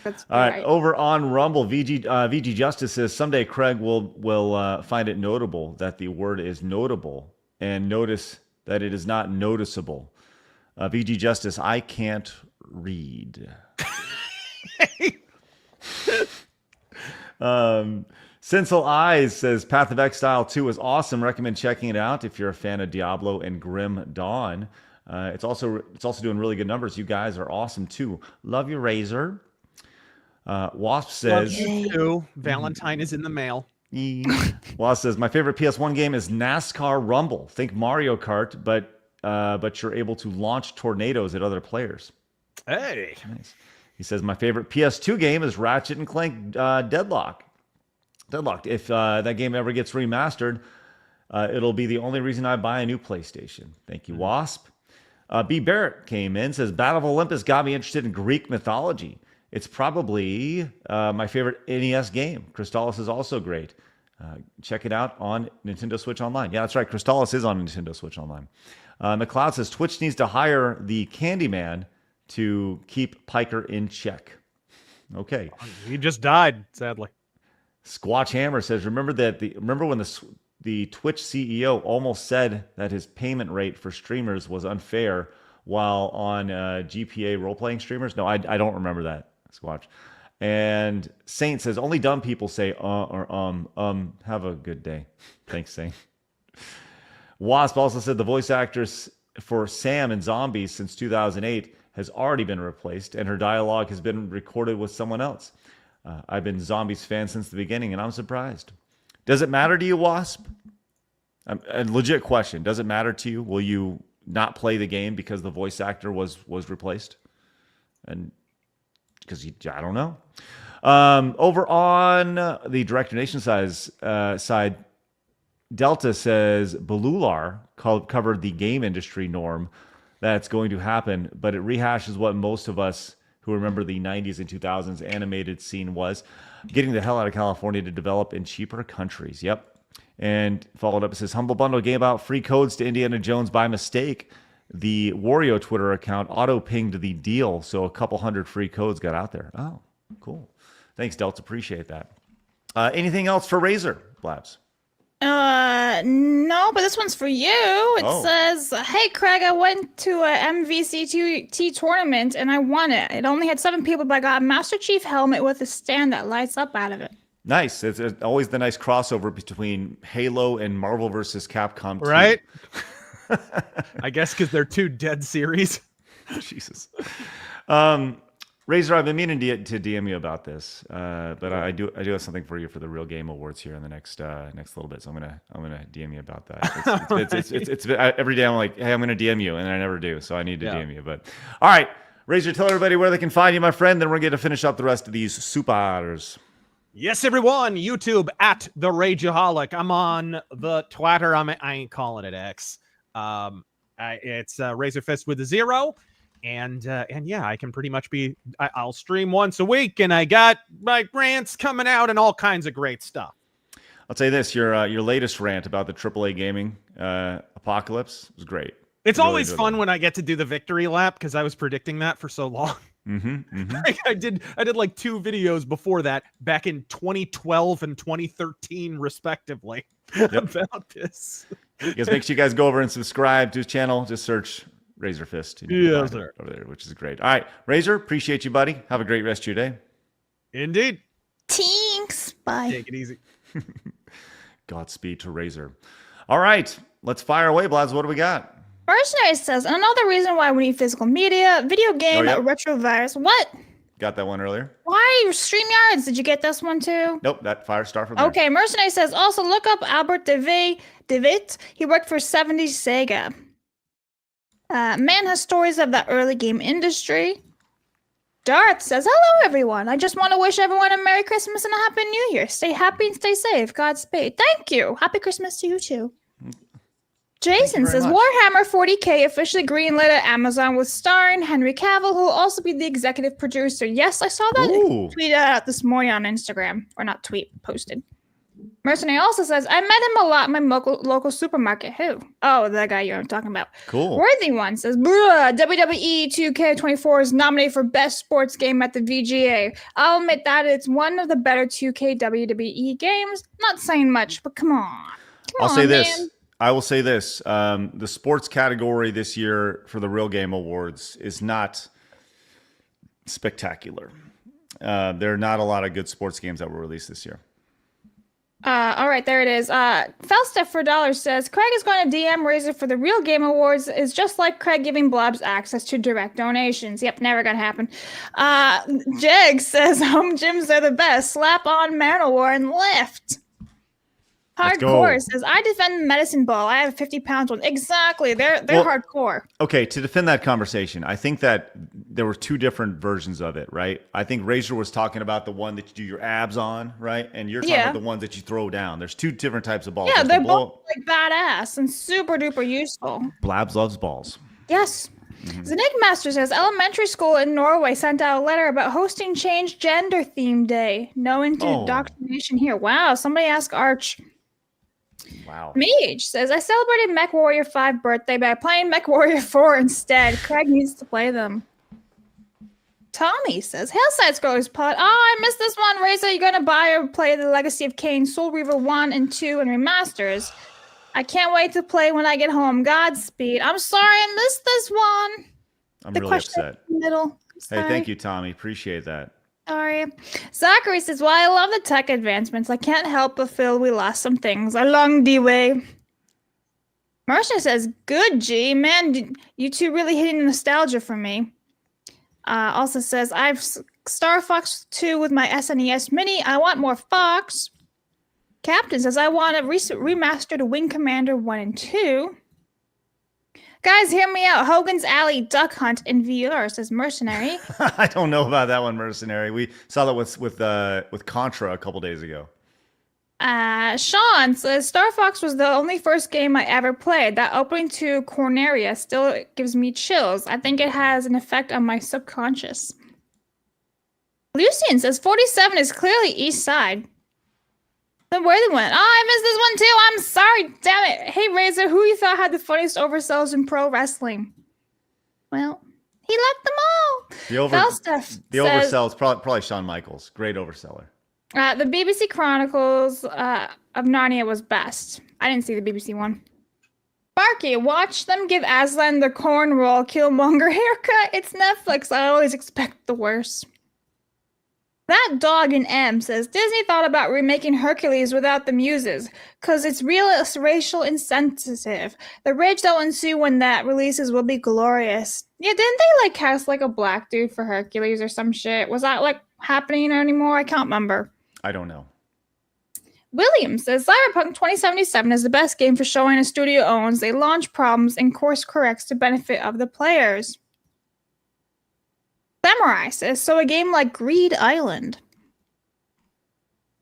All right, over on Rumble, VG Justice says someday Craig will find it notable that the word is notable and notice that it is not noticeable. VG Justice, I can't read. Sincel Eyes says Path of Exile 2 is awesome. Recommend checking it out if you're a fan of Diablo and Grim Dawn. It's also doing really good numbers. You guys are awesome too. Love you, Razor. Wasp says Valentine is in the mail. Wasp says my favorite PS1 game is NASCAR Rumble. Think Mario Kart, but you're able to launch tornadoes at other players. Hey, nice. He says my favorite PS2 game is Ratchet and Clank Deadlocked. If that game ever gets remastered, it'll be the only reason I buy a new PlayStation. Thank you, Wasp. B. Barrett came in, says Battle of Olympus got me interested in Greek mythology. It's probably my favorite NES game. Crystalis is also great. Check it out on Nintendo Switch Online. Yeah, that's right. Crystalis is on Nintendo Switch Online. McLeod says Twitch needs to hire the Candyman to keep Piker in check. Okay. He just died, sadly. Squatch Hammer says, remember when the Twitch CEO almost said that his payment rate for streamers was unfair while on GPA role-playing streamers? No, I don't remember that, Squatch. And Saint says, only dumb people say or have a good day. Thanks, Saint. Wasp also said the voice actress for Sam in Zombies since 2008 has already been replaced, and her dialogue has been recorded with someone else. I've been Zombies fan since the beginning, and I'm surprised. Does it matter to you, Wasp? A legit question. Does it matter to you? Will you not play the game because the voice actor was replaced? And because I don't know. Over on the Director Nation side, Delta says Belular covered the game industry norm that's going to happen, but it rehashes what most of us who remember the 90s and 2000s animated scene was, getting the hell out of California to develop in cheaper countries. Yep. And followed up, it says, Humble Bundle gave out free codes to Indiana Jones by mistake. The Wario Twitter account auto-pinged the deal, so a couple hundred free codes got out there. Oh, cool. Thanks, Delta. Appreciate that. Anything else for Razor, Blabs? No, but this one's for you. It says, hey, Craig, I went to a MVCT tournament and I won it. It only had 7 people, but I got a Master Chief helmet with a stand that lights up out of it. Nice. It's always the nice crossover between Halo and Marvel vs. Capcom 2. Right? I guess because they're 2 dead series. Jesus. Razor, I've been meaning to DM you about this, but I do have something for you for the Real Game Awards here in the next little bit. So I'm gonna DM you about that. It's every day I'm like, hey, I'm gonna DM you, and I never do. So I need to DM you. But all right, Razor, tell everybody where they can find you, my friend. Then we're going to finish up the rest of these supers. Yes, everyone. YouTube at the Rageaholic. I'm on the Twitter. I ain't calling it X. It's Razor Fist with a 0. And yeah, I can pretty much I'll stream once a week, and I got my rants coming out and all kinds of great stuff. I'll tell you this: your latest rant about the AAA gaming apocalypse was great. It's always fun when I get to do the victory lap because I was predicting that for so long. I did like 2 videos before that back in 2012 and 2013 respectively about this. Make sure you guys go over and subscribe to his channel. Just search Razor Fist over there, which is great. All right, Razor, appreciate you, buddy. Have a great rest of your day. Indeed. Thanks. Bye. Take it easy. Godspeed to Razor. All right, let's fire away, Blabs. What do we got? Mercenary says, another reason why we need physical media, video game, retrovirus. What? Got that one earlier. Why? StreamYards. Did you get this one too? Nope, that Firestar from there. Okay, Mercenary says, also look up Albert DeWitt. He worked for 70s Sega. Man has stories of the early game industry. Darth says, hello, everyone. I just want to wish everyone a Merry Christmas and a Happy New Year. Stay happy and stay safe. Godspeed. Thank you. Happy Christmas to you, too. Jason says, Warhammer 40K officially greenlit at Amazon with starring Henry Cavill, who will also be the executive producer. Yes, I saw that tweet out this morning on Instagram. Or not tweet, posted. Mercenary also says, I met him a lot in my local supermarket. Who? Oh, the guy you're talking about. Cool. Worthy One says, bruh, WWE 2K24 is nominated for Best Sports Game at the VGA. I'll admit that it's one of the better 2K WWE games. Not saying much, but come on. I'll say this. I will say this. The sports category this year for the Real Game Awards is not spectacular. There are not a lot of good sports games that were released this year. All right, there it is. Falstaff for $1 says, Craig is going to DM Razor for the Real Game Awards is just like Craig giving Blabs access to direct donations. Yep, never gonna happen. Jeg says, home gyms are the best. Slap on Manowar and lift. Hardcore says, I defend the medicine ball. I have a 50-pound one. Exactly. They're hardcore. Okay, to defend that conversation, I think that there were 2 different versions of it, right? I think Razor was talking about the one that you do your abs on, right? And you're talking about the ones that you throw down. There's 2 different types of balls. Yeah, they're both like badass and super duper useful. Blabs loves balls. Yes. Zanig Master says, elementary school in Norway sent out a letter about hosting Change Gender Theme Day. No indoctrination here. Wow, somebody ask Arch. Wow. Mage says, I celebrated Mech Warrior 5 birthday by playing Mech Warrior 4 instead. Craig needs to play them. Tommy says, Hillside Scrollers Pod. Oh, I missed this one. Razor, you're going to buy or play the Legacy of Kain, Soul Reaver 1 and 2 and remasters. I can't wait to play when I get home. Godspeed. I'm sorry I missed this one. I'm really upset. In the middle. Hey, thank you, Tommy. Appreciate that. Sorry. Zachary says, well, I love the tech advancements. I can't help but feel we lost some things along the way. Marcia says, good, G. Man, you two really hitting nostalgia for me. Also says, I've Star Fox 2 with my SNES Mini. I want more Fox. Captain says, I want a remastered Wing Commander 1 and 2. Guys, hear me out. Hogan's Alley Duck Hunt in VR, says Mercenary. I don't know about that one, Mercenary. We saw that with Contra a couple days ago. Sean says, Star Fox was the only first game I ever played. That opening to Corneria still gives me chills. I think it has an effect on my subconscious. Lucian says, 47 is clearly East Side. The worthy one. Oh, I missed this one too. I'm sorry. Damn it. Hey, Razor, who you thought had the funniest oversells in pro wrestling? Well, he liked them all. The oversells, probably Shawn Michaels. Great overseller. The BBC Chronicles of Narnia was best. I didn't see the BBC one. Barky, watch them give Aslan the cornroll Killmonger haircut. It's Netflix. I always expect the worst. That dog in M says, Disney thought about remaking Hercules without the muses, because it's racial insensitive. The rage that will ensue when that releases will be glorious. Yeah, didn't they cast a black dude for Hercules or some shit? Was that happening anymore? I can't remember. I don't know. William says, Cyberpunk 2077 is the best game for showing a studio owns. They launch problems and course corrects to benefit of the players. Samurai says, so a game like Greed Island.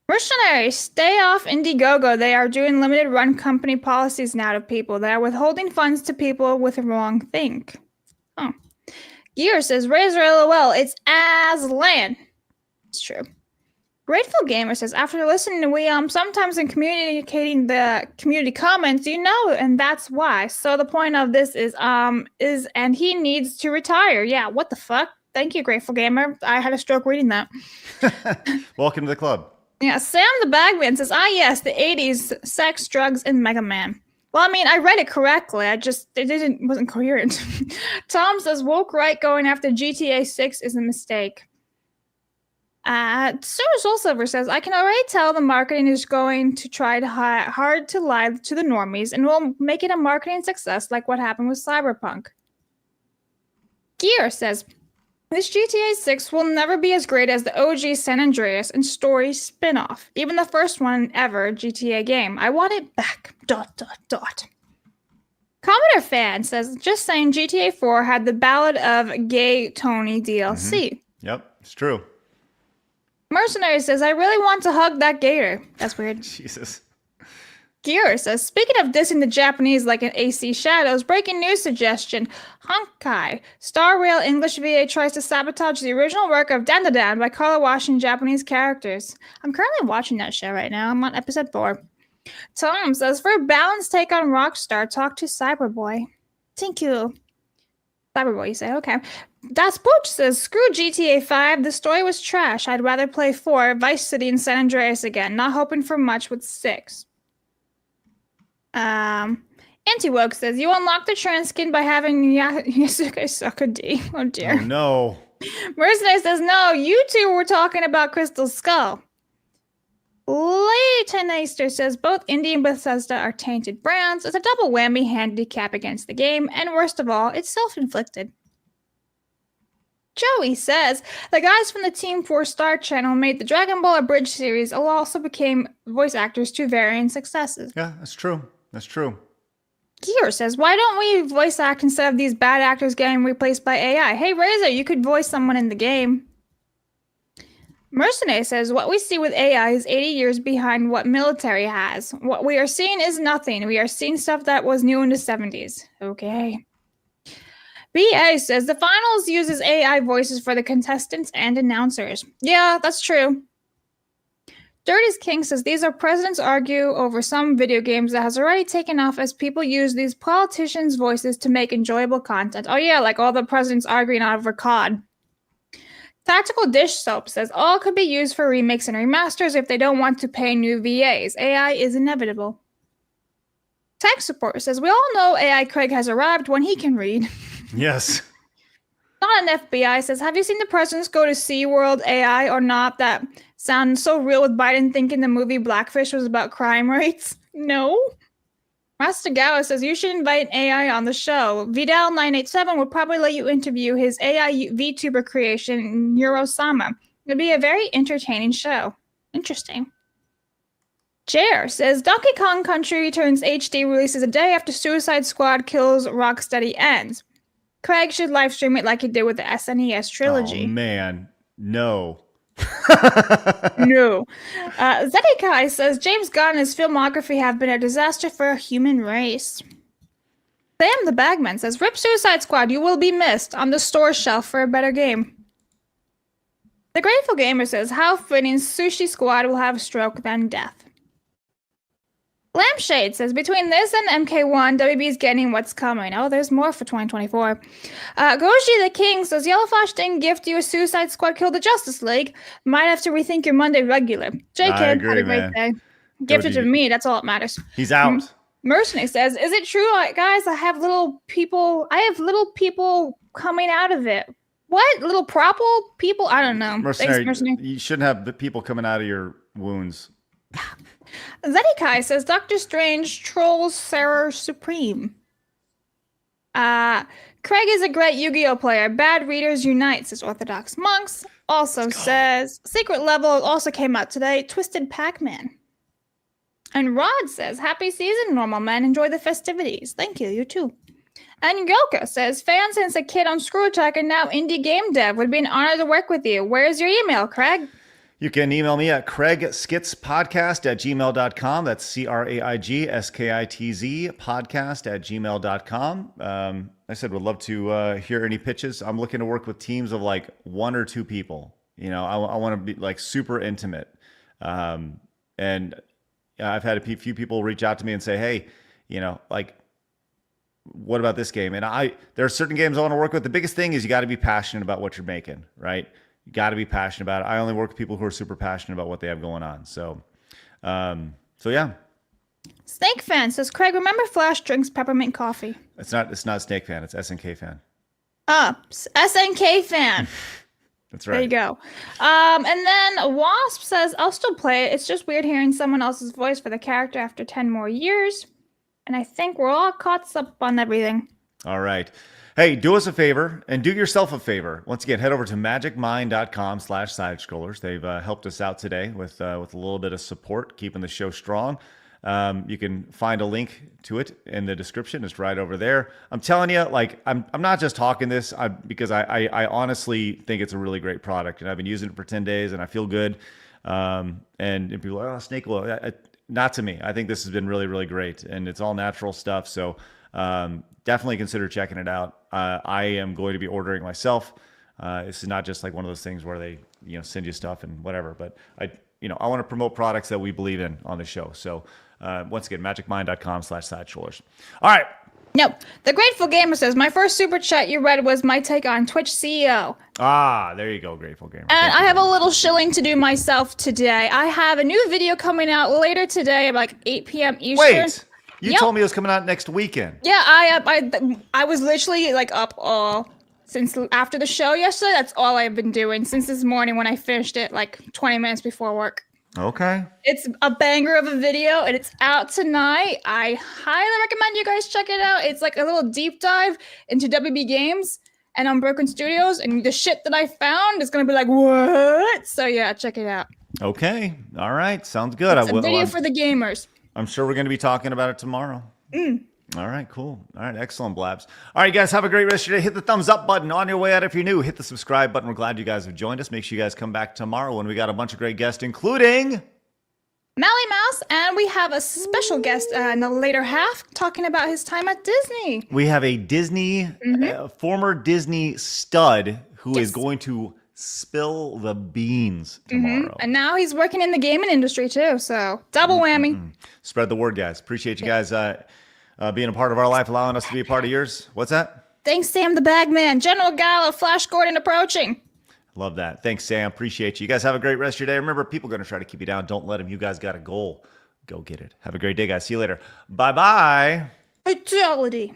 Mercenaries, stay off Indiegogo. They are doing limited run company policies now to people. They are withholding funds to people with a wrong think. Oh. Gear says, Razor LOL, it's Aslan. It's true. Grateful Gamer says, after listening to we sometimes in communicating the community comments, and that's why. So the point of this is and he needs to retire. Yeah, what the fuck? Thank you, Grateful Gamer. I had a stroke reading that. Welcome to the club. Yeah, Sam the Bagman says, yes, the 80s, sex, drugs, and Mega Man. Well, I mean, I read it correctly. It wasn't coherent. Tom says, woke right going after GTA 6 is a mistake. Soul Silver says, I can already tell the marketing is going to try hard to lie to the normies and will make it a marketing success like what happened with Cyberpunk. Gear says, this GTA 6 will never be as great as the OG San Andreas and story spin-off. Even the first one ever GTA game. I want it back. ... Commodore Fan says, just saying GTA 4 had the Ballad of Gay Tony DLC. Mm-hmm. Yep, it's true. Mercenary says, I really want to hug that gator. That's weird. Jesus. Gear says, speaking of dissing the Japanese like an AC Shadows, breaking news suggestion, Honkai, Star Rail English VA tries to sabotage the original work of Dandadan by color washing Japanese characters. I'm currently watching that show right now. I'm on episode 4. Tom says, for a balanced take on Rockstar, talk to Cyberboy. Thank you. Cyberboy, you say? Okay. Das Butch says, screw GTA 5. The story was trash. I'd rather play 4, Vice City, and San Andreas again. Not hoping for much with 6. Anti-Woke says, you unlock the trans skin by having Yasuke suck a D. Oh dear. Oh no. Mercenary says, no, you two were talking about Crystal Skull. Leighton says, both Indie and Bethesda are tainted brands. It's a double whammy handicap against the game, and worst of all, it's self-inflicted. Joey says, the guys from the Team 4 Star channel made the Dragon Ball Abridged series, and also became voice actors to varying successes. Yeah, that's true. That's true. Gear says, why don't we voice act instead of these bad actors getting replaced by AI? Hey, Razor, you could voice someone in the game. Mercenary says, what we see with AI is 80 years behind what military has. What we are seeing is nothing. We are seeing stuff that was new in the 70s. Okay. BA says, the finals uses AI voices for the contestants and announcers. Yeah, that's true. Dirty's King says, these are presidents argue over some video games that has already taken off as people use these politicians' voices to make enjoyable content. Oh yeah, like all the presidents arguing over COD. Tactical Dish Soap says, all could be used for remakes and remasters if they don't want to pay new VAs. AI is inevitable. Tech Support says, we all know AI Craig has arrived when he can read. Yes. Not an FBI says, have you seen the presidents go to SeaWorld AI or not? That sounds so real with Biden thinking the movie Blackfish was about crime rates. No. Master Gawa says, you should invite AI on the show. Vidal987 would probably let you interview his AI VTuber creation, Neurosama. It'd be a very entertaining show. Interesting. Jer says, Donkey Kong Country Returns HD releases a day after Suicide Squad kills Rocksteady ends. Craig should live stream it like he did with the SNES trilogy. Oh, man. No. No. Zedekai says, James Gunn and his filmography have been a disaster for a human race. Sam the Bagman says, rip Suicide Squad, you will be missed on the store shelf for a better game. The Grateful Gamer says, how fitting Sushi Squad will have a stroke then death. Lampshade says, between this and MK1, WB's getting what's coming. Oh, there's more for 2024. Goji the King says, Yellowflash didn't gift you a Suicide Squad Kill the Justice League. Might have to rethink your Monday regular. J-Kid, had a great day. Gifted to me, that's all that matters. He's out. Mercenary says, is it true, guys? I have little people coming out of it. What? Little propple people? I don't know. Mercenary, Thanks, Mercenary. You shouldn't have the people coming out of your wounds. Zedekai says, Doctor Strange trolls Sarah Supreme. Craig is a great Yu-Gi-Oh player. Bad readers unite, says Orthodox Monks. Also says, Secret Level also came out today. Twisted Pac-Man. And Rod says, happy season, normal men. Enjoy the festivities. Thank you, you too. And Yoka says, fan since a kid on Screw Attack and now indie game dev. Would be an honor to work with you. Where's your email, Craig? You can email me at craigskitz@gmail.com. That's CraigSkitz podcast@gmail.com. I said, would love to hear any pitches. I'm looking to work with teams of like 1 or 2 people. You know, I want to be like super intimate. And I've had a few people reach out to me and say, hey, you know, like, what about this game? And there are certain games I want to work with. The biggest thing is you got to be passionate about what you're making, right? You got to be passionate about it. I only work with people who are super passionate about what they have going on. So yeah. Snake Fan says, Craig, remember Flash drinks peppermint coffee? It's not Snake Fan. It's SNK Fan. SNK Fan. That's right. There you go. And then Wasp says, I'll still play it. It's just weird hearing someone else's voice for the character after 10 more years. And I think we're all caught up on everything. All right. Hey, do us a favor and do yourself a favor. Once again, head over to magicmind.com/sidescrollers. They've helped us out today with a little bit of support, keeping the show strong. You can find a link to it in the description. It's right over there. I'm telling you, like, I'm not just talking this because I honestly think it's a really great product, and I've been using it for 10 days and I feel good. And people are like, oh, snake oil. Not to me. I think this has been really, really great, and it's all natural stuff. So definitely consider checking it out. I am going to be ordering myself. This is not just like one of those things where they, send you stuff and whatever, but I want to promote products that we believe in on the show. So once again, magicmind.com/sidestrollers. All right. No, the Grateful Gamer says, my first super chat you read was my take on Twitch CEO. Ah, there you go, Grateful Gamer. And I have a little shilling to do myself today. I have a new video coming out later today at like 8 p.m. Eastern. Wait, you told me it was coming out next weekend. Yeah, I was literally like up all since after the show yesterday. That's all I've been doing since this morning when I finished it like 20 minutes before work. Okay. It's a banger of a video and it's out tonight. I highly recommend you guys check it out. It's like a little deep dive into WB Games and Unbroken Studios, and the shit that I found is going to be like, what? So yeah, check it out. Okay. All right. Sounds good. It's a video for the gamers. I'm sure we're going to be talking about it tomorrow. All right, cool. All right, excellent, Blabs. All right, guys, have a great rest of your day. Hit the thumbs up button on your way out if you're new. Hit the subscribe button. We're glad you guys have joined us. Make sure you guys come back tomorrow when we got a bunch of great guests, including Mally Mouse, and we have a special guest in the later half talking about his time at Disney. We have a Disney, former Disney stud who is going to spill the beans tomorrow. And now he's working in the gaming industry too, so double whammy. Spread the word, guys. Appreciate you guys being a part of our life, allowing us to be a part of yours. What's that? Thanks, Sam the Bagman. General Gallo, Flash Gordon approaching. Love that. Thanks, Sam. Appreciate you. You guys have a great rest of your day. Remember, people are going to try to keep you down. Don't let them. You guys got a goal. Go get it. Have a great day, guys. See you later. Bye-bye. Fatality.